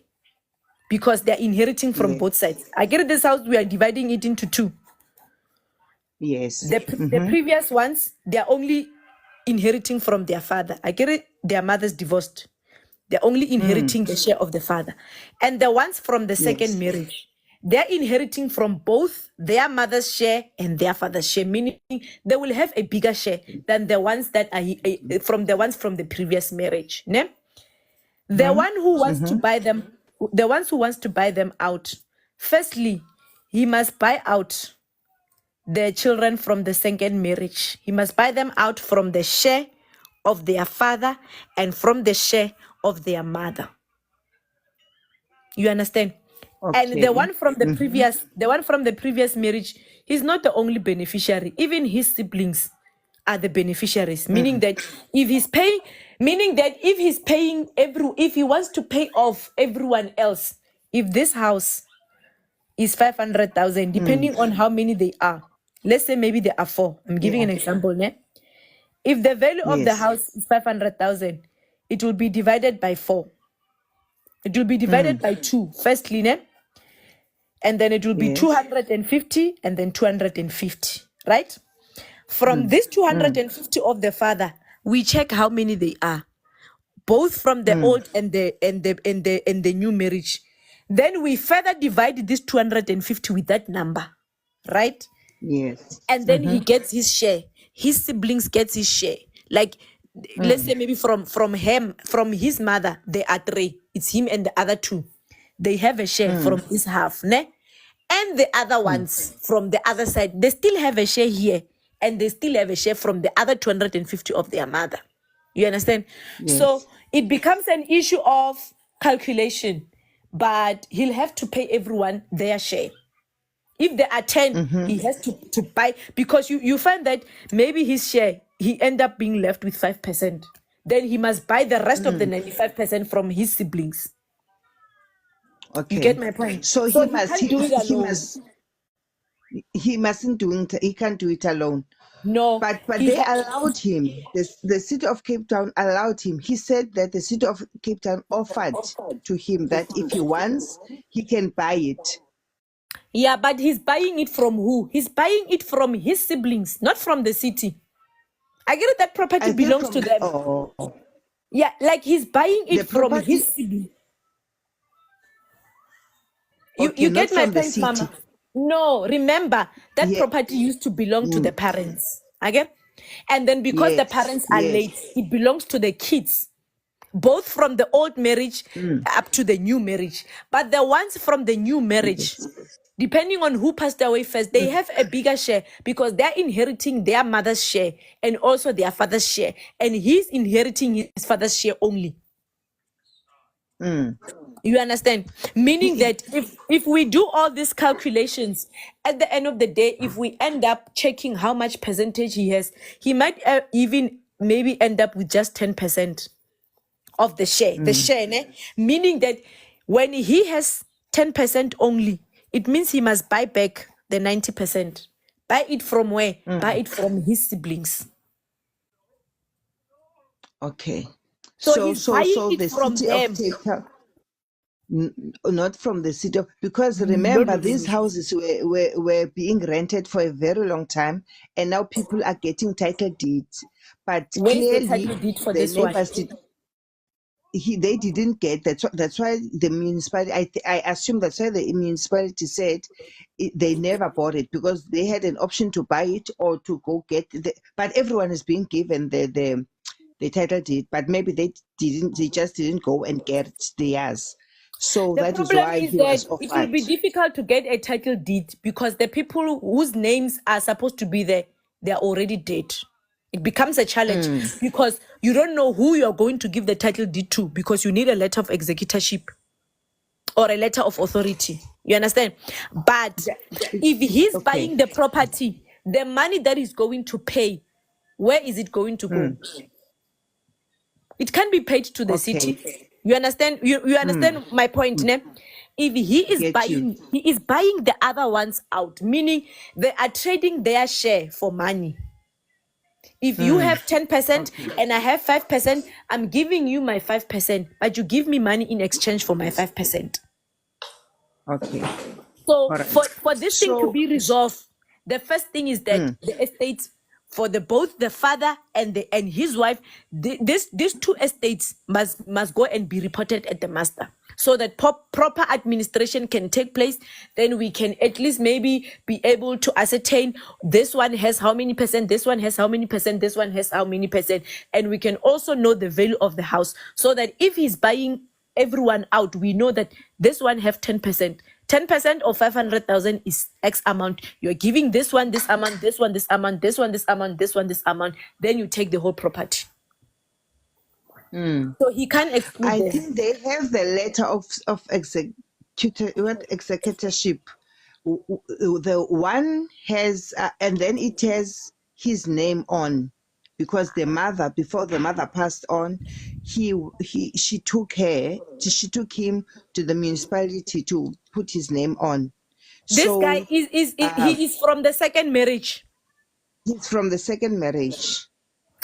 because they're inheriting from Yes. both sides. I get this house, we are dividing it into two. Yes. The previous ones, they're only inheriting from their father. I get it, their mother's divorced. They're only inheriting the share of the father. And the ones from the second marriage, they're inheriting from both their mother's share and their father's share, meaning they will have a bigger share than the ones that are from the ones from the previous marriage. Ne? The one who wants to buy them, the ones who wants to buy them out, firstly, he must buy out the children from the second marriage. He must buy them out from the share of their father and from the share of their mother. You understand? And the one from the previous marriage, he's not the only beneficiary. Even his siblings are the beneficiaries. Meaning that if he's paying, if he wants to pay off everyone else, if this house is 500,000, depending on how many they are. Let's say maybe there are 4. I'm giving an example. Ne? If the value of the house is 500,000, it will be divided by 4. It will be divided by 2, firstly, ne? And then it will be 250 and then 250, right? From this 250 of the father, we check how many they are, both from the old and the new marriage. Then we further divide this 250 with that number, right? Yes. And then he gets his share. His siblings gets his share. Like, let's say maybe from his mother, there are 3. It's him and the other 2. They have a share from his half, ne? And the other ones from the other side, they still have a share here, and they still have a share from the other 250 of their mother. You understand? So it becomes an issue of calculation, but he'll have to pay everyone their share. If there are 10, he has to buy, because you find that maybe his share, he end up being left with 5%. Then he must buy the rest of the 95% from his siblings. Okay. You get my point? So So he he must can't do it alone. he mustn't do it. He can't do it alone. No, But he they ha- allowed him. The city of Cape Town allowed him. He said that the city of Cape Town offered to him that if he wants, he can buy it. Yeah, but he's buying it from who? He's buying it from his siblings, not from the city. I get it, that property I think belongs from to them. oh, Yeah, like he's buying the it from property. his sibling. Okay, You not get my from the point, city. Mama? No, remember that Yeah. property used to belong to the parents. Okay? And then because the Yes. parents are Yes. late, it belongs to the kids, both from the old marriage up to the new marriage. But the ones from the new marriage, depending on who passed away first, they have a bigger share because they're inheriting their mother's share and also their father's share. And he's inheriting his father's share only. You understand? Meaning that if we do all these calculations, at the end of the day, if we end up checking how much percentage he has, he might even maybe end up with just 10% of the share. The share, ne? Meaning that when he has 10% only, it means he must buy back the 90%. Buy it from where? Buy it from his siblings. Okay. So he's buying The it from city of them. Cape Town, not from the city of, because No, remember no, these no. houses were being rented for a very long time, and now people are getting title deeds. But Where is the clearly, title deed for the this one? neighbors did. they didn't get. That's why the municipality. I assume that's why the municipality said they never bought it, because they had an option to buy it or to go get but everyone is being given the title deed, but maybe they just didn't go and get theirs. So The that is problem why is he was that it will offered. be difficult to get a title deed because the people whose names are supposed to be there, they are already dead. It becomes a challenge because you don't know who you're going to give the title deed to, because you need a letter of executorship or a letter of authority. You understand? But if he's buying the property, the money that he's going to pay, where is it going to go? It can be paid to the city. You understand? You understand my point, ne? If he is buying, he is buying the other ones out, meaning they are trading their share for money. If you have 10% and I have 5%, I'm giving you my 5%, but you give me money in exchange for my 5%. Okay. So Alright. for this thing to be resolved, the first thing is that the estates for both the father and his wife, these two estates must go and be reported at the master, so that proper administration can take place. Then we can at least maybe be able to ascertain this one has how many percent, this one has how many percent, this one has how many percent, and we can also know the value of the house, so that if he's buying everyone out, we know that this one have 10%. 10% of 500,000 is X amount. You're giving this one this amount, this one this amount, this one this amount, this one this amount. Then you take the whole property. So he can't exclude I them. think they have the letter of executorship. The one has, and then it has his name on, because the mother, before the mother passed on, she took him to the municipality to put his name on. This So guy he is from the second marriage. he's from the second marriage.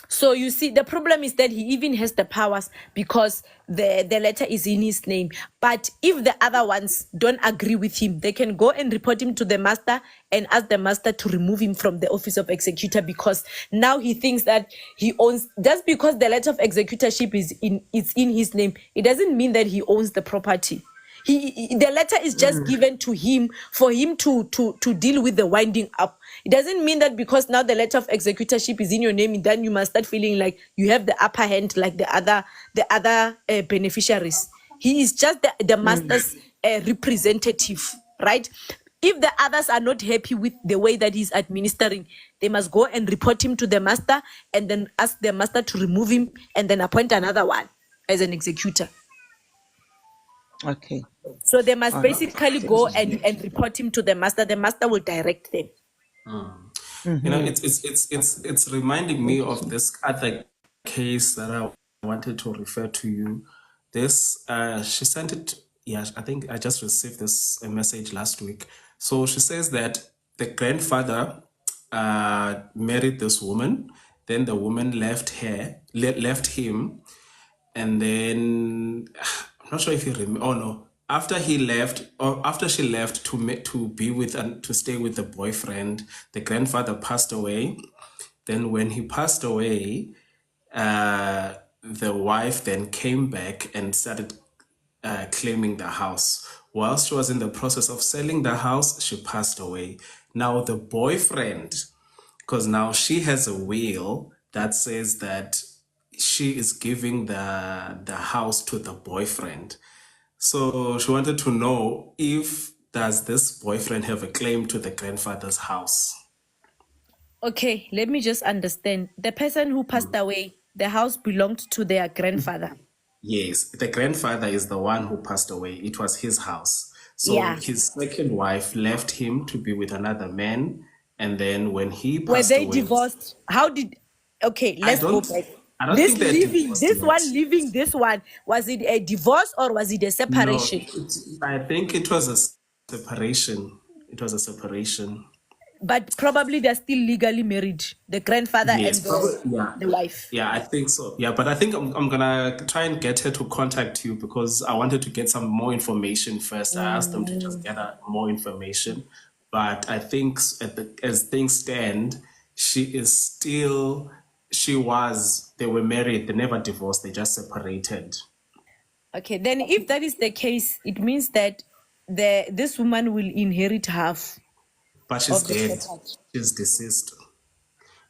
So you see, the problem is that he even has the powers because the letter is in his name. But if the other ones don't agree with him, they can go and report him to the master and ask the master to remove him from the office of executor, because now he thinks that he owns, just because the letter of executorship is in his name, it doesn't mean that he owns the property. The letter is just given to him for him to deal with the winding up. It doesn't mean that because now the letter of executorship is in your name, then you must start feeling like you have the upper hand like the other beneficiaries. He is just the master's representative, right? If the others are not happy with the way that he's administering, they must go and report him to the master and then ask the master to remove him and then appoint another one as an executor. Okay. So they must basically go and report him to the master. The master will direct them. You know, it's reminding me of this other case that I wanted to refer to you. This she sent it. Yeah, I think I just received a message last week. So she says that the grandfather married this woman. Then the woman left him, and then I'm not sure if you remember. Oh no. After she left to be with and to stay with the boyfriend, the grandfather passed away. Then when he passed away, the wife then came back and started claiming the house. While she was in the process of selling the house, she passed away. Now the boyfriend, because now she has a will that says that she is giving the house to the boyfriend. So she wanted to know does this boyfriend have a claim to the grandfather's house? Okay, let me just understand. The person who passed away, the house belonged to their grandfather. Yes, the grandfather is the one who passed away. It was his house. So Yeah. his second wife left him to be with another man. And then when he Were passed they away, divorced? Okay, let's go back. I don't This think they're leaving, divorced this yet. one leaving this one, was it a divorce or was it a separation? No, I think it was a separation. It was a separation. But probably they're still legally married, the grandfather Yes, and probably, the wife. Yeah, I think so. Yeah, but I think I'm gonna try and get her to contact you because I wanted to get some more information first. I asked them to just get more information, but I think as things stand, they were married. They never divorced. They just separated. Okay, then if that is the case, it means that this woman will inherit half But she's of the dead. property. She's deceased.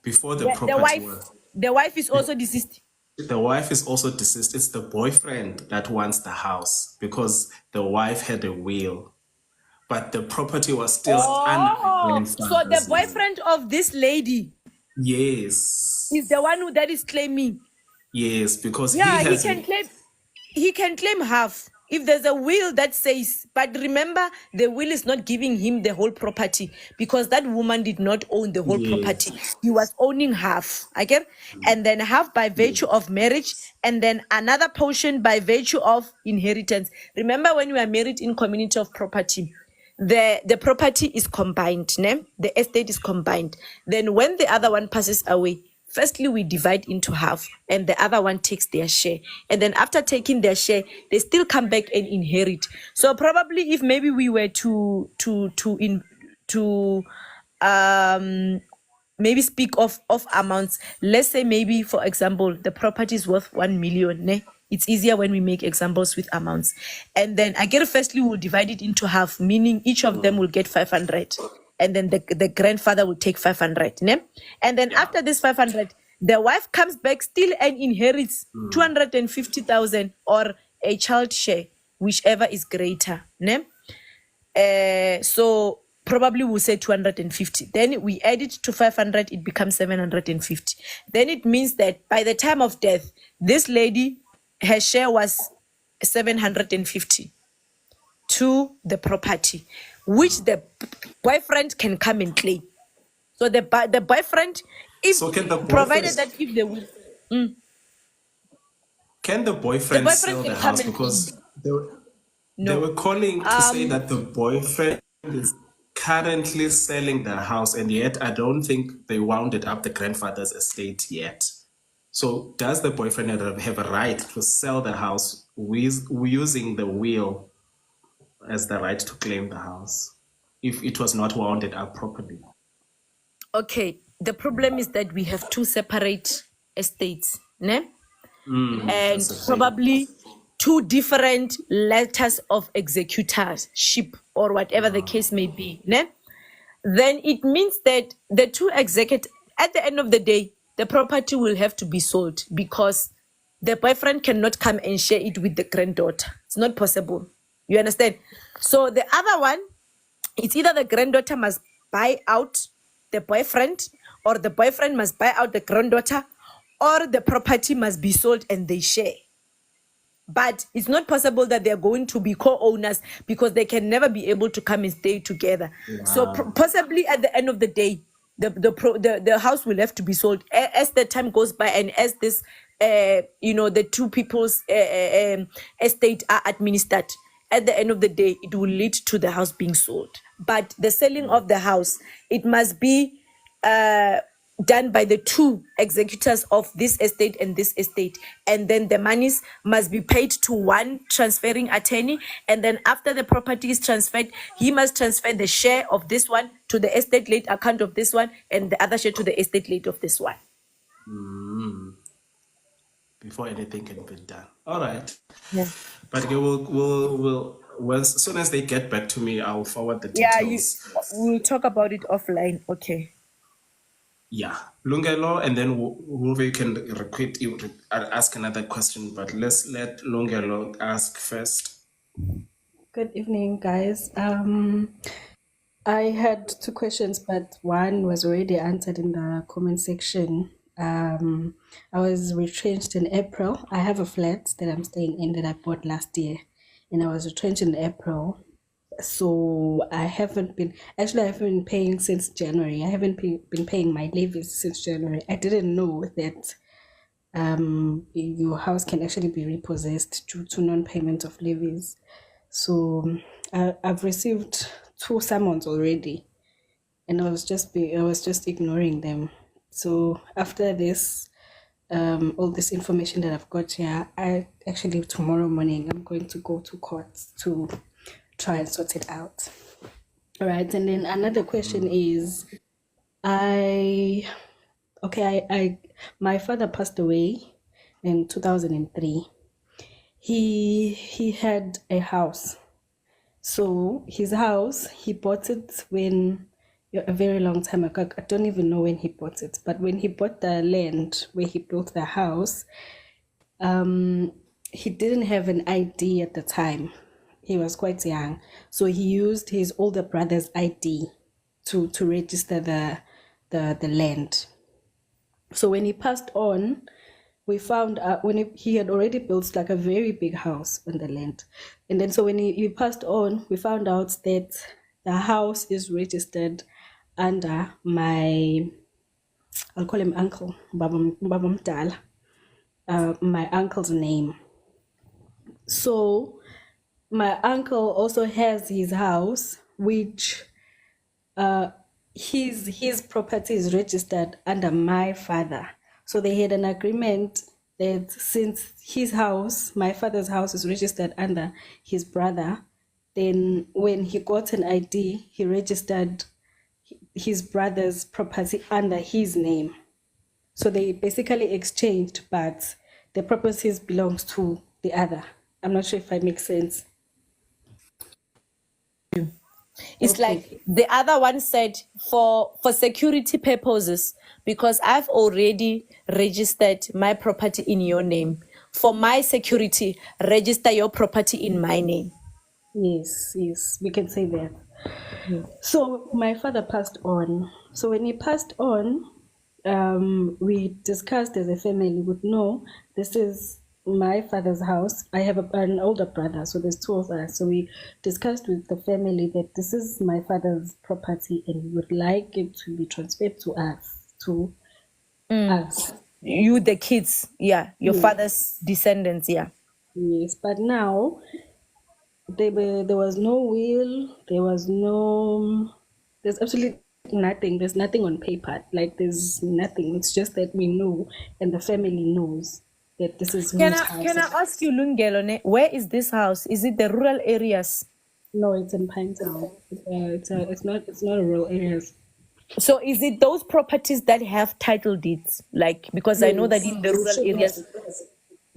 Before the The property wife, was. the wife is also deceased. The wife is also deceased. It's the boyfriend that wants the house because the wife had a will, but the property was still under the Oh, so the grandfather's name. boyfriend of this lady Yes, is the one who that is claiming. yes, because he Yeah, has. he can claim half if there's a will that says, but remember the will is not giving him the whole property because that woman did not own the whole property. Yes, He was owning half, okay? And then half by virtue of marriage, and then another portion by virtue of inheritance. Remember when we are married in community of property, the property is combined, ne? The estate is combined. Then when the other one passes away, firstly we divide into half and the other one takes their share, and then after taking their share they still come back and inherit. So probably if maybe we were to maybe speak of amounts, let's say maybe for example the property is worth 1 million, ne? It's easier when we make examples with amounts, and then again firstly we'll divide it into half, meaning each of them will get 500, and then the grandfather will take 500, ne? And then after this 500 the wife comes back still and inherits 250,000 or a child share, whichever is greater, ne? So probably we'll say 250. Then we add it to 500, it becomes 750. Then it means that by the time of death, this lady, her share was 750 to the property, which the boyfriend can come and claim. So the boyfriend, if So can the provided boyfriend that if they will, can the the boyfriend boyfriend sell can the come house and because claim. they were No. calling to say that the boyfriend is currently selling the house, and yet I don't think they wounded up the grandfather's estate yet. So does the boyfriend have a right to sell the house with using the will as the right to claim the house if it was not wounded up properly? Okay, the problem is that we have two separate estates, ne? And That's the thing. probably two different letters of executorship or whatever the case may be, ne? Then it means that the two executors, at the end of the day, the property will have to be sold because the boyfriend cannot come and share it with the granddaughter. It's not possible. You understand? So the other one, it's either the granddaughter must buy out the boyfriend, or the boyfriend must buy out the granddaughter, or the property must be sold and they share. But it's not possible that they're going to be co-owners because they can never be able to come and stay together. So possibly at the end of the day, the house will have to be sold as the time goes by, and as this the two people's estate are administered. At the end of the day, it will lead to the house being sold. But the selling of the house, it must be done by the two executors of this estate and this estate, and then the monies must be paid to one transferring attorney, and then after the property is transferred, he must transfer the share of this one to the estate late account of this one, and the other share to the estate late of this one. Before anything can be done. All right. Yeah. But we'll as soon as they get back to me, I'll forward the Yeah, details. we'll talk about it offline. Okay. Yeah, Lungelo, and then Ruve can ask another question, but let's let Lungelo ask first. Good evening, guys. I had two questions, but one was already answered in the comment section. I was retrenched in April. I have a flat that I'm staying in that I bought last year, and I was retrenched in April. So I haven't been paying since January. I haven't been paying my levies since January. I didn't know that your house can actually be repossessed due to non-payment of levies. So I've received 2 summons already, and I was just ignoring them. So after this, all this information that I've got here, I actually tomorrow morning I'm going to go to court to try and sort it out. All right, and then another question is, my father passed away in 2003, he had a house. So his house, he bought it when a very long time ago. I don't even know when he bought it, but when he bought the land where he built the house, he didn't have an ID at the time. He was quite young, so he used his older brother's ID to register the land. So when he passed on, we found out when he had already built like a very big house on the land. And then so when he passed on, we found out that the house is registered under I'll call him uncle, Baba Mdala, my uncle's name. So my uncle also has his house, which his property is registered under my father. So they had an agreement that since his house, my father's house, is registered under his brother, then when he got an ID, he registered his brother's property under his name. So they basically exchanged, but the properties belongs to the other. I'm not sure if I make sense. It's like the other one said for security purposes, because I've already registered my property in your name. For my security, register your property in my name. Yes, we can say that. So my father passed on. So when he passed on, we discussed as a family with no, this is my father's house. I have an older brother, so there's two of us. So we discussed with the family that this is my father's property and we would like it to be transferred to us. You, the kids, yeah, your Yes. father's descendants, yeah. Yes, but now there was no will, there's absolutely nothing. There's nothing on paper. Like there's nothing. It's just that we know and the family knows that this is Can whose I house can it I is. ask you, Lungelone, where is this house? Is it the rural areas? No, it's in Pinetown. It's not a rural areas. So is it those properties that have title deeds? Like, because I know that in the rural areas,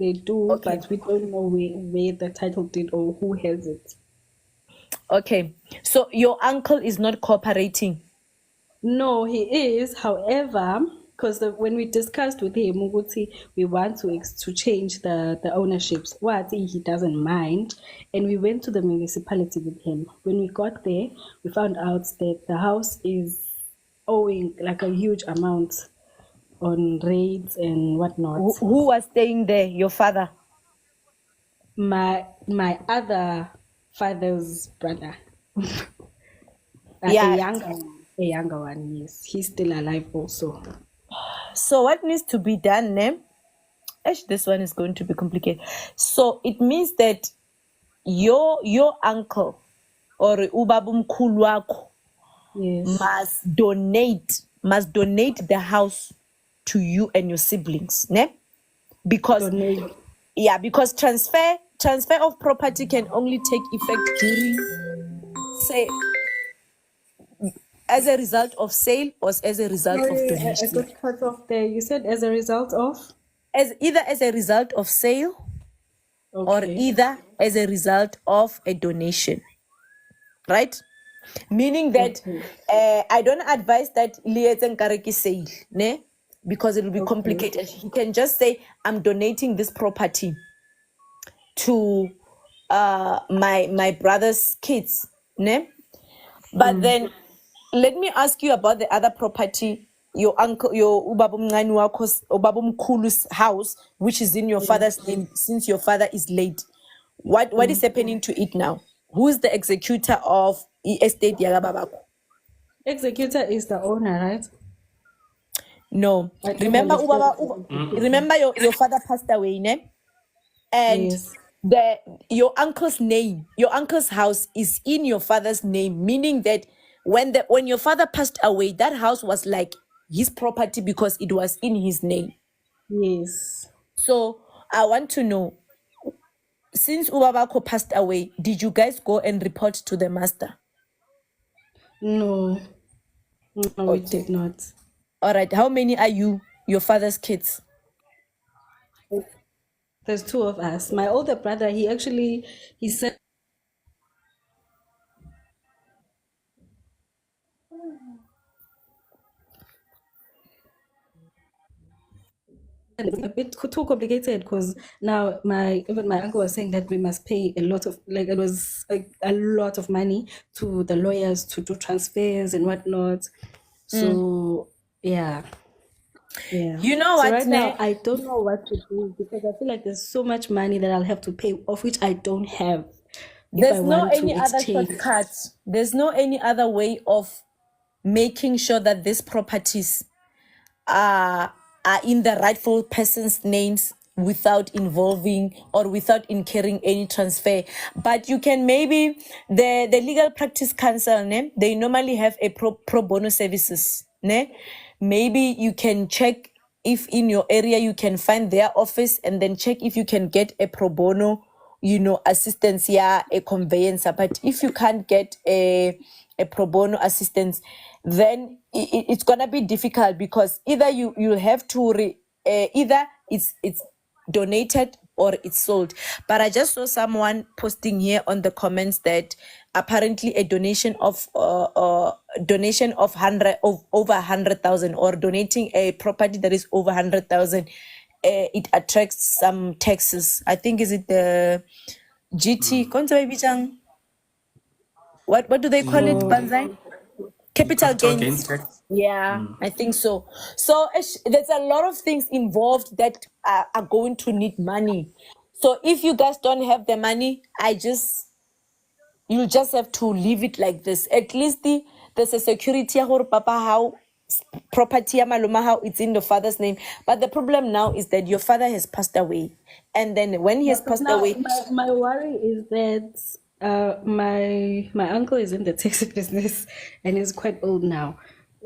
They do, okay, but we don't know where the title deed or who has it. okay. So your uncle is not cooperating. No, he is. However, because when we discussed with him, Muguti, we want to change the ownerships. What he doesn't mind, and we went to the municipality with him. When we got there, we found out that the house is owing like a huge amount on rates and whatnot. Who was staying there? Your father? My other father's brother. Yeah. A younger one, yes. He's still alive also. So what needs to be done, ne? This one is going to be complicated. So it means that your uncle or ubabumkhulu wakho Yes. must donate the house to you and your siblings, ne? Because because transfer of property can only take effect during, say, as a result of sale or as a result of Sorry, I donation. got cut off there. You said as a result of? Either as a result of sale or Okay. either as a result of a donation, right? Meaning that I don't advise that lietse nkareke sale, ne? Because it will be complicated. He can just say, I'm donating this property to my brother's kids, ne? But then let me ask you about the other property, your uncle, your ubabumncane wakho's ubabumkhulu's house, which is in your father's name since your father is late. What is happening to it now? Who is the executor of estate yakababakho? Executor is the owner, right? No. Remember remember your father passed away, ne? And Yes. your uncle's name, your uncle's house is in your father's name, meaning that when your father passed away, that house was like his property because it was in his name. Yes. So I want to know, since Ubabako passed away, did you guys go and report to the master? No. No, we did not. All right. How many are you, your father's kids? There's two of us. My older brother, he said it's a bit too complicated because now even my uncle was saying that we must pay a lot of, like, it was a lot of money to the lawyers to do transfers and whatnot. So yeah. You know So what, right now Ne? I don't know what to do because I feel like there's so much money that I'll have to pay, of which I don't have if I There's no want to any other exchange. shortcut. There's no any other way of making sure that these properties are in the rightful person's names without involving or without incurring any transfer. But you can maybe the legal practice council, ne, they normally have a pro bono services. Ne? Maybe you can check if in your area you can find their office and then check if you can get a pro bono, you know, assistance, yeah, a conveyancer. But if you can't get a pro bono assistance, then it's gonna be difficult because either you'll have to either it's donated or it's sold. But I just saw someone posting here on the comments that apparently a donation of over 100,000 or donating a property that is over 100,000, it attracts some taxes. I think is it the GT? What do they call it, Banzai? Capital gains. Tax. Yeah, I think so. So there's a lot of things involved that are going to need money. So if you guys don't have the money, you'll just have to leave it like this. At least there's a security ya gore papa how property ya maloma how it's in the father's name. But the problem now is that your father has passed away, and then when he has passed Now, away, my worry is that my uncle is in the taxi business and he's quite old now.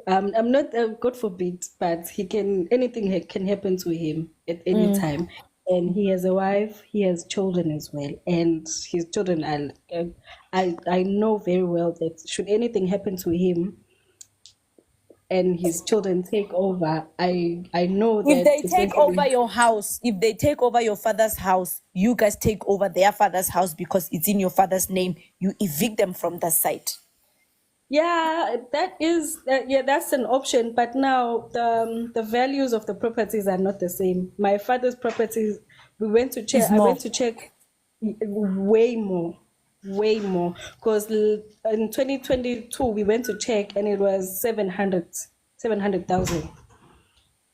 I'm not, God forbid, but anything can happen to him at any time. And he has a wife, he has children as well, and his children I know very well that should anything happen to him and his children take over, I know that if they it's take going to over be. your house, if they take over your father's house, you guys take over their father's house because it's in your father's name. You evict them from the site. Yeah, that's an option. But now the values of the properties are not the same. My father's properties, I went to check way more, because in 2022 we went to check and it was 700,000,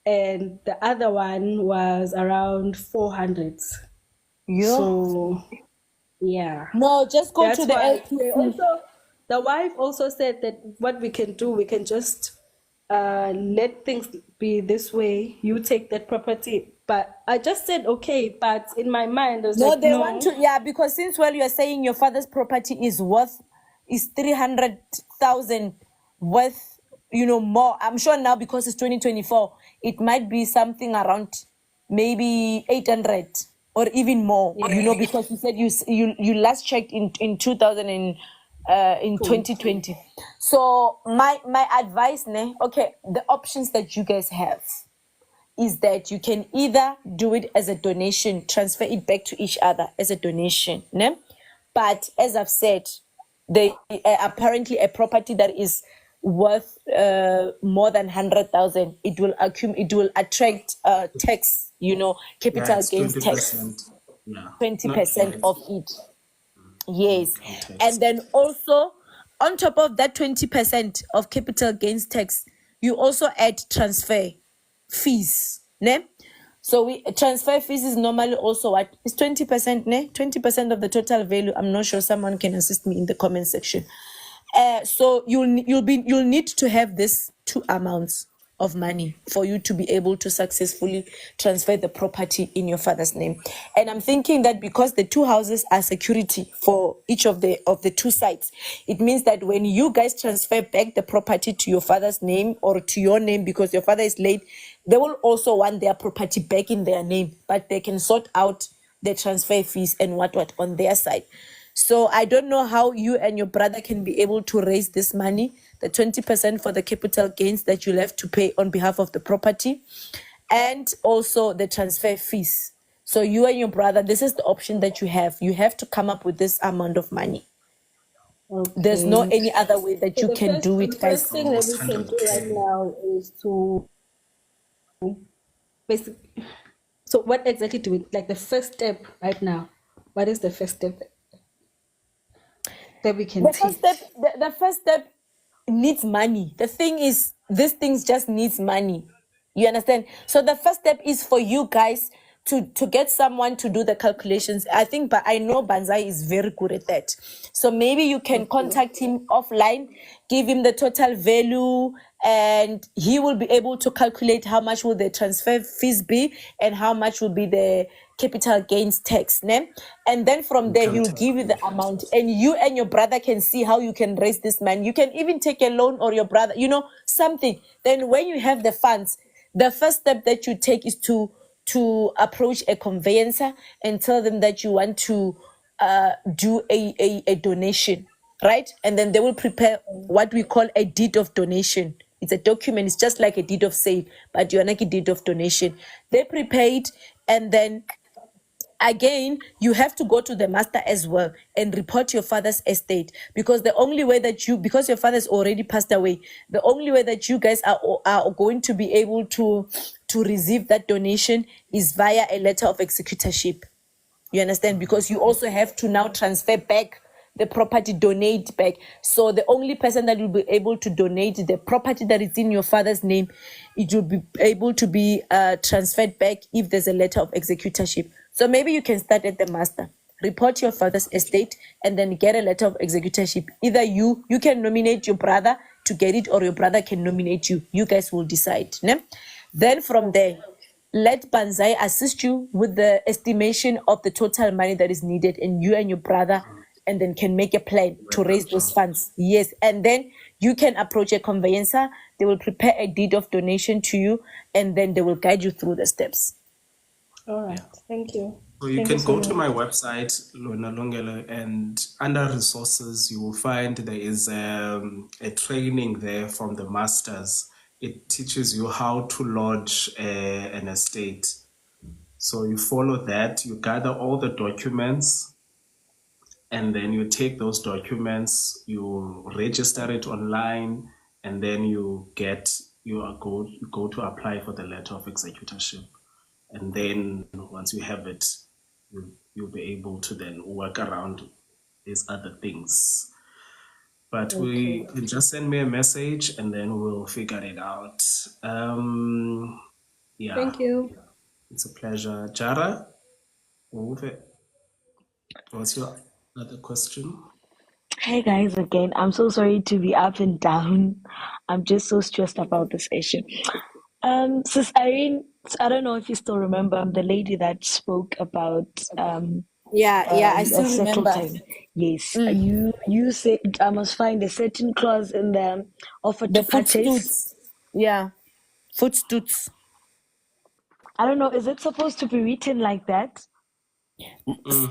and the other one was around 400. Yeah. So yeah. No, just go That's to the why LTC. the wife also said that what we can do, we can just let things be this way. You take that property. But I just said, okay, but in my mind, I was No, like, they no. want to, yeah, because since you are saying your father's property is 300,000 worth, more. I'm sure now because it's 2024, it might be something around maybe 800 or even more, because you said you last checked in 2000 and in 2020. So my advice, okay, the options that you guys have is that you can either do it as a donation, transfer it back to each other as a donation, ne? But as I've said, they apparently a property that is worth more than 100,000, it will attract tax, capital it's gains tax, 20%. Yeah. 20% Not of it. Yes. tax. And then also on top of that 20% of capital gains tax, you also add transfer fees, ne? So transfer fees is normally also what? It's 20%, ne? 20% of the total value. I'm not sure, someone can assist me in the comment section. So you'll need to have these two amounts of money for you to be able to successfully transfer the property in your father's name. And I'm thinking that because the two houses are security for each of the two sides, it means that when you guys transfer back the property to your father's name or to your name because your father is late, they will also want their property back in their name, but they can sort out the transfer fees and what on their side. So I don't know how you and your brother can be able to raise this money, the 20% for the capital gains that you'll have to pay on behalf of the property, and also the transfer fees. So you and your brother, this is the option that you have. You have to come up with this amount of money. There's no Okay. any other way that So you can do the it, first guys. thing that we can do right now is to basically. So what exactly do we like the first step right now? What is the first step that we can The first take? step, the first step needs money. The thing is, these things just needs money. You understand? So the first step is for you guys to get someone to do the calculations. I think, but I know Banzai is very good at that. So maybe you can contact him offline, give him the total value, and he will be able to calculate how much will the transfer fees be and how much will be the capital gains tax. Ne? And then from there, he'll give you the amount, and you and your brother can see how you can raise this money. You can even take a loan, or your brother, something. Then when you have the funds, the first step that you take is to approach a conveyancer and tell them that you want to do a donation, right? And then they will prepare what we call a deed of donation. It's a document. It's just like a deed of sale, but you're like a deed of donation. They prepare it, and then again, you have to go to the master as well and report your father's estate, because the only way that because your father's already passed away, the only way that you guys are going to be able to receive that donation is via a letter of executorship. You understand? Because you also have to now transfer back the property, donate back. So the only person that will be able to donate the property that is in your father's name, it will be able to be transferred back if there's a letter of executorship. So maybe you can start at the master, report your father's estate, and then get a letter of executorship. Either you can nominate your brother to get it, or your brother can nominate you. You guys will decide. Ne? Then from there, let Banzai assist you with the estimation of the total money that is needed, and you and your brother, and then can make a plan to raise those funds. Yes, and then you can approach a conveyancer. They will prepare a deed of donation to you, and then they will guide you through the steps. All right. Thank you. So you Thank can you so go to much. my website, Lona Longelo, and under resources, you will find there is a training there from the masters. It teaches you how to lodge an estate. So you follow that, you gather all the documents, and then you take those documents, you register it online, and then you go to apply for the letter of executorship. And then once you have it, you'll be able to then work around these other things. But we can just send me a message, and then we'll figure it out. Yeah, Thank you. it's a pleasure. Jara, what's your other question? Hey guys, again, I'm so sorry to be up and down. I'm just so stressed about this issue. Sis Irene, I don't know if you still remember, I'm the lady that spoke about I a still settle remember. time. Yes, you said I must find a certain clause in the offer The to purchase. footstools. Yeah, footstools. I don't know, is it supposed to be written like that?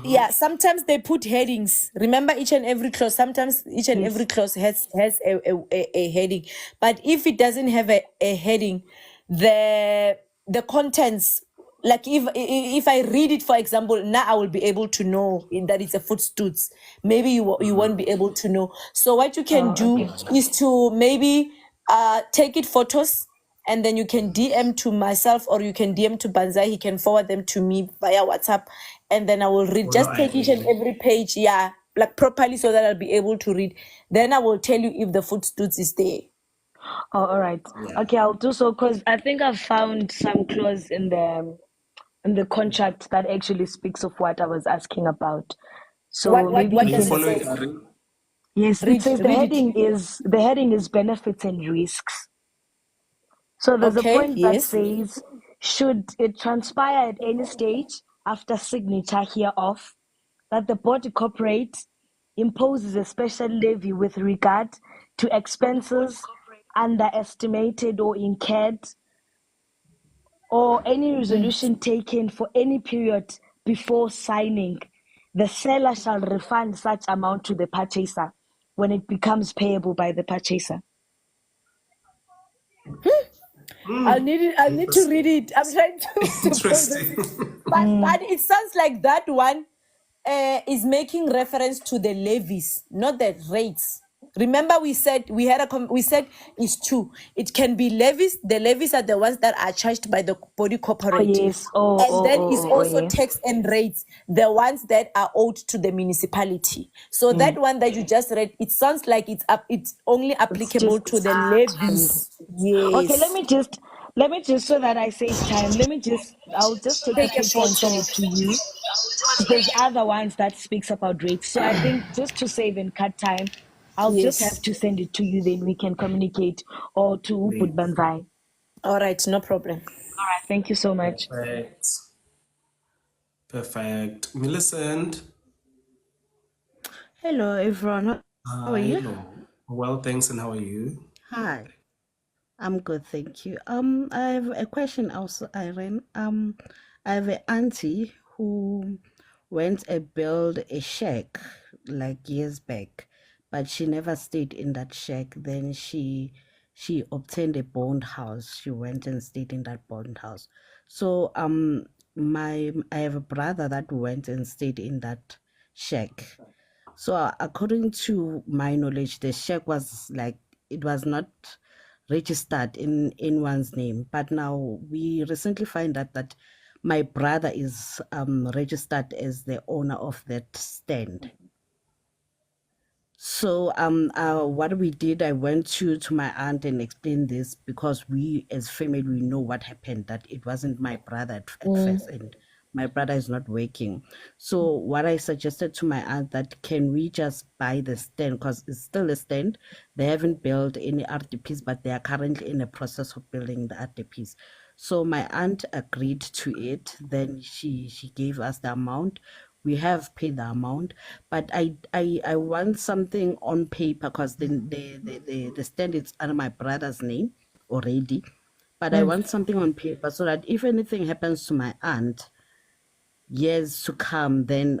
Yeah, sometimes they put headings. Remember, each and every clause, sometimes each and every clause has a heading. But if it doesn't have a heading, the contents, like if I read it, for example, now I will be able to know that it's a footstools. Maybe you won't be able to know. So what you can do is to maybe take it photos, and then you can DM to myself, or you can DM to Banzai. He can forward them to me via WhatsApp, and then I will read. Just take each and every page, like properly, so that I'll be able to read. Then I will tell you if the footstools is there. Oh, all right. Okay, I'll do so, because I think I've found some clause in the contract that actually speaks of what I was asking about. So What maybe what you does can. it say? Yes, it Read says the read it. heading is benefits and risks. So there's a Okay. point that Yes. says, should it transpire at any stage after signature hereof that the body corporate imposes a special levy with regard to expenses underestimated or incurred, or any resolution taken for any period before signing, the seller shall refund such amount to the purchaser when it becomes payable by the purchaser. I need to read it. I'm trying to process it. Interesting. But it sounds like that one is making reference to the levies, not the rates. Remember, we said we said it's true. It can be levies. The levies are the ones that are charged by the body Oh cooperative, yes. and then it's also Yes. tax and rates, the ones that are owed to the municipality. So that one that you just read, it sounds like it's only It's applicable just to the levies. okay. Yes. Let me just so that I save time. I'll just take a Take a picture and send photo. it to you. There's other ones that speaks about rates. So I think just to save and cut time, I'll just have Yes. to send it to you. Then we can communicate, or to Uput Banzai. All right, no problem. All right. Thank you so much. Perfect. Perfect. Millicent. Hello, everyone. How are you? Hello. Well, thanks, and how are you? Hi, I'm good, thank you. I have a question also, Irene. I have an auntie who went and built a shack like years back, but she never stayed in that shack. Then she obtained a bond house. She went and stayed in that bond house. So I have a brother that went and stayed in that shack. So according to my knowledge, the shack was like it was not registered in anyone's name. But now we recently find out that my brother is registered as the owner of that stand. So what we did, I went to my aunt and explained this because we as family we know what happened, that it wasn't my brother at first, and my brother is not working. So what I suggested to my aunt, that can we just buy the stand, because it's still a stand. They haven't built any RDPs, but they are currently in the process of building the RDPs. So my aunt agreed to it. Then she gave us the amount. We have paid the amount, but I want something on paper, because the stand is under my brother's name already. But I want something on paper so that if anything happens to my aunt years to come, then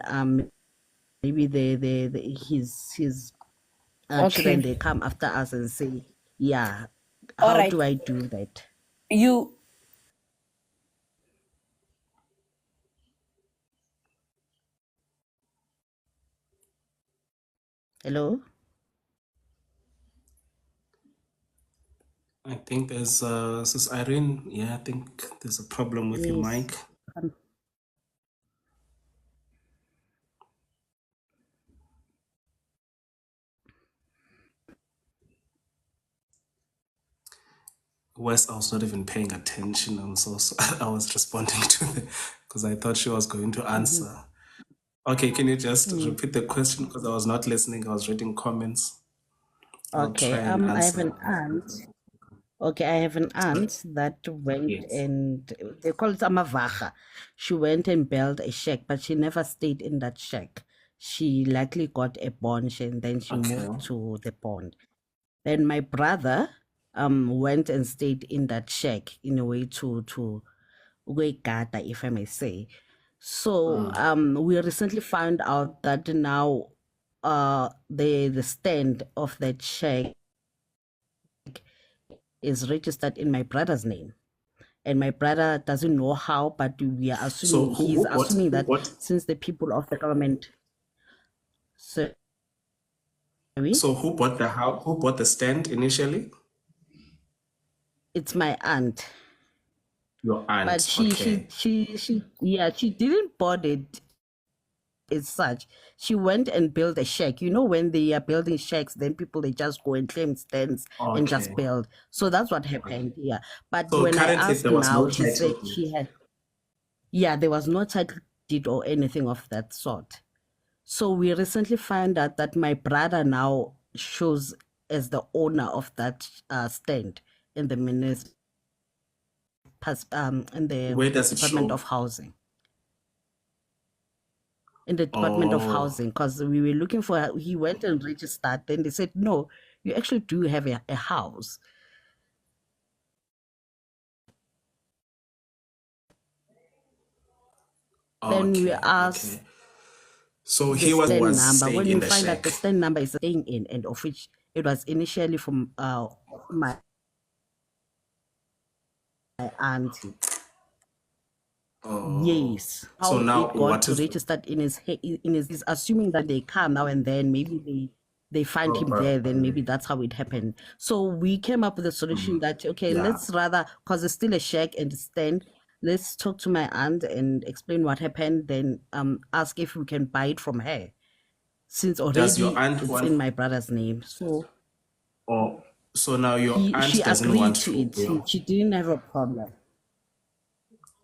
maybe his children, Okay. they come after us and say, yeah, All how right. do I do that? You Hello? I think there's Sis Irene. Yeah, I think there's a problem with your Yes. mic. Wes, I was not even paying attention. I'm so I was responding to the because I thought she was going to answer. Okay, can you just repeat the question, because I was not listening. I was reading comments. I'll Okay, try and I have answer. an aunt. Okay, I have an aunt that went Yes. and they call it amavacha. She went and built a shack, but she never stayed in that shack. She likely got a bond and then she Okay. moved to the pond. Then my brother went and stayed in that shack in a way to ukuyigada, if I may say. So we recently found out that now the stand of that shack is registered in my brother's name, and my brother doesn't know how, but we are So assuming he's assuming that bought since the people of the government. Sorry? so who bought the house? Who bought the stand initially? It's my aunt, Your but aunt. Okay. she didn't bought it as such. She went and built a shack. You know, when they are building shacks, then people, they just go and claim stands and just Okay. build. So that's what happened. Yeah. But So when I currently asked there was now, no she said title deed. she had, yeah, there was no title deed or anything of that sort. So we recently found out that my brother now shows as the owner of that stand in the in the Where does it Department show? of Housing. In the Department of Oh, Housing, because we were looking for, he went and registered. Then they said, no, you actually do have a house. Then we okay. asked Okay. So the he was stand number. staying When in we the find out the shack. stand number is staying in, and of which it was initially from my auntie. Oh, Yes. so How now it got what is the registered in his is assuming that they come now and then maybe they find him there, then maybe that's how it happened. So we came up with a solution that okay, yeah? let's rather, because it's still a shack and stand, let's talk to my aunt and explain what happened, then ask if we can buy it from her, since Does your already aunt it's want, in my brother's name. So or so now your she aunt doesn't agreed want to to it. build? She didn't have a problem.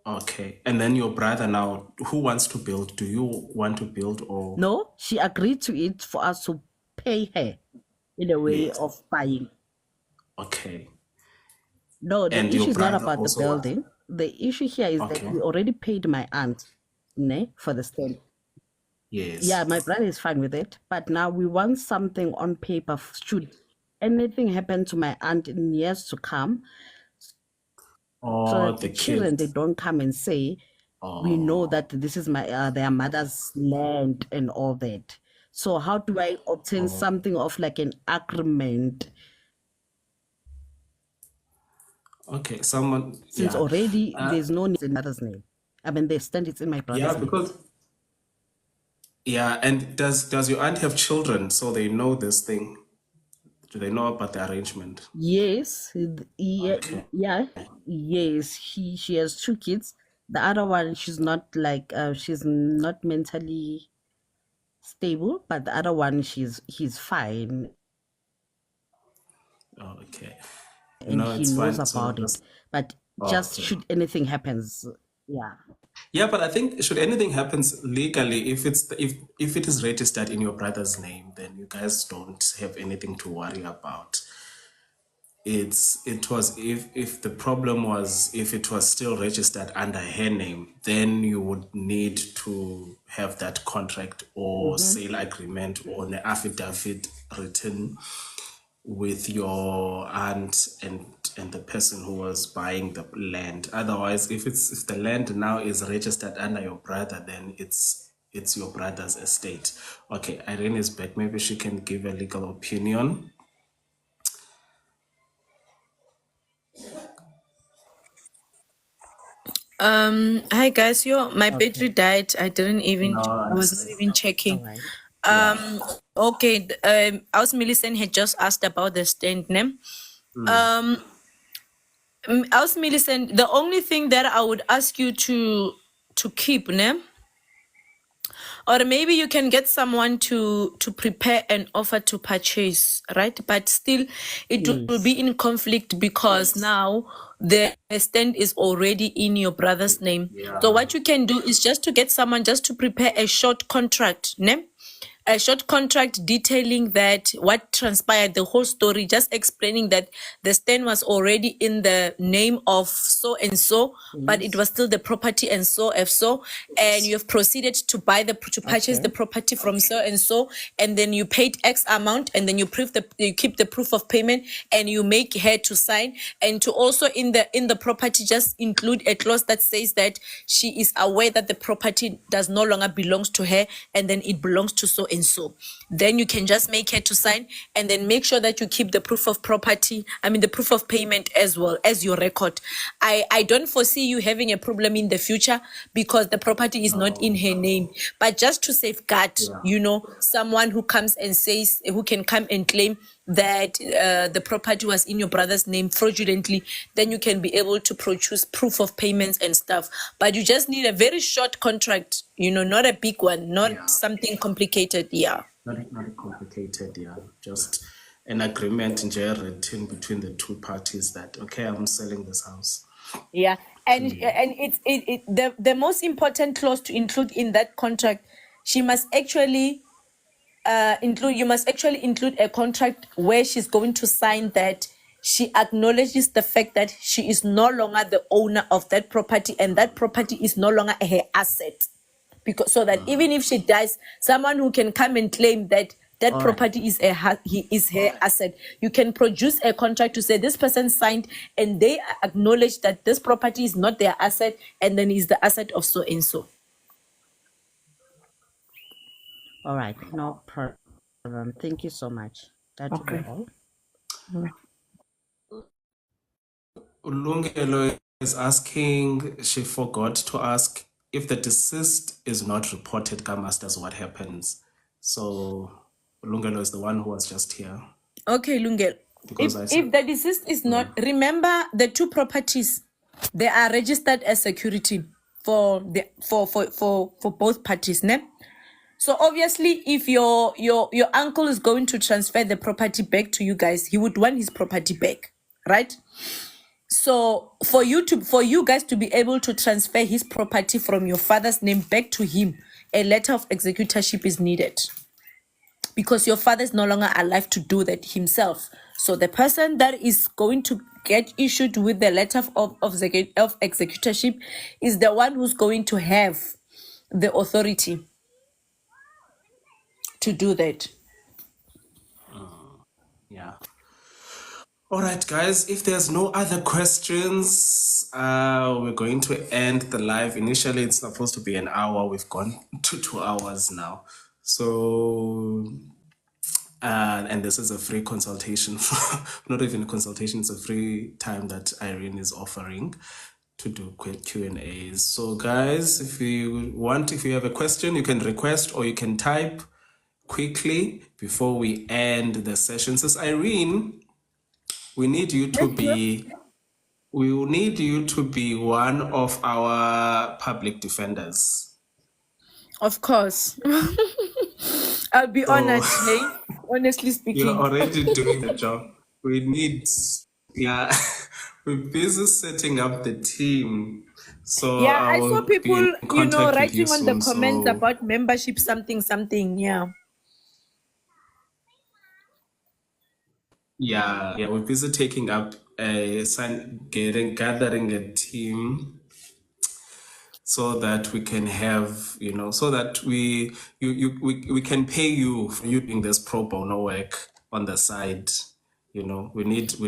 Okay, and then your brother now, who wants to build? Do you want to build or No, she agreed to it for us to pay her in a way yes? of buying. Okay, No, the and your issue is not brother about the also wants. building. The issue here is that Okay, we already paid my aunt, ne, for the stand. Yeah, yes. my brother is fine with it, but now we want something on paper should anything happen to my aunt in years to come, so Or that the the children they kids. don't come and say we know Oh, that this is my their mother's land and all that. So how do I obtain oh, something of like an agreement, okay. Someone, since yeah. already Uh, there's no need in mother's name? I mean, they stand it's in my yeah, brother's name. because yeah, and does your aunt have children so they know this thing? Do they know about the arrangement? Yes, yeah, Okay. yeah, yes. She has two kids. The other one, she's not mentally stable, but the other one, he's fine Oh, okay. and No, he it's knows fine. So about it. just But just okay. should anything happens, yeah. Yeah, but I think should anything happens legally, if it is registered in your brother's name, then you guys don't have anything to worry about. It was if the problem was if it was still registered under her name, then you would need to have that contract or Mm-hmm. sale agreement or an affidavit written with your aunt and the person who was buying the land. Otherwise, if the land now is registered under your brother, then it's your brother's estate. Okay, Irene is back. Maybe she can give a legal opinion. Hi guys, my battery Okay, died. I didn't even, No, I I was not understand. even all checking. right. Yeah. Okay, Aus Millicent had just asked about the stand name. Mm. Aus Millicent, the only thing that I would ask you to keep, name, or maybe you can get someone to prepare an offer to purchase, right? But still it will be Yes. in conflict because now the stand is already in your brother's name. So Yeah. what you can do is just to get someone just to prepare a short contract, ne? A short contract detailing that what transpired, the whole story, just explaining that the stand was already in the name of so and so, but it Yes. was still the property and so and so, and you have proceeded to purchase the Okay. property from so and so, and then you paid X amount, and then you keep the proof of payment, and you make her to sign, and to also in the property just include a clause that says that she is aware that the property does no longer belongs to her, and then it belongs to so and so. Then you can just make her to sign, and then make sure that you keep the proof of property, the proof of payment as well as your record. I don't foresee you having a problem in the future because the property is not in No. her name, but just to safeguard, Yeah. someone who comes and says, who can come and claim that the property was in your brother's name fraudulently, then you can be able to produce proof of payments and stuff. But you just need a very short contract, not a big one, not Yeah. something complicated. Yeah. Not complicated. Yeah. Just an agreement written between the two parties that okay, I'm selling this house. Yeah, and the most important clause to include in that contract, she must actually you must actually include a contract where she's going to sign that she acknowledges the fact that she is no longer the owner of that property, and that property is no longer her asset, because so that even if she dies, someone who can come and claim that that All right. property is her asset, you can produce a contract to say this person signed and they acknowledge that this property is not their asset, and then is the asset of so and so. All right. No problem. Thank you so much. That will be Okay. all. Ulungelo is asking, she forgot to ask if the deceased is not reported, Masters, what happens? So Lungelo is the one who was just here. Okay, Lungel. Because I If said, the deceased is not, remember the two properties, they are registered as security for the for both parties, ne? So obviously, if your uncle is going to transfer the property back to you guys, he would want his property back, right? So for you guys to be able to transfer his property from your father's name back to him, a letter of executorship is needed because your father is no longer alive to do that himself. So the person that is going to get issued with the letter of executorship is the one who's going to have the authority to do that. yeah. All right, guys, if there's no other questions, we're going to end the live. Initially, it's supposed to be an hour. We've gone to 2 hours now. So, and this is a free consultation, not even a consultation, it's a free time that Irene is offering to do quick Q&As. So guys, if you have a question, you can request or you can type quickly before we end the session. Says Irene, we need you to be one of our public defenders. Of course. I'll be So honored, hey? Honestly speaking. you're already doing the job. We need, yeah, we're busy setting up the team. So Yeah, I I saw will be people, in contact with you writing on the soon. comments So about membership, something. Yeah. yeah, we're busy taking up gathering a team so that we can have, so that we can pay you for you doing this pro bono work on the side. We need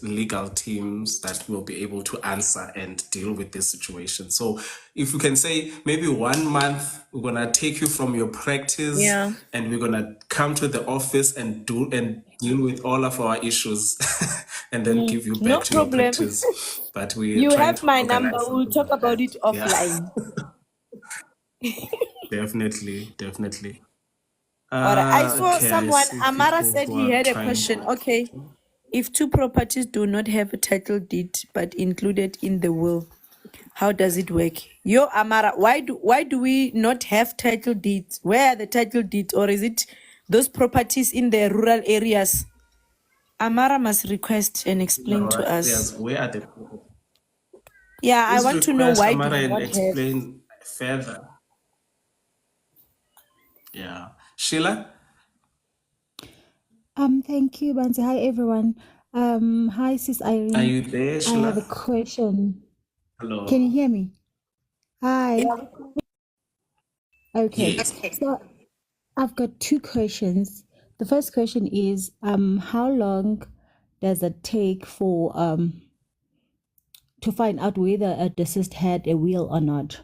legal teams that will be able to answer and deal with this situation. So if we can say maybe 1 month, we're gonna take you from your practice Yeah. and we're gonna come to the office and deal with all of our issues and then give you No back to your problem. practice. But we're You trying have to my organize number. We'll something talk like about that. it Yeah, offline. definitely. All right. I saw Okay, I someone, see Amara people said who he are had a trying question. to. Okay. If two properties do not have a title deed but included in the will, how does it work? Yo, Amara, why do we not have title deeds? Where are the title deeds? Or is it those properties in the rural areas? Amara must request and explain to us. Yes, where are the Yeah, I Please want to know request why do Amara we and not have. explain further. Yeah. Sheila? Thank you, Bansi. Hi, everyone. Hi, Sis Are Irene. you there, I have a Sheila? question. Can you Hello. hear me? Hi. Okay. Yes. So I've got two questions. The first question is, how long does it take for to find out whether a deceased had a will or not?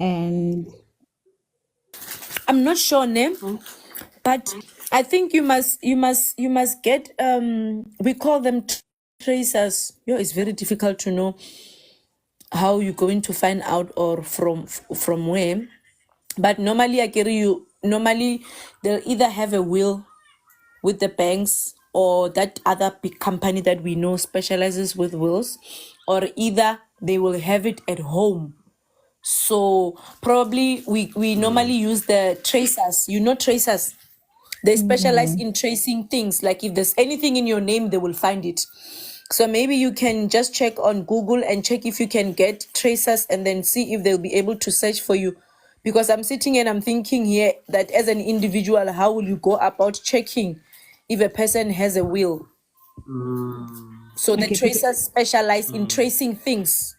And I'm not sure, name, but I think you must get we call them tracers. It's very difficult to know how you're going to find out or from where. But normally normally they'll either have a will with the banks or that other big company that we know specializes with wills, or either they will have it at home. So probably we normally use the tracers. Tracers. They specialize in tracing things. Like if there's anything in your name, they will find it. So maybe you can just check on Google and check if you can get tracers and then see if they'll be able to search for you. Because I'm sitting and I'm thinking here that as an individual, how will you go about checking if a person has a will? So the okay, tracers specialize in tracing things,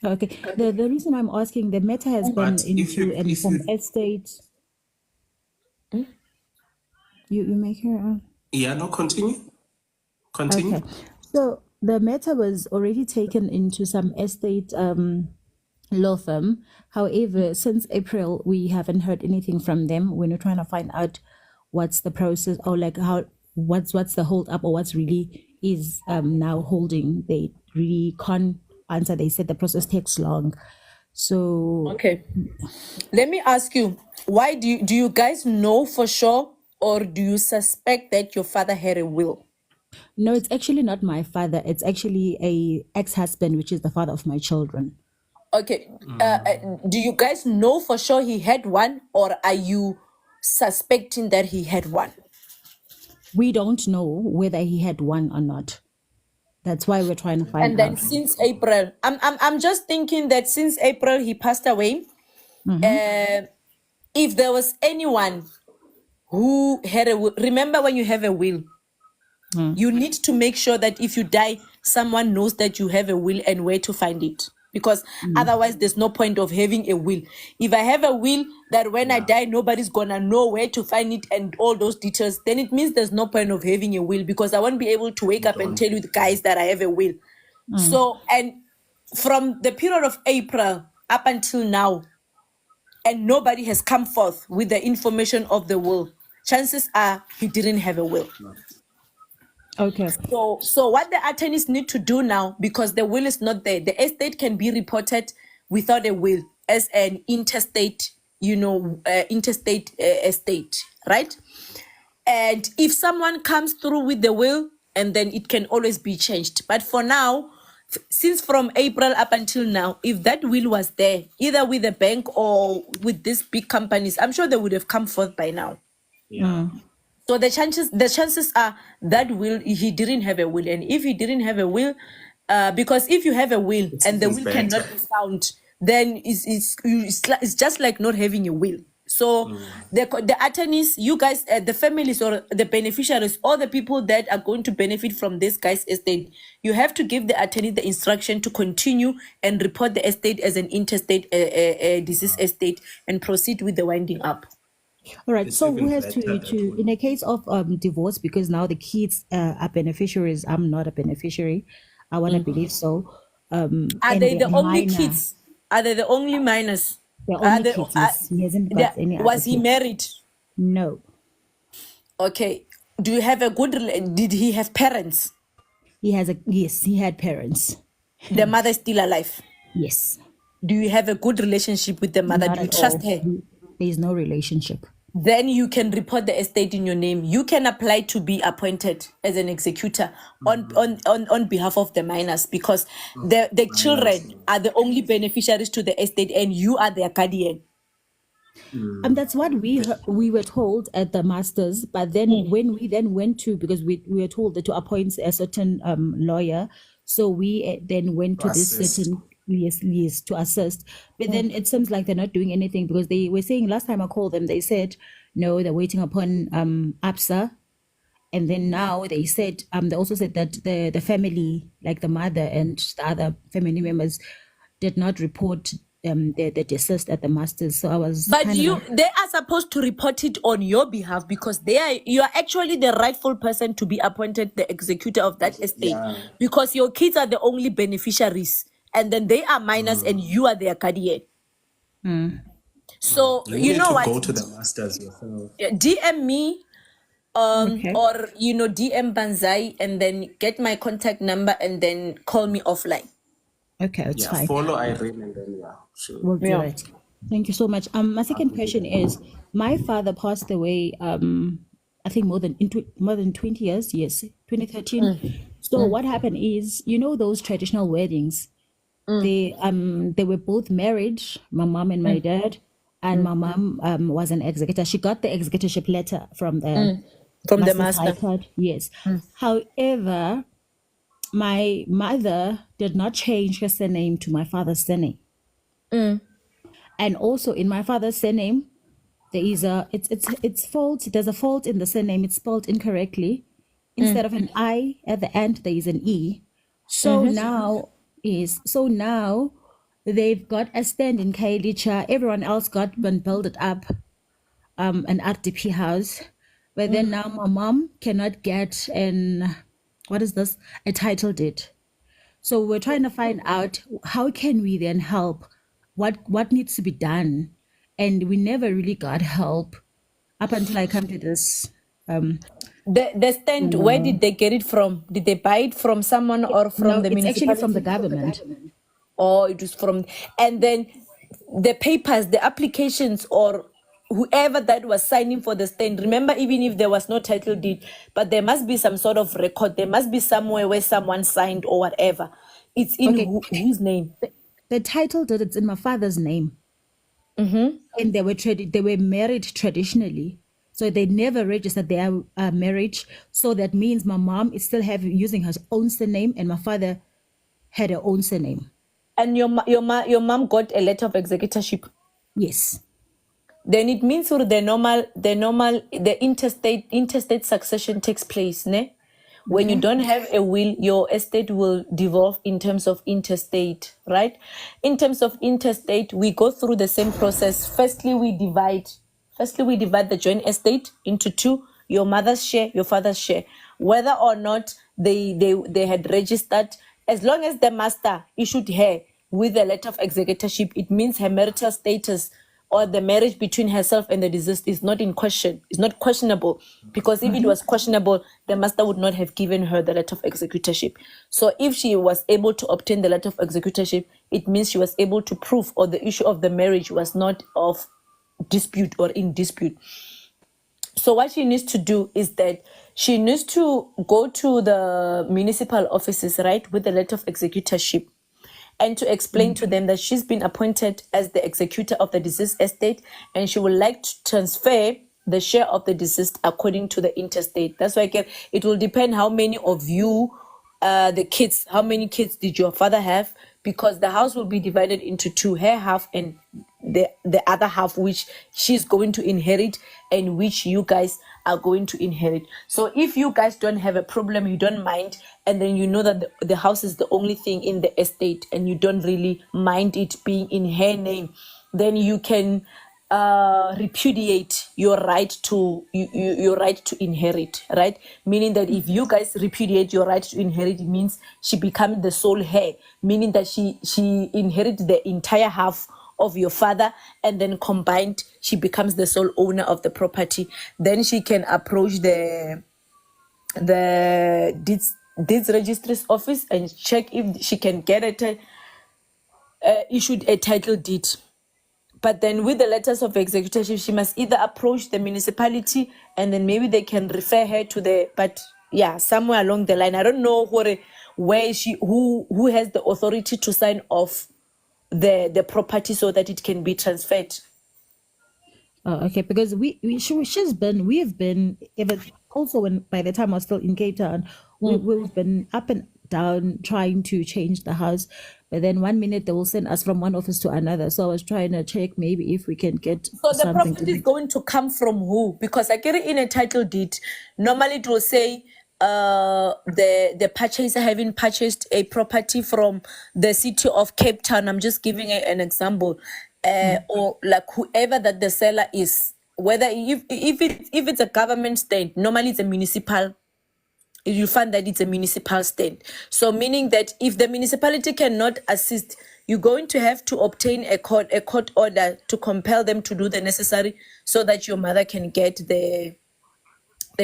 okay. The reason I'm asking, the matter has been But if into you some estate. You make her. yeah, no, continue. Continue. Okay. So the matter was already taken into some estate law firm. However, since April, we haven't heard anything from them. We're not trying to find out what's the process or like how what's the hold up, or what's really is now holding. They really can't answer. They said the process takes long. So Okay. Let me ask you, why do you guys know for sure, or do you suspect that your father had a will? no, it's actually not my father. It's actually a ex-husband, which is the father of my children. Okay. Do you guys know for sure he had one, or are you suspecting that he had one? We don't know whether he had one or not. That's why we're trying to And find then out. since April, I'm just thinking that since April he passed away. If there was anyone who had a will, remember when you have a will, you need to make sure that if you die, someone knows that you have a will and where to find it. Because otherwise, there's no point of having a will. If I have a will that when I die, nobody's gonna know where to find it and all those details, then it means there's no point of having a will, because I won't be able to wake up and tell you the guys that I have a will. So, and from the period of April up until now, and nobody has come forth with the information of the will, chances are he didn't have a will. Okay. So what the attorneys need to do now, because the will is not there, the estate can be reported without a will as an interstate, interstate estate, right? And if someone comes through with the will, and then it can always be changed. But for now, since from April up until now, if that will was there, either with the bank or with these big companies, I'm sure they would have come forth by now. So the chances are that he didn't have a will. And if he didn't have a will, because if you have a will and the will cannot be found, then it's just like not having a will. So the attorneys, you guys, the families or the beneficiaries, or the people that are going to benefit from this guy's estate, you have to give the attorney the instruction to continue and report the estate as an interstate disease estate and proceed with the winding up. All right. So who has to in a case of divorce, because now the kids are beneficiaries. I'm not a beneficiary. I want to believe so. Are And they the they're only minor. kids? Are they the only minors? They're Are only they, kids. Yes. He hasn't got any other was he kids. married? No. Okay. Do you have a good? Did he have parents? He had parents. The mother is still alive. Yes. Do you have a good relationship with the mother? Not Do you at trust all. her? There is no relationship. Then you can report the estate in your name. You can apply to be appointed as an executor on behalf of the minors, because the children are the only beneficiaries to the estate and you are their guardian. And that's what we were told at the masters. But then when we then went to, because we were told that to appoint a certain lawyer, so we then went to this certain yes to assist. But then it seems like they're not doing anything, because they were saying last time I called them, they said no, they're waiting upon APSA. And then now they said they also said that the family, like the mother and the other family members, did not report the deceased at the masters. So I was But kind of they are supposed to report it on your behalf, because you are actually the rightful person to be appointed the executor of that estate, because your kids are the only beneficiaries, and then they are minors and you are their guardian. So You you need know to what? go to the masters yourself. DM me okay. or DM Banzai, and then get my contact number and then call me offline. Okay, it's fine. Follow Irene and then sure. We'll do it. Thank you so much. My second question is, my father passed away I think more than 20 years, yes, 2013. So what happened is, those traditional weddings, they were both married, my mom and my dad, and my mom was an executor. She got the executorship letter from the Masters High Court. Yes. However, my mother did not change her surname to my father's surname. And also in my father's surname, there is it's fault. There's a fault in the surname. It's spelled incorrectly. Instead of an I at the end, there is an E. So now they've got a stand in Kailicha. Everyone else got been built up an RDP house. But then now my mom cannot get a title deed. So we're trying to find out how can we then help, what needs to be done. And we never really got help up until I come to this The stand, where did they get it from? Did they buy it from someone or from No, the it's actually from the municipality? government. Or it was from, and then the papers, the applications, or whoever that was signing for the stand. Remember, even if there was no title deed, but there must be some sort of record. There must be somewhere where someone signed or whatever. It's in Okay. whose name? The title deed, it's in my father's name, Mm-hmm. and they were married traditionally, so they never registered their marriage. So that means my mom is still using her own surname, and my father had her own surname. And your mom got a letter of executorship. Yes. Then it means the interstate succession takes place, ne? When you Okay. don't have a will, your estate will devolve in terms of interstate, right? In terms of interstate, we go through the same process. Firstly, we divide the joint estate into two: your mother's share, your father's share. Whether or not they had registered, as long as the master issued her with a letter of executorship, it means her marital status or the marriage between herself and the deceased is not in question. It's not questionable, because if it was questionable, the master would not have given her the letter of executorship. So if she was able to obtain the letter of executorship, it means she was able to prove, or the issue of the marriage was not of dispute or in dispute. So what she needs to do is that she needs to go to the municipal offices, right, with the letter of executorship, and to explain to them that she's been appointed as the executor of the deceased estate, and she would like to transfer the share of the deceased according to the interstate. That's why it will depend how many of you, how many kids did your father have, because the house will be divided into two: her half and the other half, which she's going to inherit and which you guys are going to inherit. So if you guys don't have a problem, you don't mind, and then you know that the house is the only thing in the estate and you don't really mind it being in her name, then you can repudiate your right to your right to inherit, right? Meaning that if you guys repudiate your right to inherit, it means she becomes the sole heir, meaning that she inherits the entire half of your father, and then combined she becomes the sole owner of the property. Then she can approach the deeds registry's office and check if she can get issued a title deed. But then with the letters of executorship, she must either approach the municipality, and then maybe they can refer her to somewhere along the line. I don't know who has the authority to sign off the property so that it can be transferred. Oh, okay. Because we've been even also by the time I was still in Cape Town, we've been up and down trying to change the house. But then 1 minute they will send us from one office to another. So I was trying to check maybe if we can get So the something property is going to come from who? Because I get it in a title deed. Normally it will say the purchaser having purchased a property from the city of Cape Town. I'm just giving an example. Or like whoever that the seller is. Whether if it's a government stand, normally it's a municipal. You find that it's a municipal stand. So meaning that if the municipality cannot assist, you're going to have to obtain a court order to compel them to do the necessary so that your mother can get the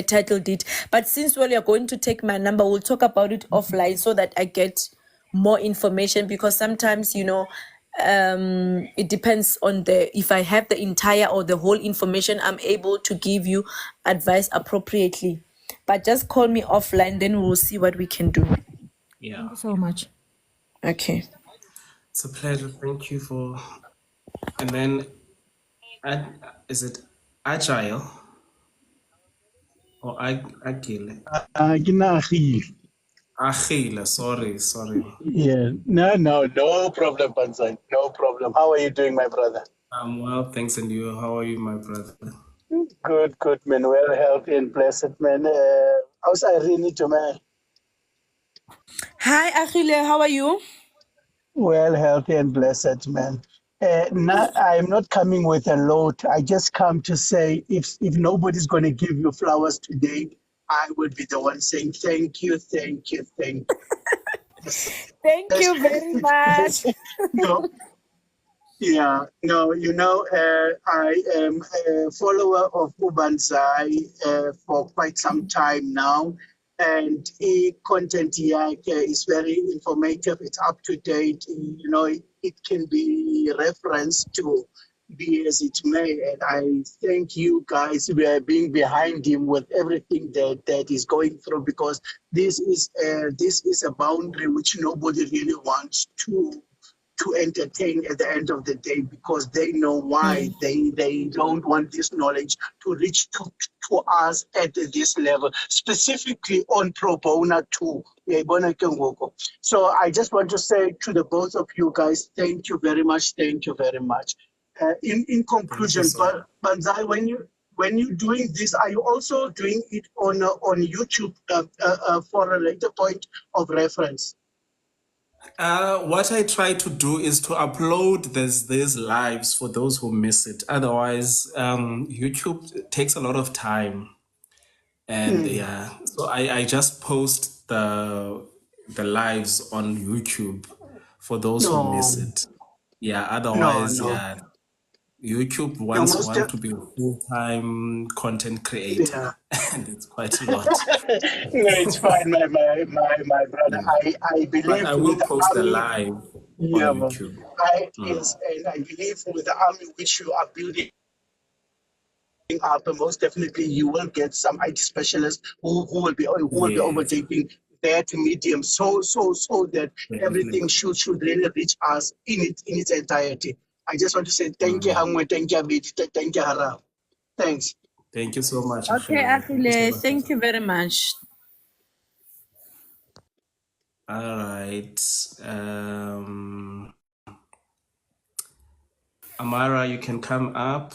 title deed. But since you're going to take my number, we'll talk about it offline so that I get more information, because sometimes, it depends on if I have the entire or the whole information, I'm able to give you advice appropriately. But just call me offline, then we'll see what we can do. Yeah. Thank you so much. Okay. It's a pleasure. Thank you for. And then, is it Agile or Agile? Agile. Sorry. Yeah, no problem, Banzai. No problem. How are you doing, my brother? I'm well, thanks. And you? How are you, my brother? Good, man. Well, healthy and blessed, man. How's Irene to man? Hi, Achille. How are you? Well, healthy and blessed, man. I'm not coming with a load. I just come to say, if nobody's going to give you flowers today, I would be the one saying thank you. Thank you very much. No, Yeah, no, I am a follower of Ubanzai for quite some time now, and content here is very informative. It's up to date. It can be referenced to be as it may, and I thank you guys for being behind him with everything that is going through, because this is a boundary which nobody really wants to entertain at the end of the day, because they know why they don't want this knowledge to reach to us at this level, specifically on pro bono too. So I just want to say to the both of you guys, thank you very much. Thank you very much. In conclusion, Banzai, when you're doing this, are you also doing it on YouTube for a later point of reference? What I try to do is to upload these lives for those who miss it. Otherwise, YouTube takes a lot of time, and yeah, so I just post the lives on YouTube for those who miss it. Yeah, otherwise, no. yeah, YouTube No, wants most one to be a full-time content creator, and it's quite a lot. No, it's fine, my brother. I But believe I with will the post the army. live on Yeah, YouTube. yes, and I believe with the army which you are building up, most definitely you will get some IT specialists who will be Yes, overtaking that medium, so that everything definitely. should really reach us in its entirety. I just want to say thank you, Hangwe, thank you, Abiti, thank you, Hara. Thanks. Thank you so much, Okay, Afile. Afile, thank you very much. All right. Amara, you can come up.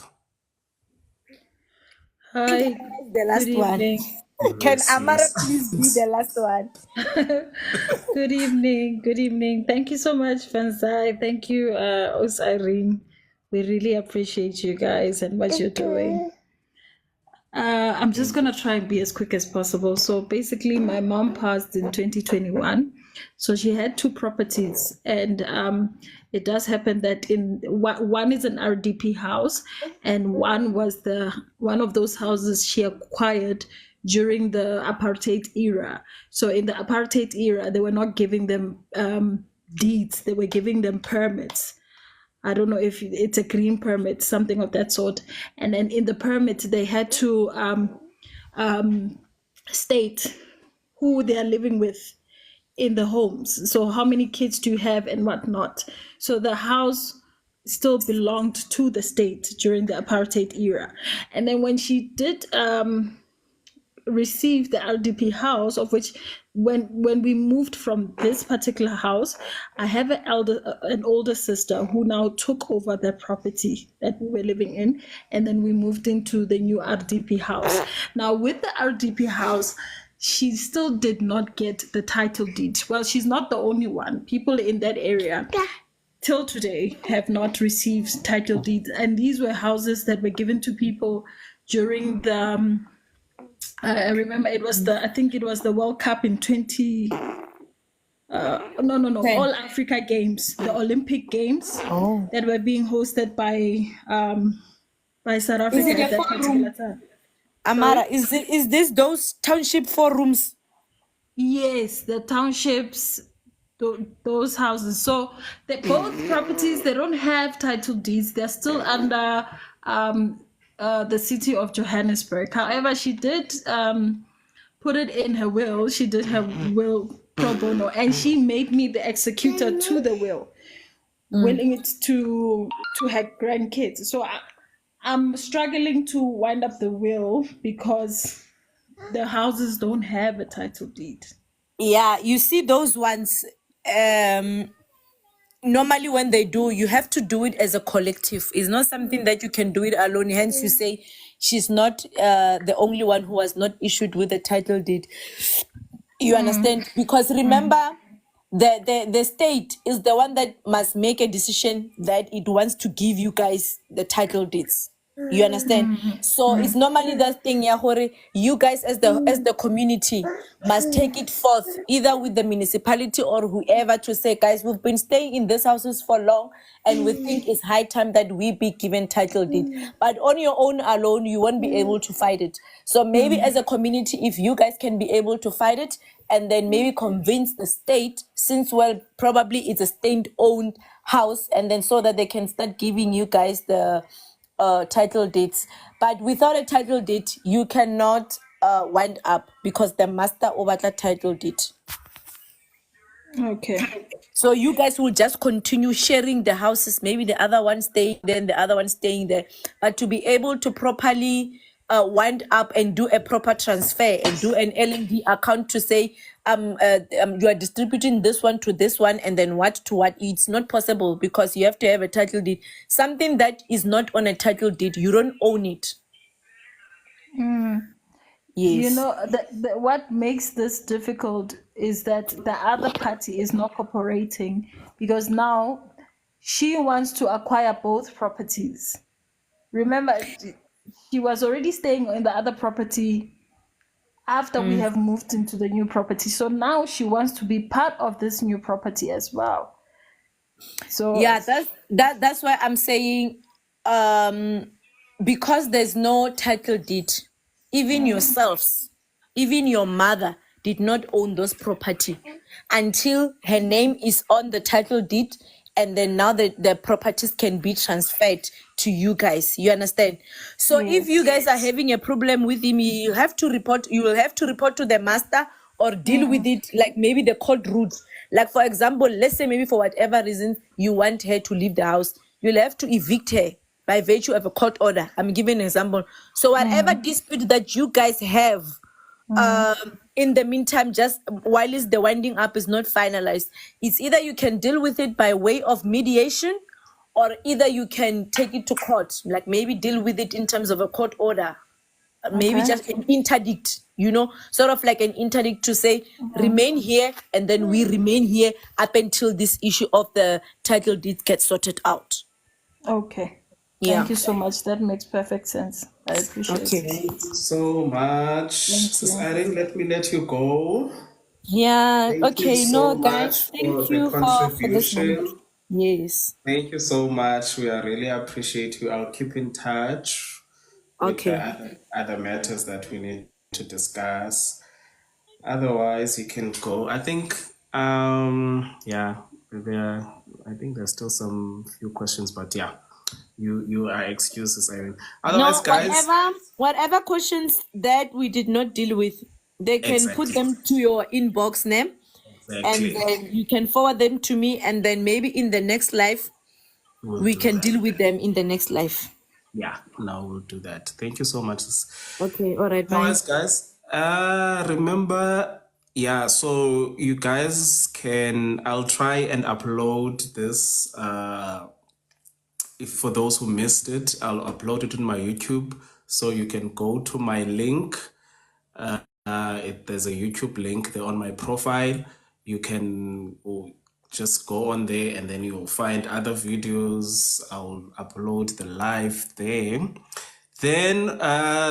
Hi, The last good one. evening. Can Yes, Amara yes. please be the last one? Good evening. Good evening. Thank you so much, Fanzai. Thank you, Os Irene. We really appreciate you guys and what you're doing. I'm just gonna try and be as quick as possible. So basically, my mom passed in 2021. So she had two properties, and it does happen that in one is an RDP house, and one was one of those houses she acquired during the apartheid era. So in the apartheid era, they were not giving them deeds; they were giving them permits. I don't know if it's a green permit, something of that sort. And then in the permit, they had to state who they are living with in the homes. So how many kids do you have and whatnot. So the house still belonged to the state during the apartheid era. And then when she did receive the RDP house, of which when we moved from this particular house, I have an older sister who now took over the property that we were living in, and then we moved into the new RDP house. Now with the RDP house, she still did not get the title deed. Well, she's not the only one. People in that area till today have not received title deeds, and these were houses that were given to people during the I remember I think it was the World Cup in 20 no, All Africa Games, the Olympic Games that were being hosted by South Africa Is it at a that particular time. Amara, Sorry? is this those township 4 rooms? Yes, the townships, those houses. So both properties, they don't have title deeds. They're still under the city of Johannesburg. However, she did put it in her will. She did her will pro bono, and she made me the executor to the will, willing it to her grandkids. So I'm struggling to wind up the will because the houses don't have a title deed. Yeah, you see those ones, normally when they do, you have to do it as a collective. It's not something that you can do it alone. Hence you say she's not the only one who was not issued with a title deed. You understand? Because remember, the state is the one that must make a decision that it wants to give you guys the title deeds. You understand? So it's normally that thing, yeah, hore, you guys as the community must take it forth, either with the municipality or whoever, to say, guys, we've been staying in these houses for long, and we think it's high time that we be given title deed. But on your own alone, you won't be able to fight it. So maybe as a community, if you guys can be able to fight it, and then maybe convince the state, since, well, probably it's a state-owned house, and then so that they can start giving you guys the title deeds. But without a title deed, you cannot wind up, because the master over the title deed. Okay. So you guys will just continue sharing the houses, maybe the other one staying there and the other one staying there. But to be able to properly wind up and do a proper transfer and do an L&D account to say, you are distributing this one to this one and then what to what, it's not possible, because you have to have a title deed. Something that is not on a title deed, you don't own it. You Yes. know, what makes this difficult is that the other party is not cooperating, because now she wants to acquire both properties. Remember, she was already staying in the other property after we have moved into the new property. So now she wants to be part of this new property as well. So Yeah, that's why I'm saying, because there's no title deed, even yourselves, even your mother did not own those property until her name is on the title deed, and then now the properties can be transferred to you guys. You understand? So if you guys are having a problem with him, you will have to report to the master, or deal with it like maybe the court routes. Like, for example, let's say maybe for whatever reason you want her to leave the house, you'll have to evict her by virtue of a court order. I'm giving an example. So whatever dispute that you guys have, in the meantime, just while the winding up is not finalized, it's either you can deal with it by way of mediation, or either you can take it to court, like maybe deal with it in terms of a court order. Maybe Okay. just an interdict, sort of like an interdict to say, remain here, and then we remain here up until this issue of the title deed gets sorted out. Okay. Yeah. Thank you so much. That makes perfect sense. I appreciate Okay. it. Thank you so much. Sis Irene, let you go. Yeah. Thank you Okay. so No, guys. much for Thank the you for this moment. contribution. Yes. Thank you so much. We really appreciate you. I'll keep in touch with the Okay. other matters that we need to discuss. Otherwise, you can go. I think, I think there's still some few questions, but yeah, you are excused, Irene. Otherwise, No, guys, whatever questions that we did not deal with, they can put exactly, them to your inbox name, and exactly. then you can forward them to me, and then maybe in the next life We'll we do can that. deal with them in the next life. Yeah, now we'll do that. Thank you so much. Okay. All right. Bye. Otherwise, guys, remember, yeah, so you guys I'll try and upload this. If for those who missed it, I'll upload it on my YouTube, so you can go to my link. There's a YouTube link there on my profile. You can just go on there, and then you'll find other videos. I'll upload the live there. Then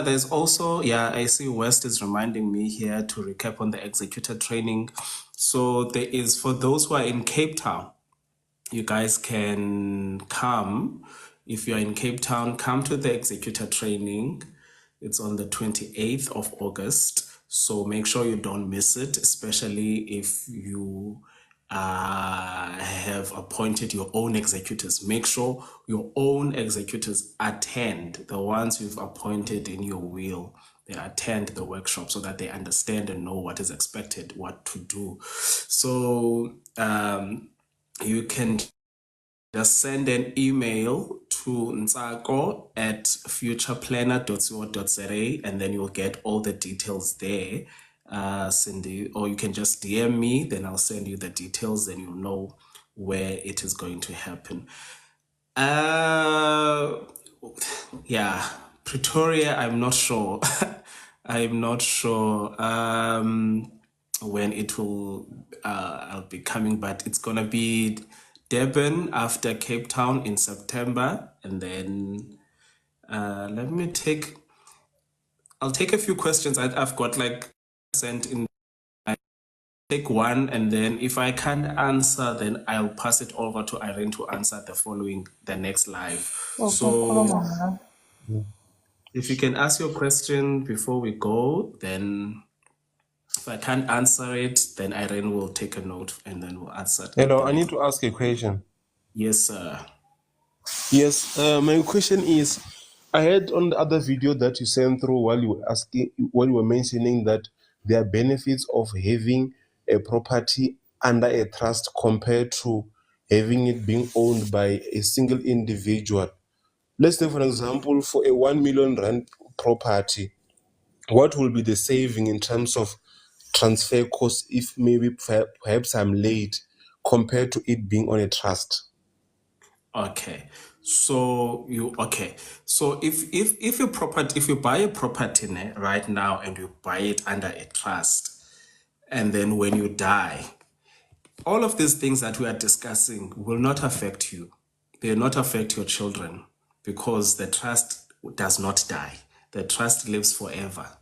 there's also, I see West is reminding me here to recap on the executor training. So there is, for those who are in Cape Town, you guys can come. If you're in Cape Town, come to the executor training. It's on the 28th of August. So make sure you don't miss it, especially if you have appointed your own executors. Make sure your own executors attend, the ones you've appointed in your will. They attend the workshop so that they understand and know what is expected, what to do. So you can just send an email to nsako@futureplanner.co.za, and then you'll get all the details there, Cindy. Or you can just DM me, then I'll send you the details, and you'll know where it is going to happen. Yeah, Pretoria, I'm not sure. I'm not sure when it will, I'll be coming, but it's gonna be Durban after Cape Town in September, and then Let me I'll take a few questions. I've got like sent in. I take one, and then if I can't answer, then I'll pass it over to Irene to answer the next live. So if you can ask your question before we go, then if I can't answer it, then Irene will take a note and then we'll answer it at Hello, the I need next. to ask a question. Yes, sir. Yes, my question is, I heard on the other video that you sent through while you were mentioning that there are benefits of having a property under a trust compared to having it being owned by a single individual. Let's say, for example, for a 1 million rand property, what will be the saving in terms of transfer costs if maybe perhaps I'm late compared to it being on a trust? Okay. So if you buy a property right now and you buy it under a trust, and then when you die, all of these things that we are discussing will not affect you. They will not affect your children because the trust does not die. The trust lives forever.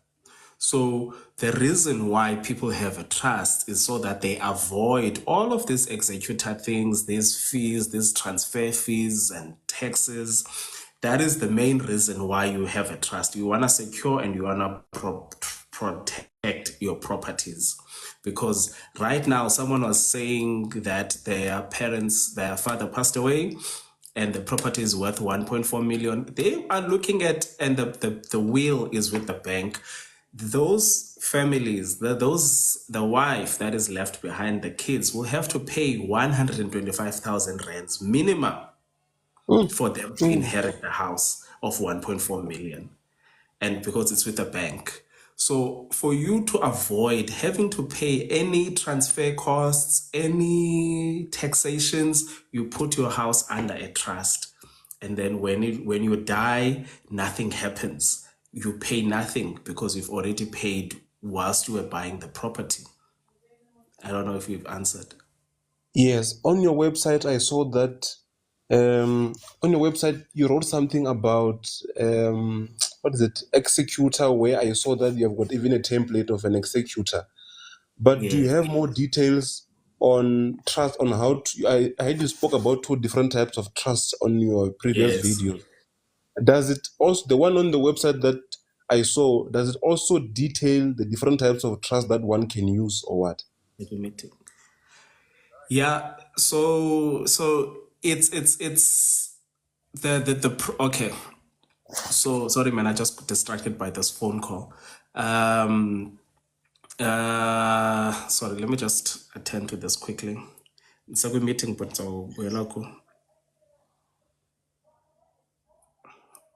So the reason why people have a trust is so that they avoid all of these executor things, these fees, these transfer fees and taxes. That is the main reason why you have a trust. You want to secure and you want to protect your properties. Because right now, someone was saying that their father passed away and the property is worth 1.4 million. They are looking at, and the will is with the bank. Those families, the wife that is left behind, the kids will have to pay 125,000 rands minimum for them to inherit the house of 1.4 million. And because it's with the bank. So for you to avoid having to pay any transfer costs, any taxations, you put your house under a trust. And then when you die, nothing happens. You pay nothing because you've already paid whilst you were buying the property. I don't know if you've answered. Yes, on your website, I saw that on your website you wrote something about what is it, executor, where I saw that you have got even a template of an executor. But do you Yes. have more details on trust, on how to, I heard you spoke about 2 different types of trusts on your previous Yes. video. Does it also, the one on the website that I saw, does it also detail the different types of trust that one can use or what? Let me take. Yeah, so it's okay. So sorry, man, I just got distracted by this phone call. Sorry, let me just attend to this quickly. It's a good meeting, but we're not cool.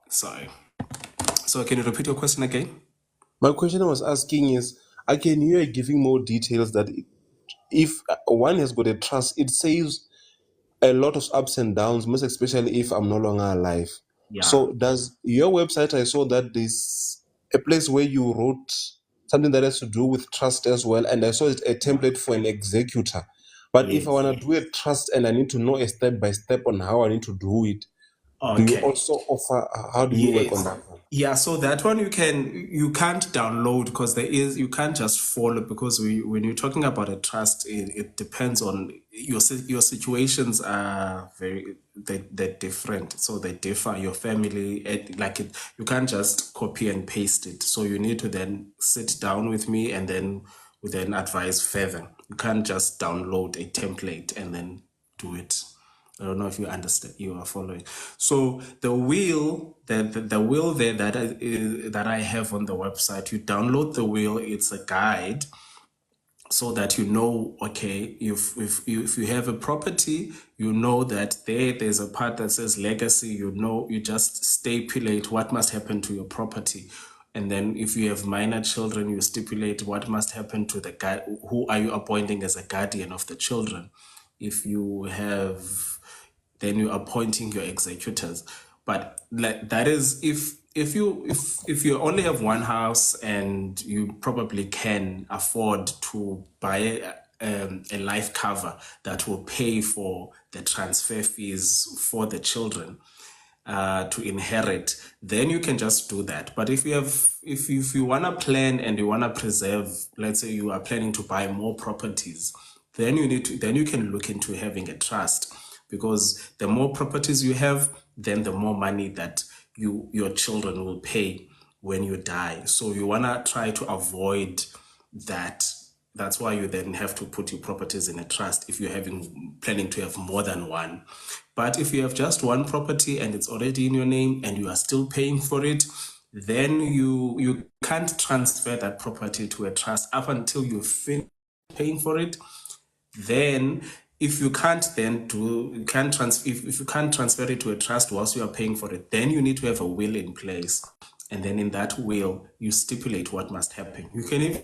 Sorry. So can you repeat your question again? My question I was asking is, I can hear giving more details that if one has got a trust, it saves a lot of ups and downs, most especially if I'm no longer alive. Yeah. So does your website, I saw that there's a place where you wrote something that has to do with trust as well, and I saw it a template for an executor. But if I Yes. want to do a trust and I need to know a step by step on how I need to do it, do you Okay. also offer, how do you work on Yes. that one? Yeah, so that one you can't download because you can't just follow because when you're talking about a trust, it depends on your situations are they're different, so they differ. Your family, you can't just copy and paste it. So you need to then sit down with me and then we then advise further. You can't just download a template and then do it. I don't know if you understand, you are following. So the will, the will there that I have on the website, you download the will. It's a guide so that you know, okay, if you have a property, you know that there's a part that says legacy. You just stipulate what must happen to your property. And then if you have minor children, you stipulate what must happen to the guy. Who are you appointing as a guardian of the children? If you have, then you're appointing your executors. But that is if you only have one house and you probably can afford to buy a life cover that will pay for the transfer fees for the children, to inherit, then you can just do that. But if you want to plan and you want to preserve, let's say you are planning to buy more properties, then you can look into having a trust, because the more properties you have, then the more money that your children will pay when you die. So you want to try to avoid that. That's why you then have to put your properties in a trust if you're planning to have more than one. But if you have just one property and it's already in your name and you are still paying for it, then you can't transfer that property to a trust up until you finish paying for it. Then if you can't if you can't transfer it to a trust whilst you are paying for it, then you need to have a will in place. And then in that will, you stipulate what must happen. You can even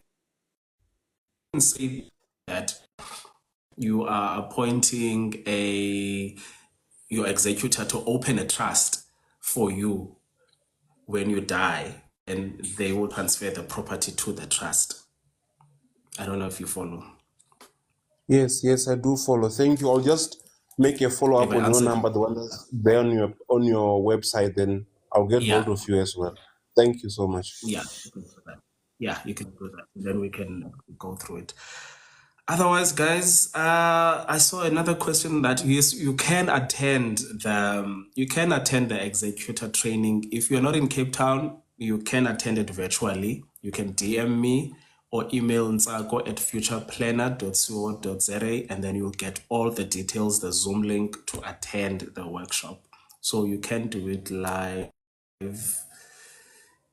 say that you are appointing your executor to open a trust for you when you die, and they will transfer the property to the trust. I don't know if you follow. Yes, I do follow. Thank you. I'll just make a follow up Have I on your answered? number, the one that's there on your website. Then I'll get Yeah. hold of you as well. Thank you so much. Yeah, you can do that. Yeah, you can do that. Then we can go through it. Otherwise, guys, I saw another question that yes, you can attend the executor training. If you're not in Cape Town, you can attend it virtually. You can DM me or email ntsako@futureplanner.co.za, and then you'll get all the details, the Zoom link to attend the workshop. So you can do it live.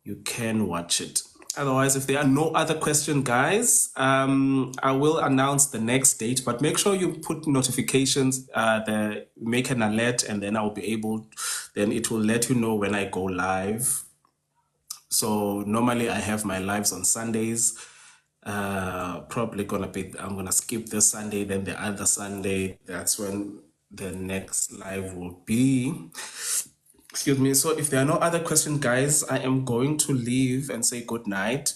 You can watch it. Otherwise, if there are no other questions, guys, I will announce the next date, but make sure you put notifications, make an alert, and then then it will let you know when I go live. So normally I have my lives on Sundays. I'm gonna skip this Sunday, then the other Sunday, that's when the next live will be. Excuse me. So if there are no other questions, guys, I am going to leave and say good night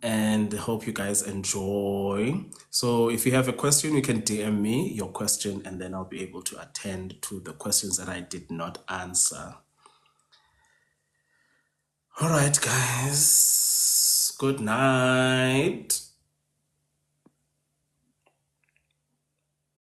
and hope you guys enjoy. So if you have a question, you can DM me your question and then I'll be able to attend to the questions that I did not answer. All right, guys. Good night.